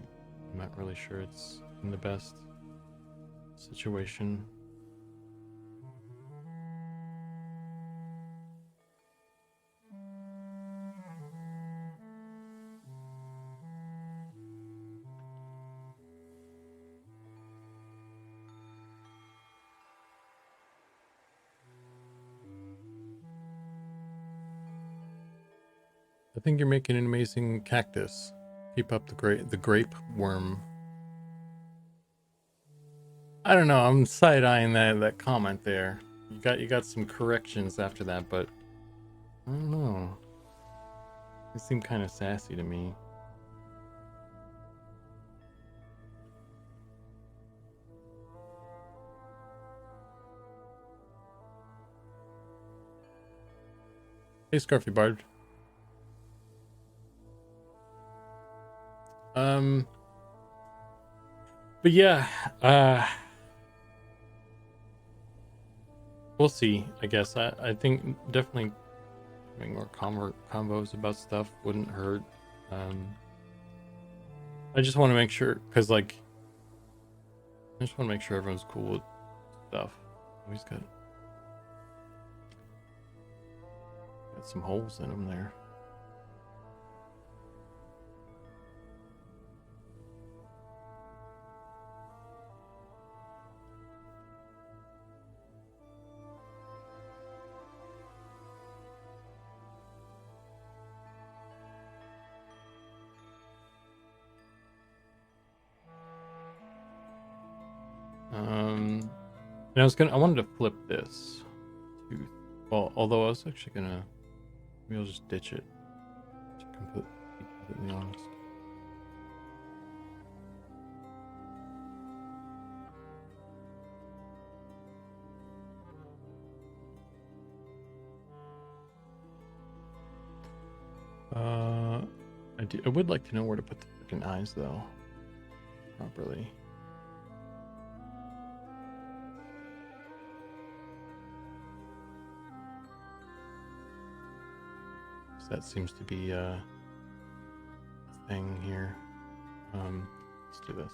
I'm not really sure it's in the best situation. I think you're making an amazing cactus. Keep up the grape worm. I don't know. I'm side eyeing that comment there. You got some corrections after that, but I don't know. They seem kind of sassy to me. Hey, Scarfy Bard. But yeah, we'll see. I guess I think definitely having more convos about stuff wouldn't hurt. I just want to make sure, because like, I just want to make sure everyone's cool with stuff. Oh, he's got some holes in him there. And I wanted to flip this to, well, although I was actually gonna, maybe I'll just ditch it to be completely honest. I would like to know where to put the freaking eyes though, properly. So that seems to be a thing here. Let's do this.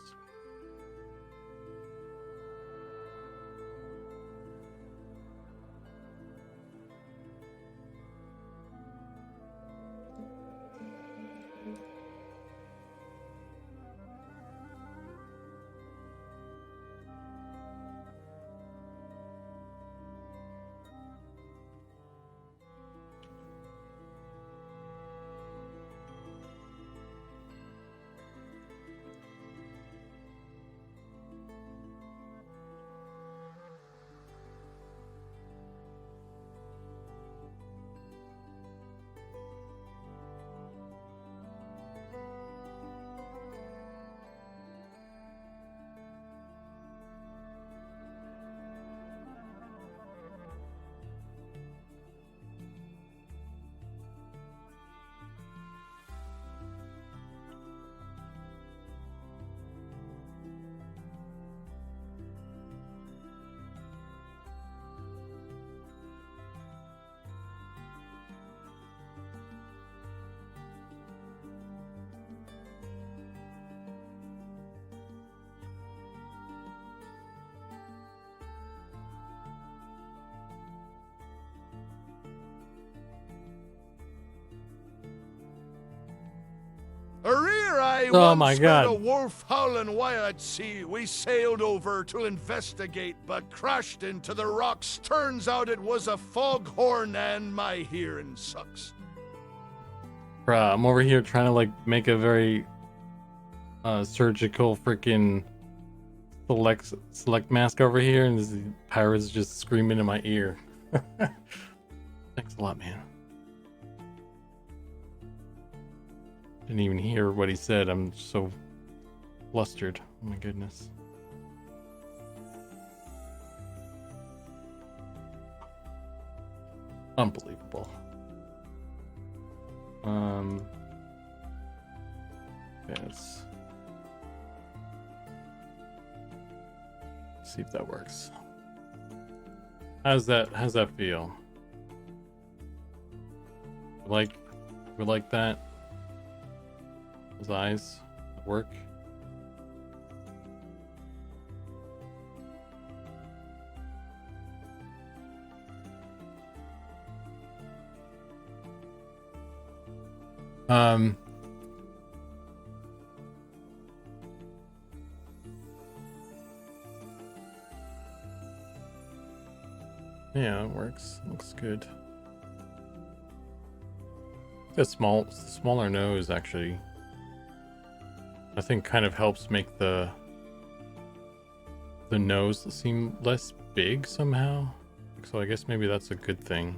I Oh once my heard God. a wolf howling while at sea. We sailed over to investigate, but crashed into the rocks. Turns out it was a foghorn and my hearing sucks. Bruh, I'm over here trying to like make a very surgical freaking select mask over here, and this pirate's just screaming in my ear. Thanks a lot, man. Didn't even hear what he said. I'm so flustered. Oh my goodness. Unbelievable. Yes. See if that works. How's that feel? We like that? His eyes work? Yeah, it works. Looks good. The smaller nose actually, I think, kind of helps make the nose seem less big somehow. So I guess maybe that's a good thing.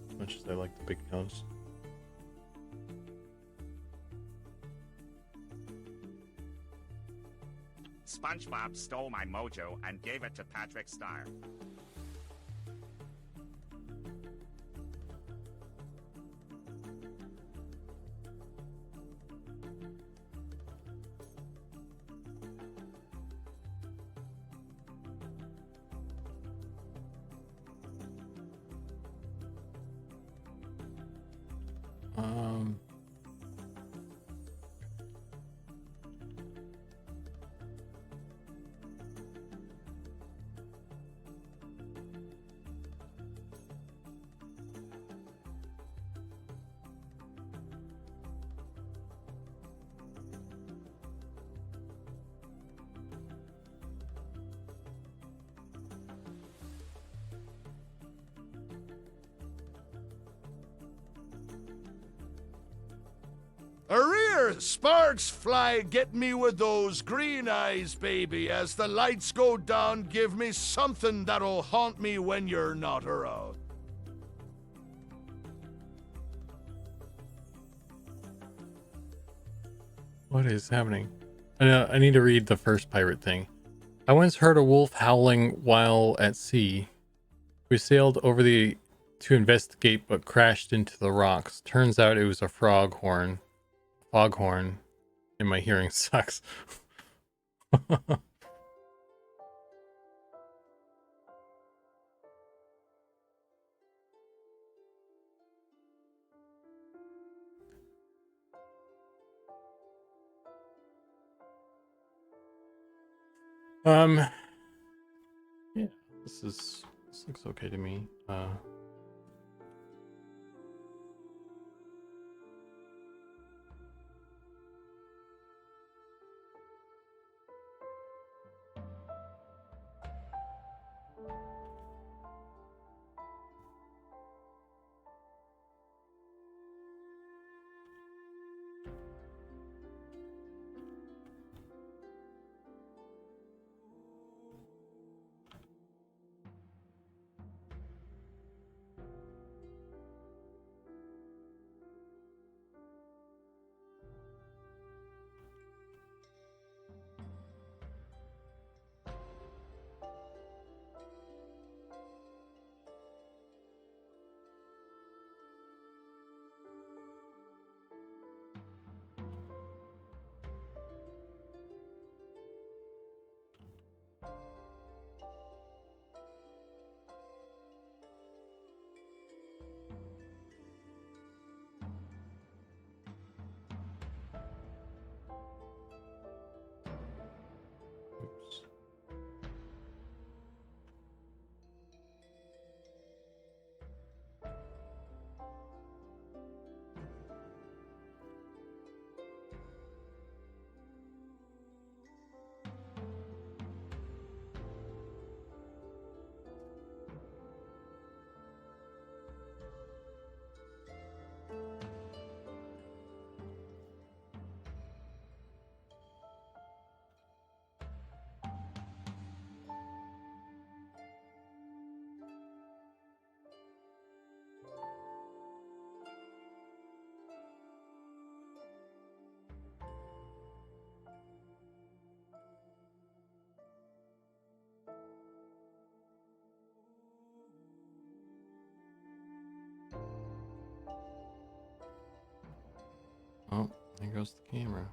As much as I like the big nose. SpongeBob stole my mojo and gave it to Patrick Star. there! Sparks fly! Get me with those green eyes, baby. As the lights go down, give me something that'll haunt me when you're not around. What is happening? I know, I need to read the first pirate thing. I once heard a wolf howling while at sea. We sailed over to investigate, but crashed into the rocks. Turns out it was a foghorn. Foghorn. And my hearing sucks. Yeah, this looks okay to me. Oops. Oh, there goes the camera.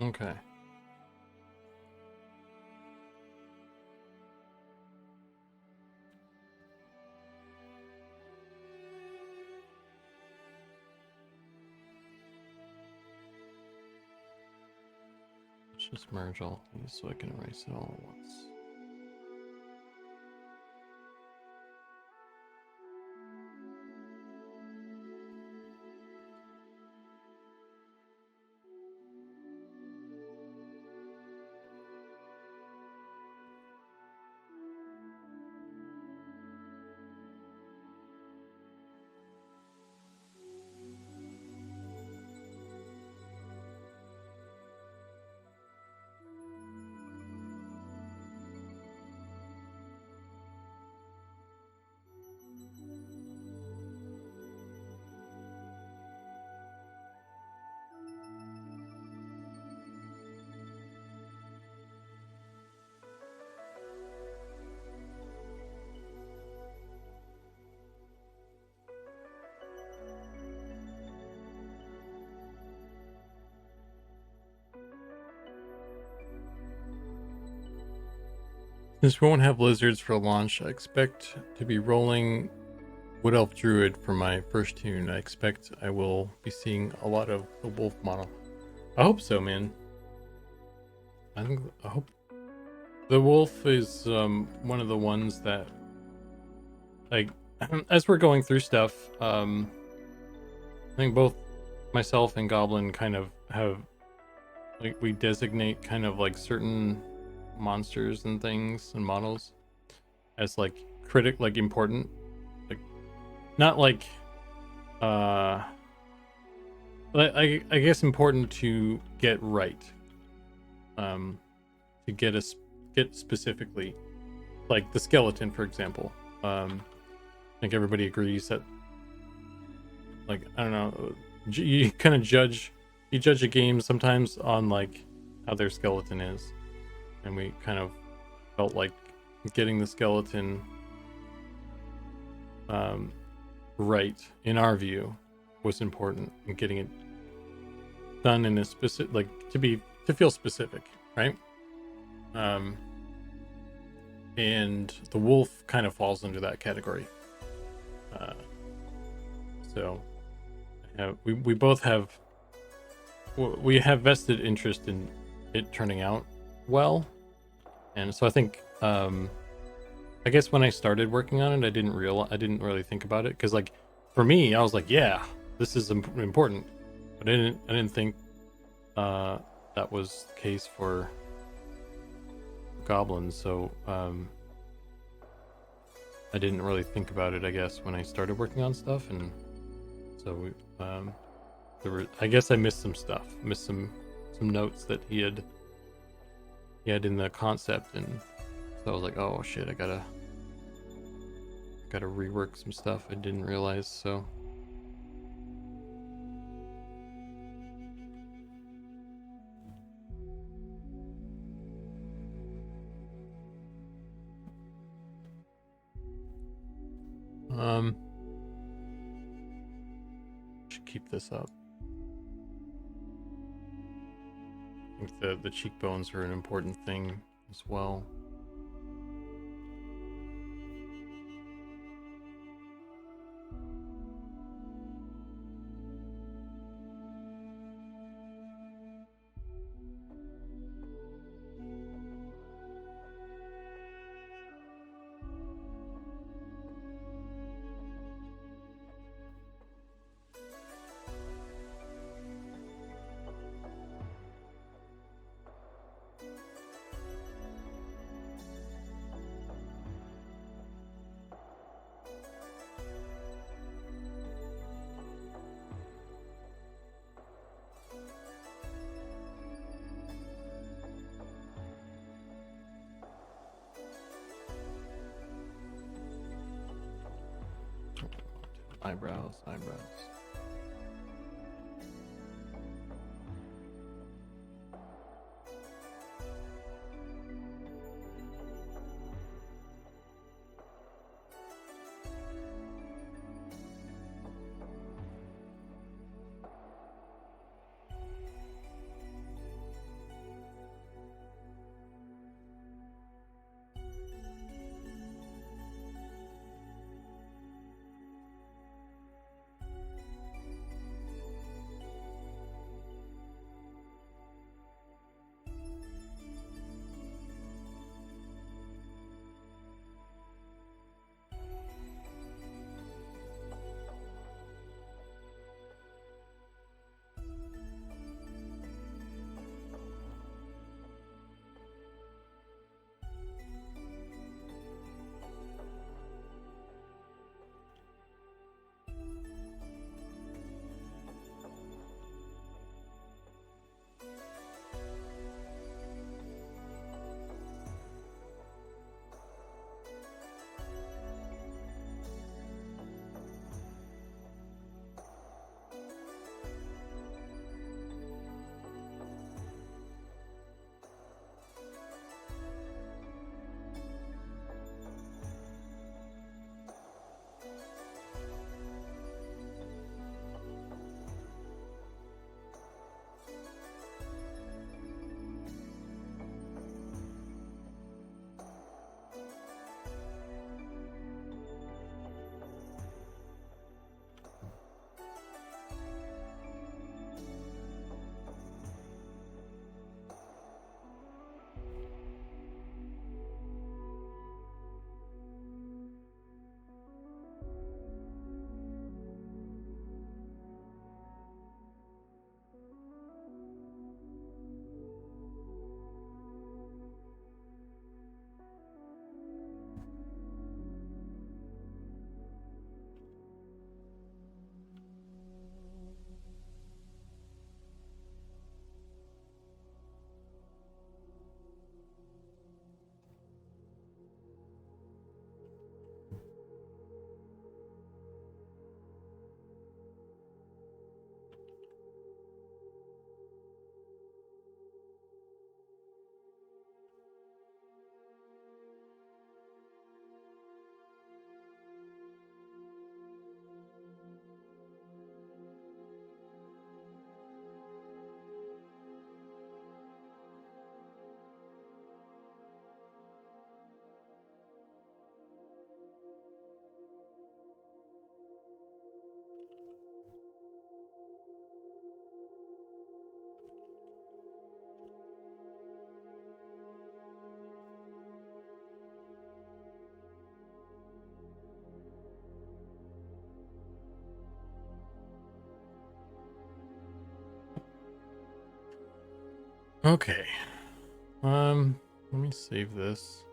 Okay. just merge all these so I can erase it all at once. Since we won't have lizards for launch, I expect to be rolling Wood Elf Druid for my first tune. I expect I will be seeing a lot of the wolf model. I hope so, man. I hope the wolf is one of the ones that, like, as we're going through stuff, I think both myself and Goblin kind of have, like, we designate kind of like certain monsters and things and models as like important, like not like I guess important to get right, to get specifically, like the skeleton, for example. I think everybody agrees that, like, I don't know, you kind of judge a game sometimes on like how their skeleton is, and we kind of felt like getting the skeleton right, in our view, was important, and getting it done in a specific, like, to feel specific, right? And the wolf kind of falls into that category. So we both have vested interest in it turning out well, and so I think I guess when I started working on it, I didn't really think about it, because, like, for me, I was like, yeah, this is important, but I didn't think that was the case for goblins. So I didn't really think about it, I guess, when I started working on stuff, and so I guess I missed some stuff, some notes that he had in the concept, and so I was like, oh shit, I gotta rework some stuff I didn't realize. So should keep this up. I think the cheekbones are an important thing as well. Eyebrows. Okay. Let me save this.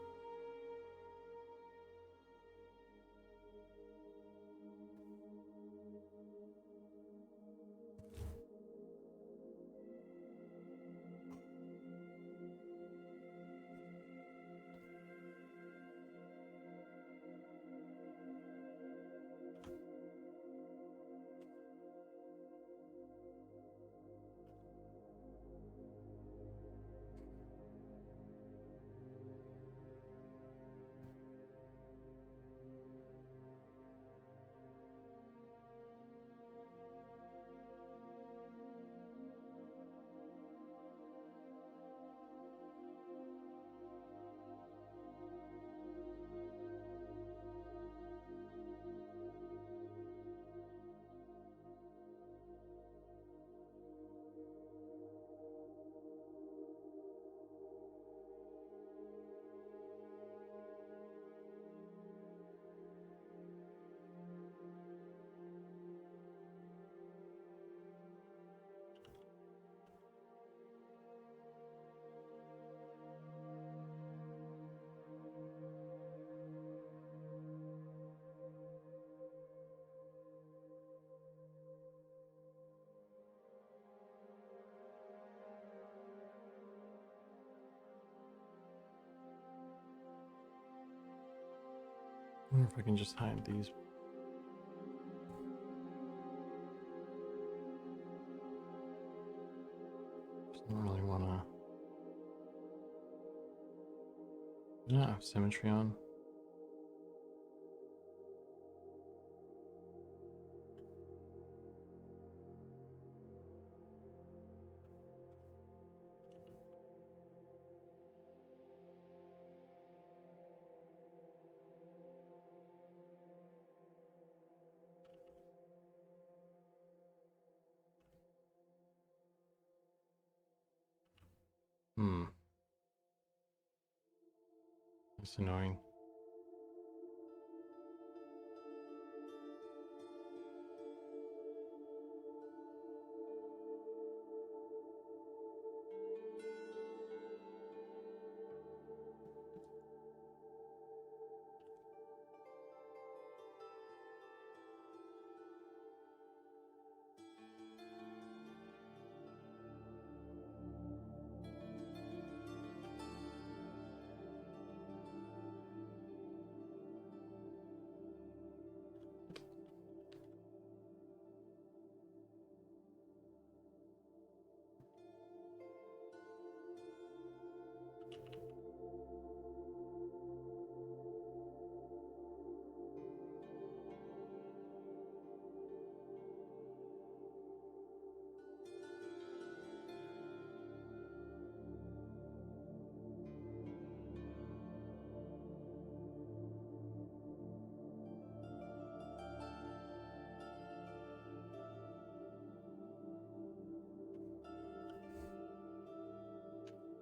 I wonder if I can just hide these. Just don't really want to. Yeah, have symmetry on. That's annoying.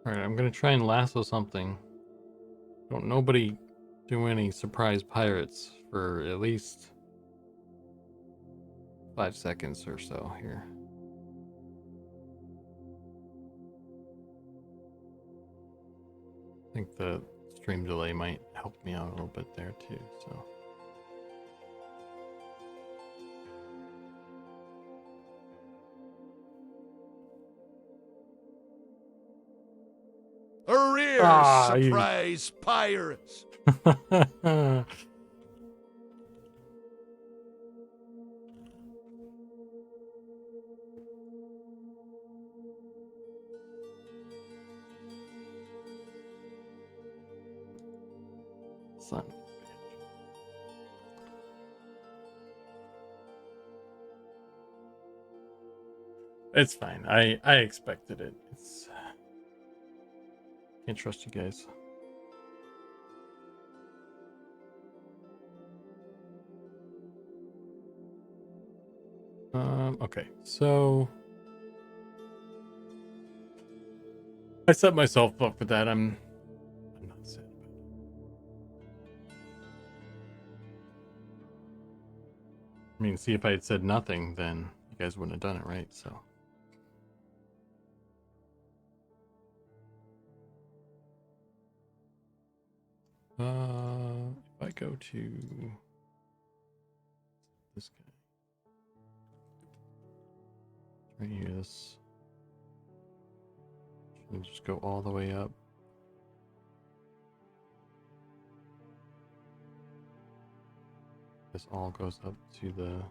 Alright, I'm gonna try and lasso something. Don't nobody do any surprise pirates for at least 5 seconds or so here. I think the stream delay might help me out a little bit there too, so. Arrears, surprise pirates! Son. It's fine. I expected it. It's can't trust you guys. Okay, so I set myself up with that. I'm not sad about it. I mean, see, if I had said nothing, then you guys wouldn't have done it, right? So If I go to this guy right here, this and just go all the way up. This all goes up to the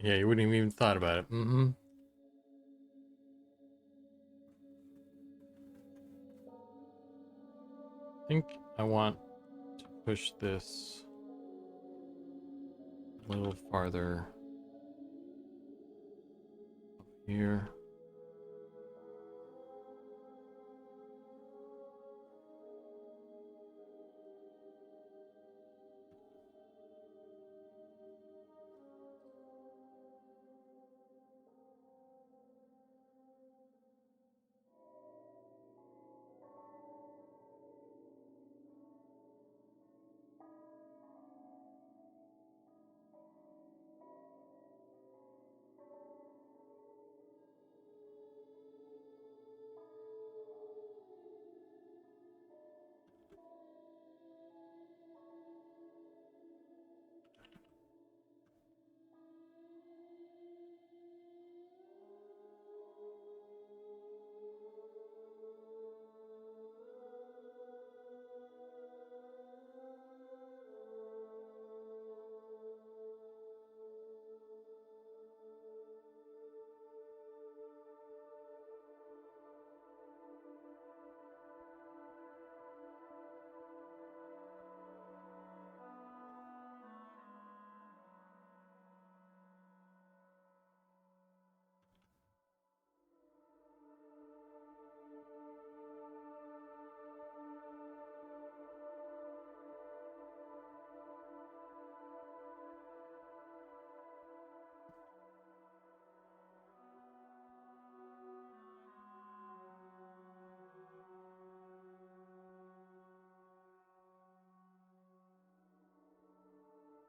yeah, you wouldn't have even thought about it. Mm-hmm. I think I want to push this a little farther up here.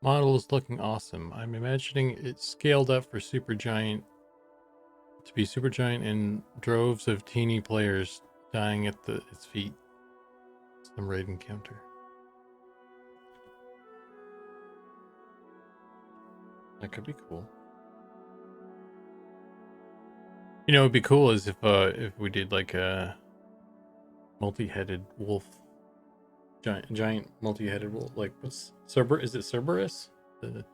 Model is looking awesome. I'm imagining it scaled up for Supergiant to be Supergiant and droves of teeny players dying at its feet. Some raid encounter. That could be cool. You know, it'd be cool is if we did like a multi-headed wolf, giant multi-headed wolf. Like what's Cerber? Is it Cerberus, the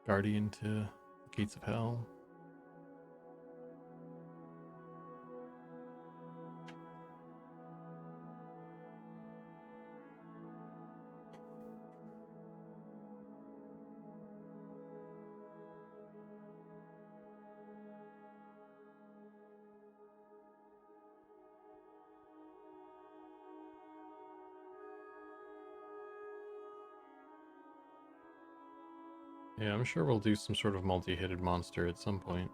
guardian to the gates of hell? Yeah, I'm sure we'll do some sort of multi-headed monster at some point.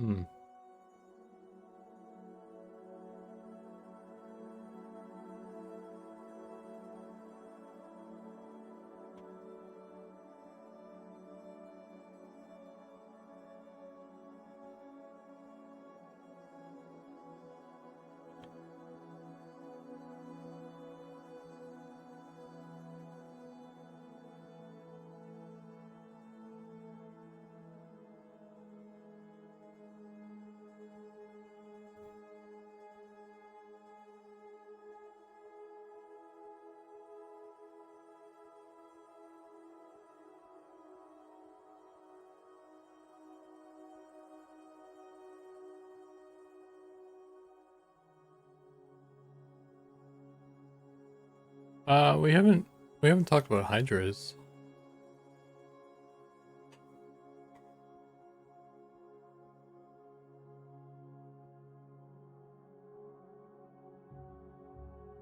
Hmm. We haven't talked about hydras.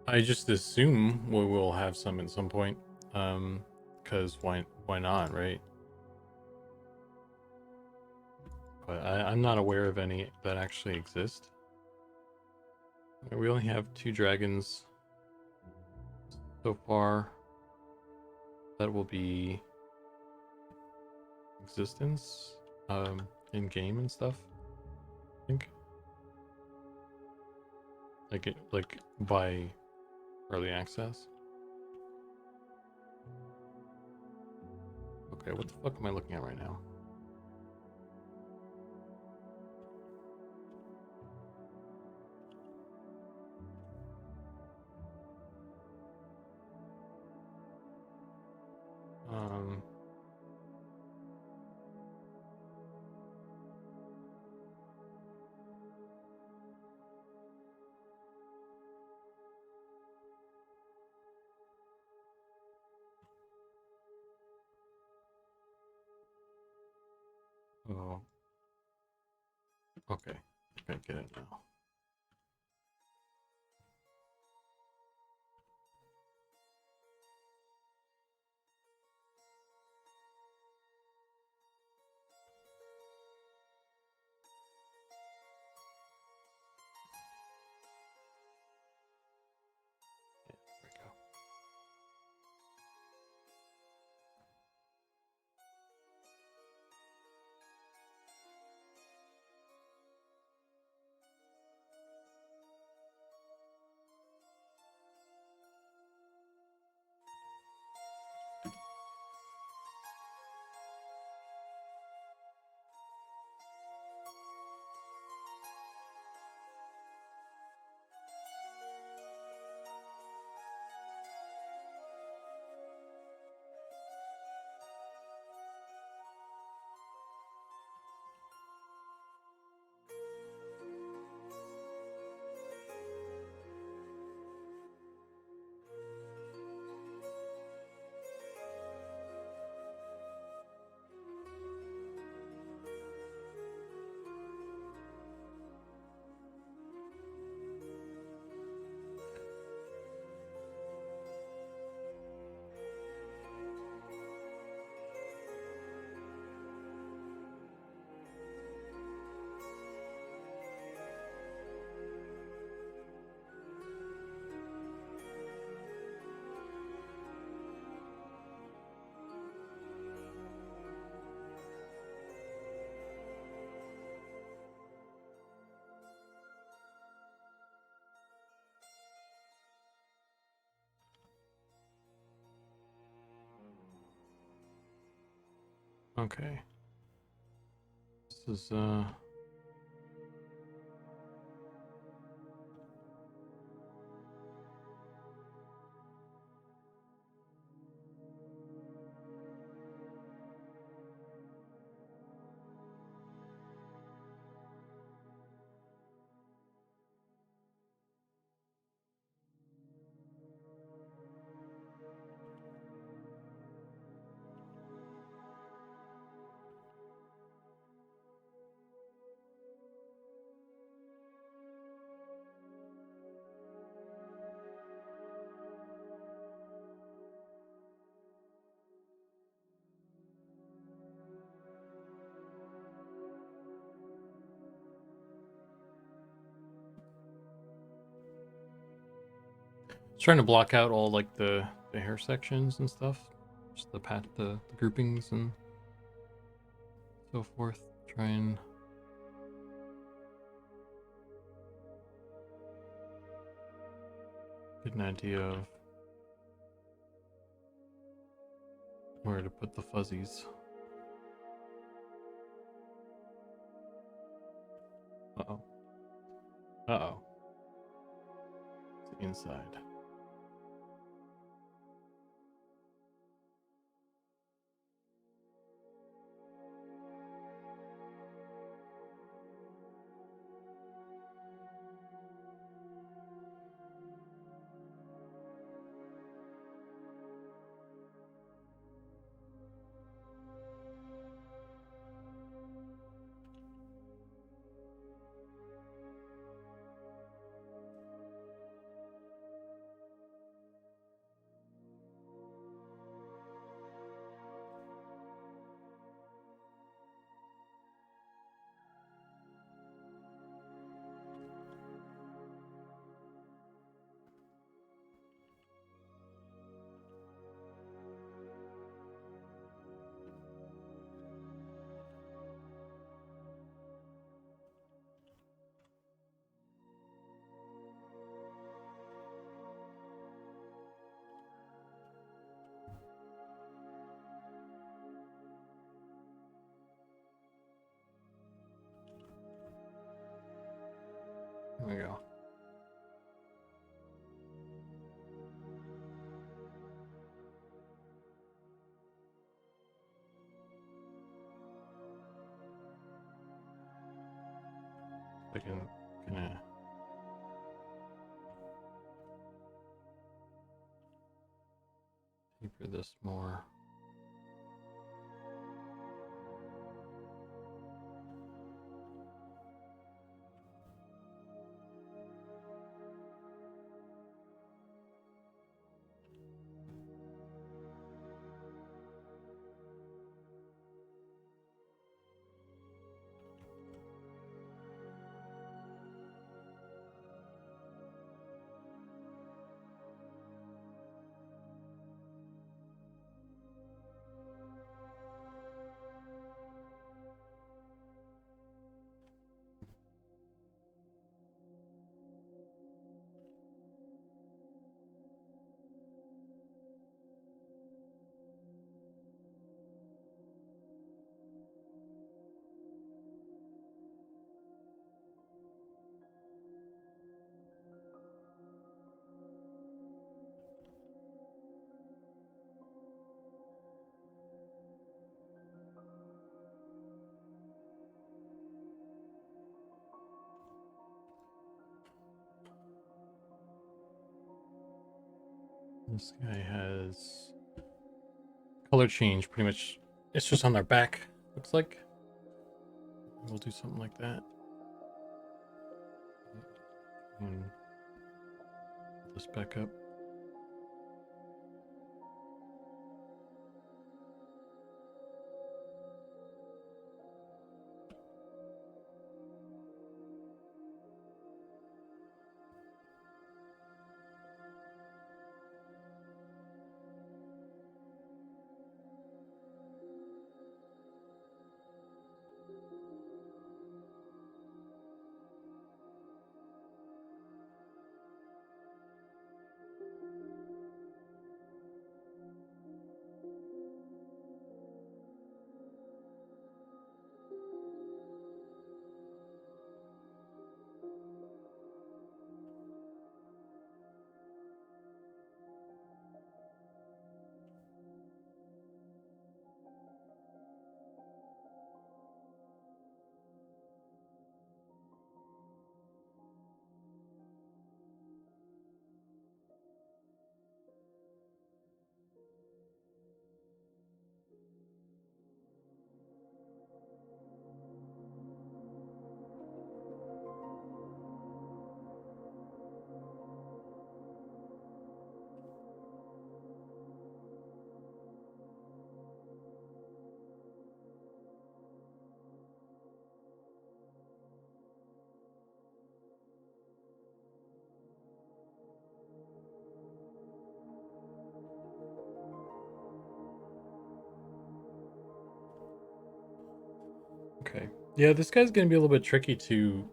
I just assume we will have some at some point. Because why not, right? But I'm not aware of any that actually exist. We only have 2 dragons so far that will be existence in game and stuff. I think like by early access. Okay, what the fuck am I looking at right now? Um Oh, okay. I get it now. Yeah, there we go. Okay. This is trying to block out all like the hair sections and stuff, just the groupings and so forth. Try and get an idea of where to put the fuzzies. Uh-oh. Uh-oh. It's the inside. There we go. I can kind of taper this more. This guy has color change pretty much. It's just on their back, looks like. We'll do something like that. And put this back up. Okay. Yeah, this guy's gonna be a little bit tricky to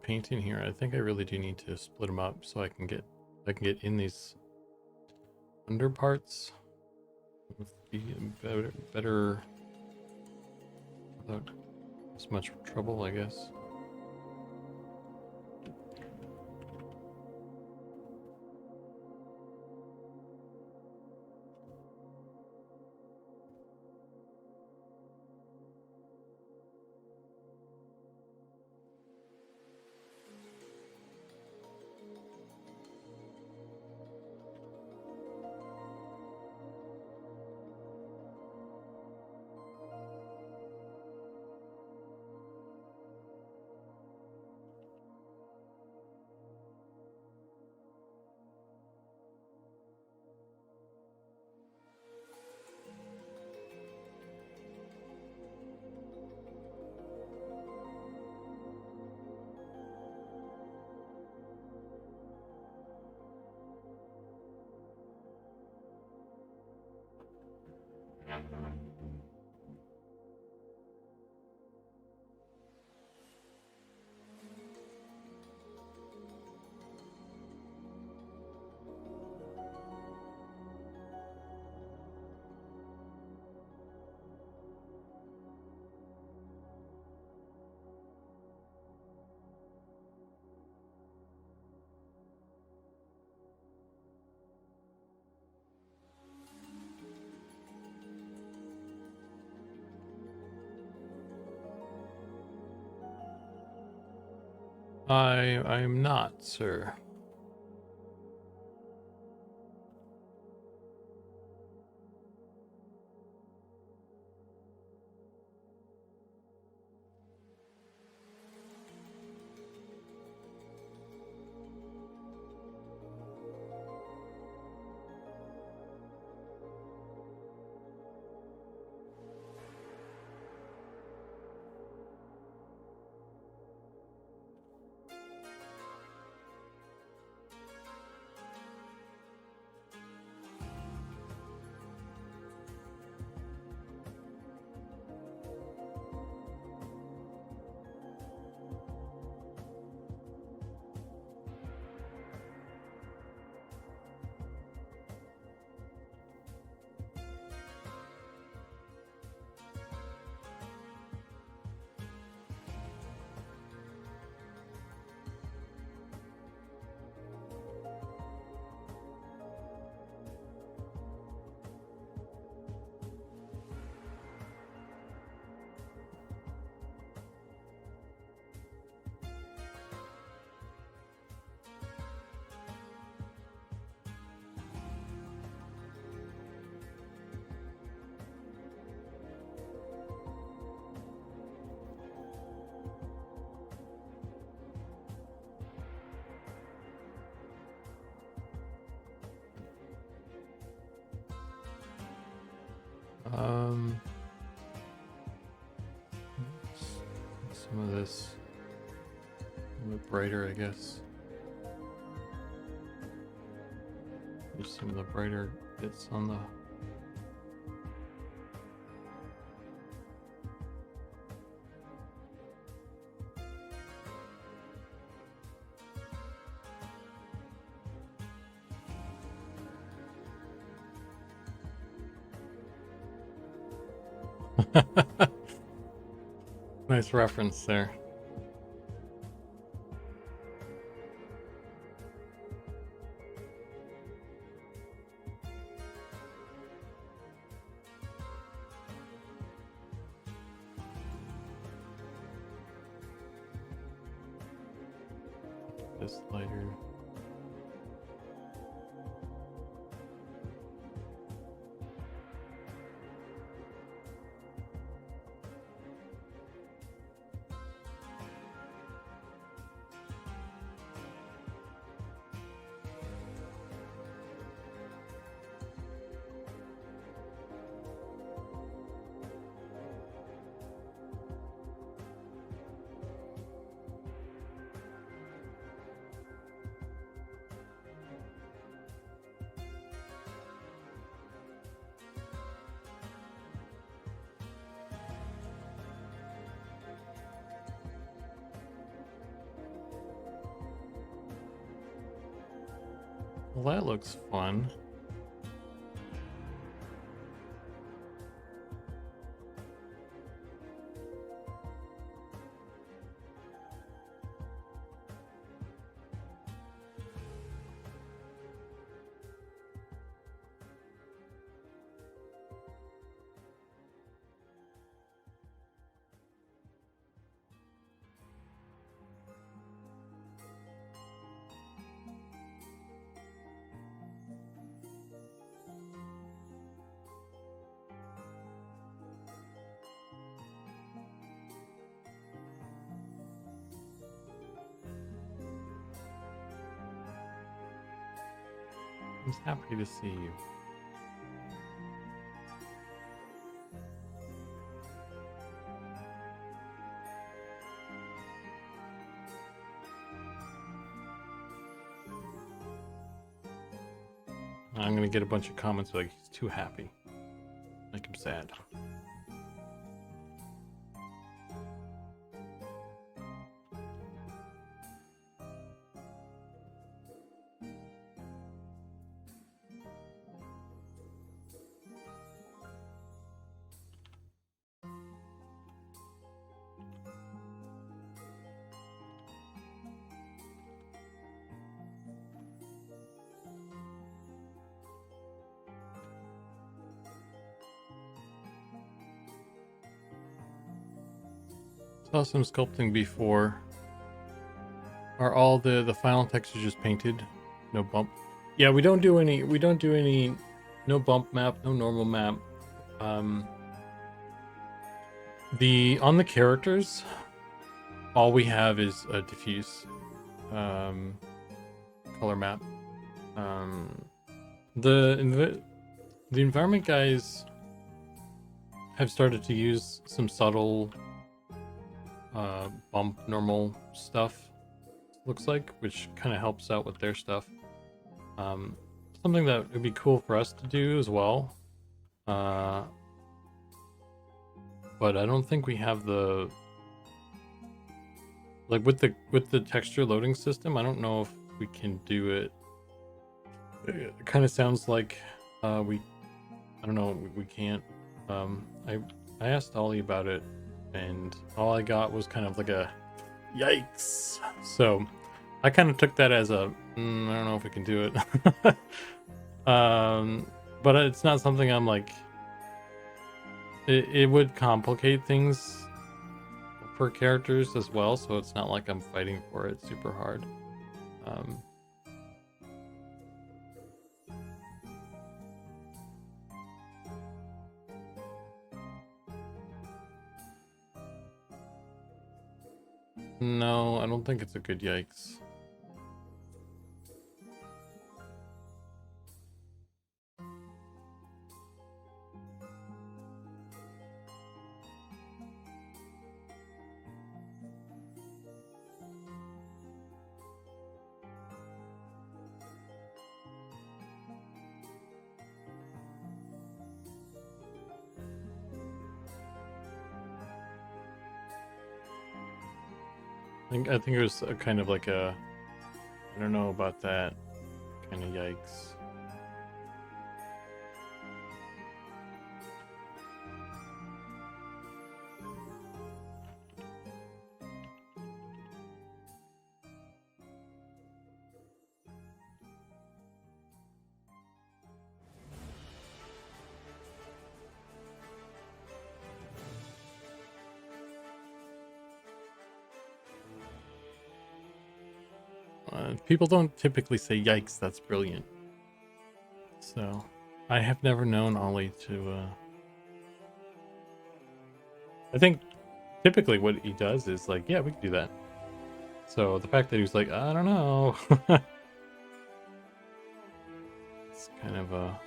paint in here. I think I really do need to split them up so I can get in these under parts with the better without as much trouble, I guess. I'm not, sir. Um, some of this a little bit brighter, I guess. Just some of the brighter bits on the. Nice reference there. This lighter. Well, that looks fun. I'm just happy to see you. I'm gonna get a bunch of comments like he's too happy. Make him sad. Saw some sculpting before. Are all the final textures just painted? No bump? Yeah, we don't do any no bump map, no normal map. On the characters, all we have is a diffuse color map. The environment guys have started to use some subtle bump normal stuff, looks like, which kind of helps out with their stuff. Something that would be cool for us to do as well, but I don't think we have the, like, with the texture loading system. I don't know if we can do it. It kind of sounds like I don't know, we can't. I asked Ollie about it, and all I got was kind of like a yikes. So I kind of took that as a I don't know if we can do it. But it's not something I'm like, it would complicate things for characters as well, so it's not like I'm fighting for it super hard. No, I don't think it's a good yikes. I think it was a kind of like a, I don't know about that kind of yikes. People don't typically say yikes, that's brilliant. So I have never known Ollie to I think typically what he does is like, yeah, we can do that. So the fact that he was like, I don't know, it's kind of a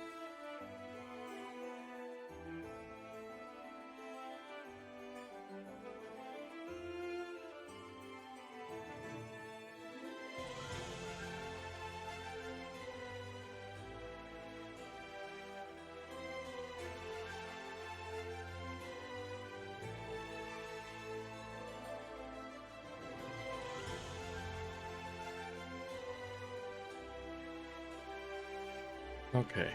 Okay.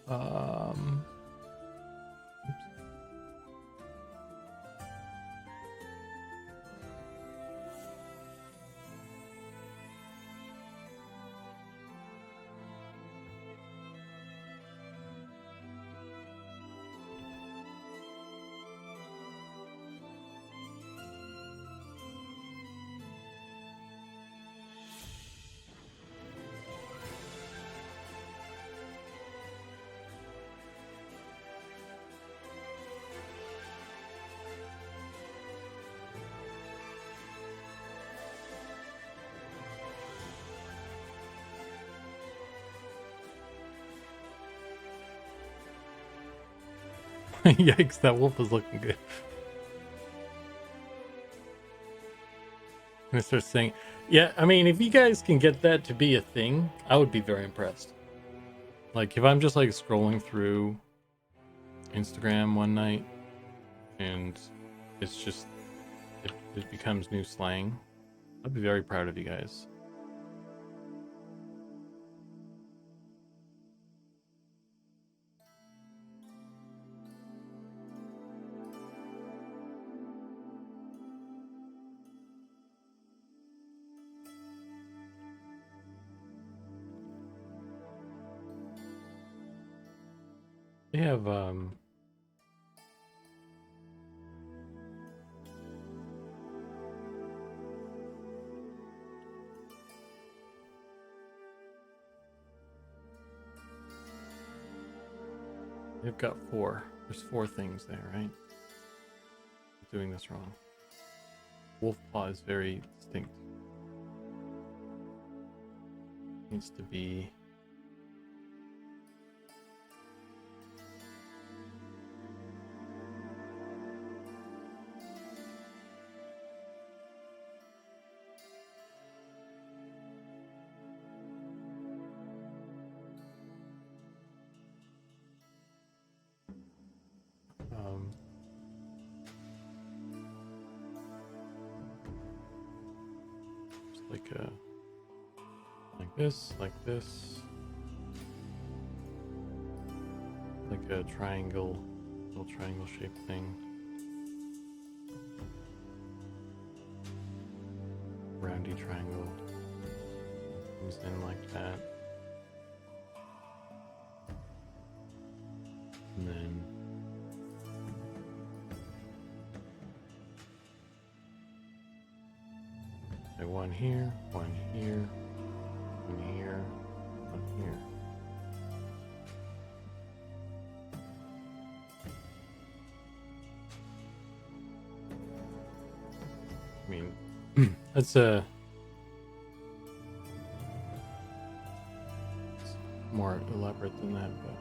Um, Yikes, that wolf is looking good. I'm gonna start saying, yeah, I mean, if you guys can get that to be a thing, I would be very impressed. Like, if I'm just like scrolling through Instagram one night and it's just, it becomes new slang, I'd be very proud of you guys. They have they've got 4. There's 4 things there, right? I'm doing this wrong. Wolf paw is very distinct. Needs to be just like a like this, like a triangle, little triangle shaped thing. Roundy triangle comes in like that, and then one here, one here, one here, one here. I mean, that's more elaborate than that, but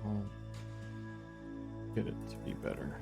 I'll get it to be better.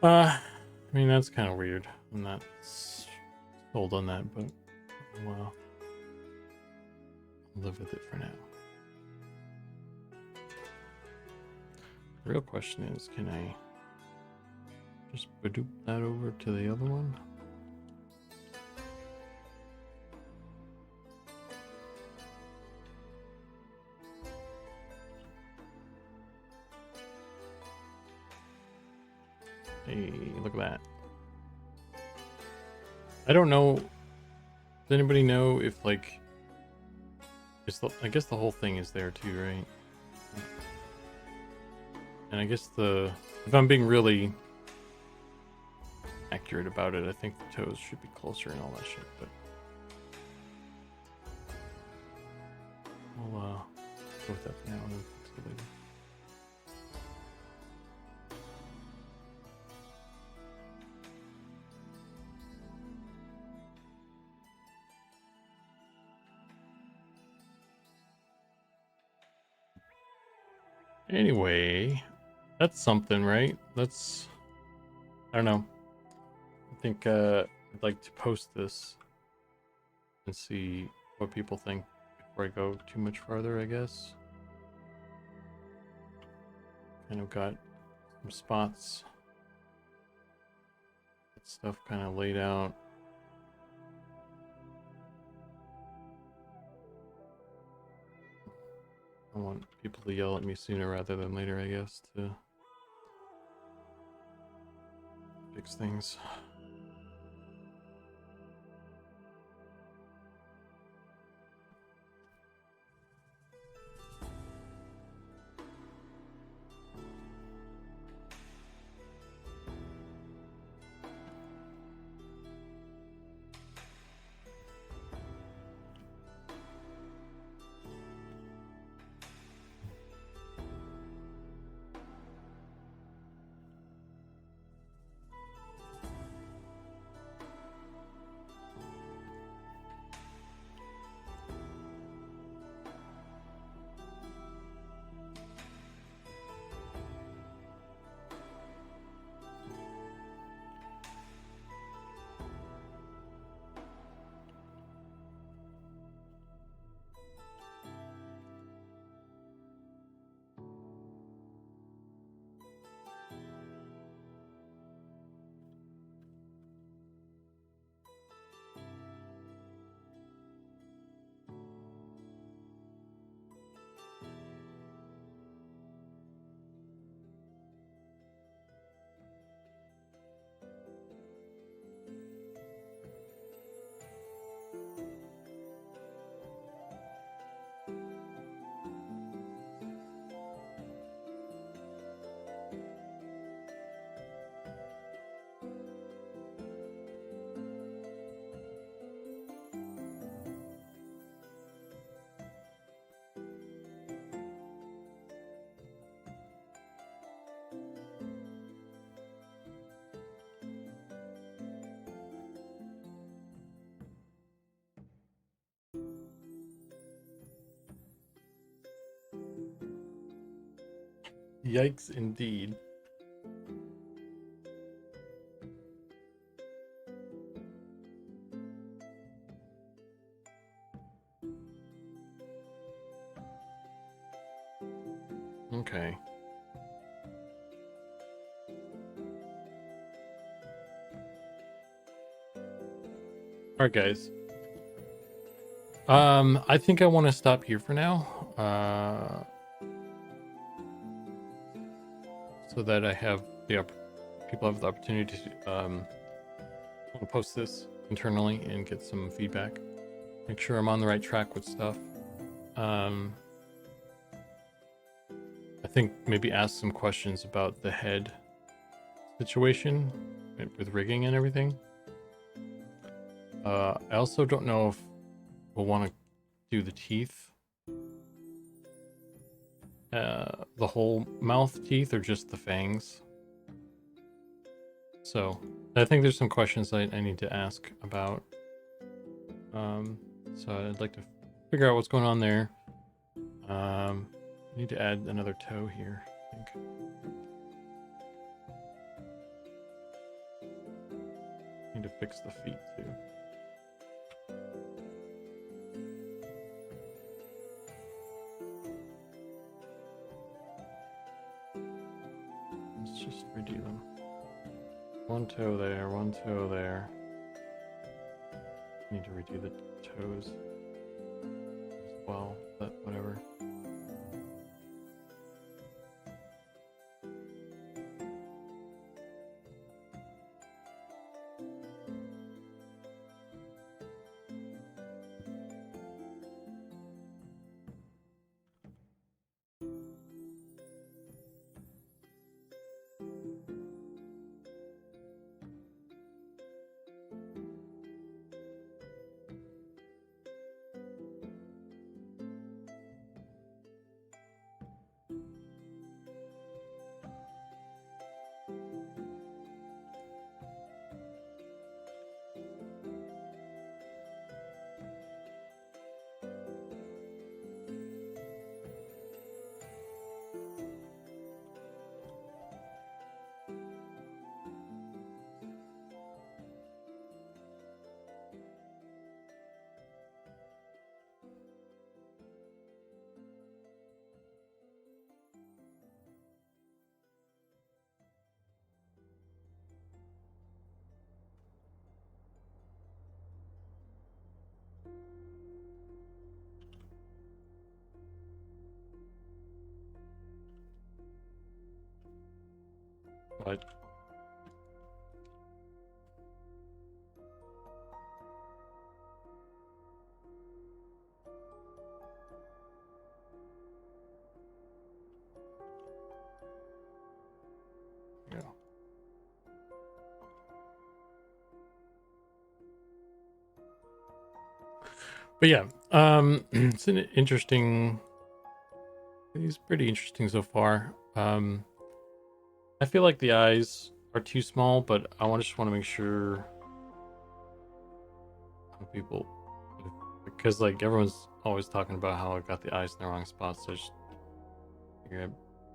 I mean, that's kind of weird. I'm not sold on that, but well, I'll live with it for now. The real question is, can I Just badoop that over to the other one. Hey, look at that. I don't know. Does anybody know if like I guess the whole thing is there too, right? And I guess if I'm being really accurate about it, I think the toes should be closer and all that shit, but I'll go with that for now and then fix it later. Anyway, that's something, right? I don't know. I think I'd like to post this and see what people think before I go too much farther, I guess. Kind of got some spots, stuff kind of laid out. I want people to yell at me sooner rather than later, I guess, to fix things. Yikes, indeed. Okay. All right, guys. I think I want to stop here for now. So that I have people have the opportunity to post this internally and get some feedback. Make sure I'm on the right track with stuff. I think maybe ask some questions about the head situation with rigging and everything. I also don't know if we'll want to do the teeth. The whole mouth teeth or just the fangs. So I think there's some questions I need to ask about. So I'd like to figure out what's going on there. I need to add another toe here, I think. Need to fix the feet too. Let's just redo them. One toe there, one toe there. Need to redo the toes as well, but whatever. What? Yeah. But yeah, it's an interesting. He's pretty interesting so far. I feel like the eyes are too small, but I just want to make sure people, because like everyone's always talking about how I got the eyes in the wrong spot. So just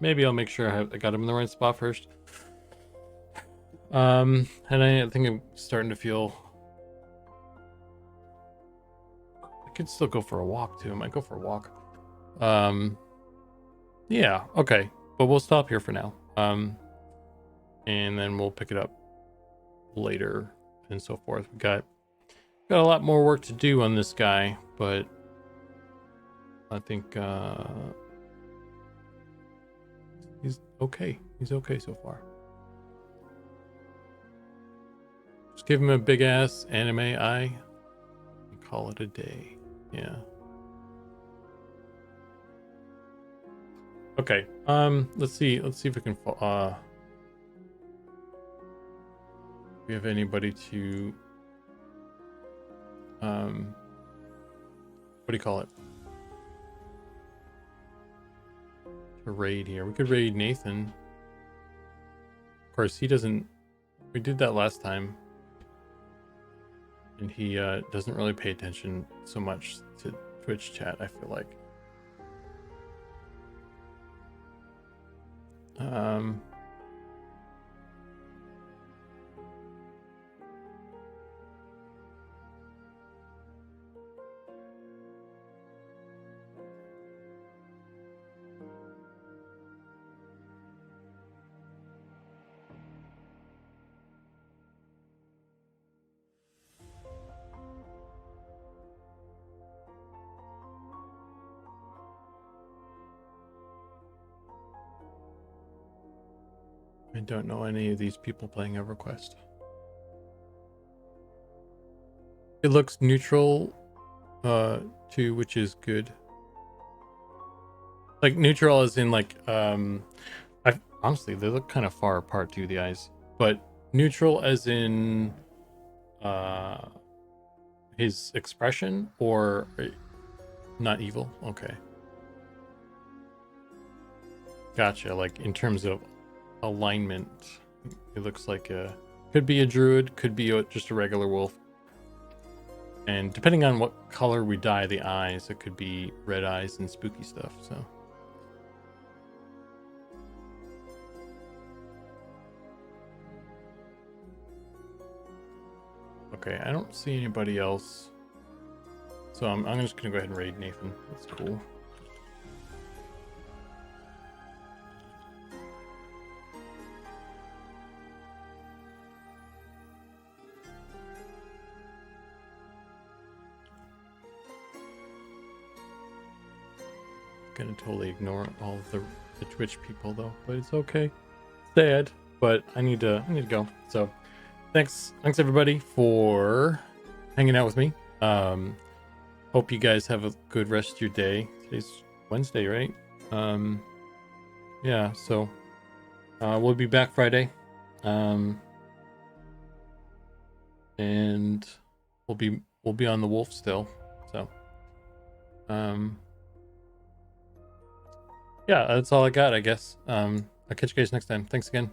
maybe I'll make sure I got them in the right spot first. And I think I'm starting to feel. I could still go for a walk too. I might go for a walk. Yeah, okay. But we'll stop here for now. And then we'll pick it up later and so forth. We got a lot more work to do on this guy, but I think he's okay. He's okay so far. Just give him a big ass anime eye and call it a day. Yeah. Okay. Let's see if we can we have anybody to what do you call it? To raid here. We could raid Nathan. Of course, he doesn't. We did that last time, and he doesn't really pay attention so much to Twitch chat, I feel like. I don't know any of these people playing EverQuest. It looks neutral, too, which is good. Like neutral as in like, honestly, they look kind of far apart too, the eyes. But neutral as in, his expression or not evil. Okay. Gotcha. Like in terms of alignment, it looks like could be a druid, could be just a regular wolf, and depending on what color we dye the eyes, it could be red eyes and spooky stuff. So okay, I don't see anybody else, so I'm just gonna go ahead and raid Nathan. That's cool. gonna totally ignore all of the Twitch people though, but it's okay. Sad, but I need to go. So thanks everybody for hanging out with me. Hope you guys have a good rest of your day. Today's Wednesday, right? Yeah, so we'll be back Friday. And we'll be on the wolf still. So yeah, that's all I got, I guess. I'll catch you guys next time. Thanks again.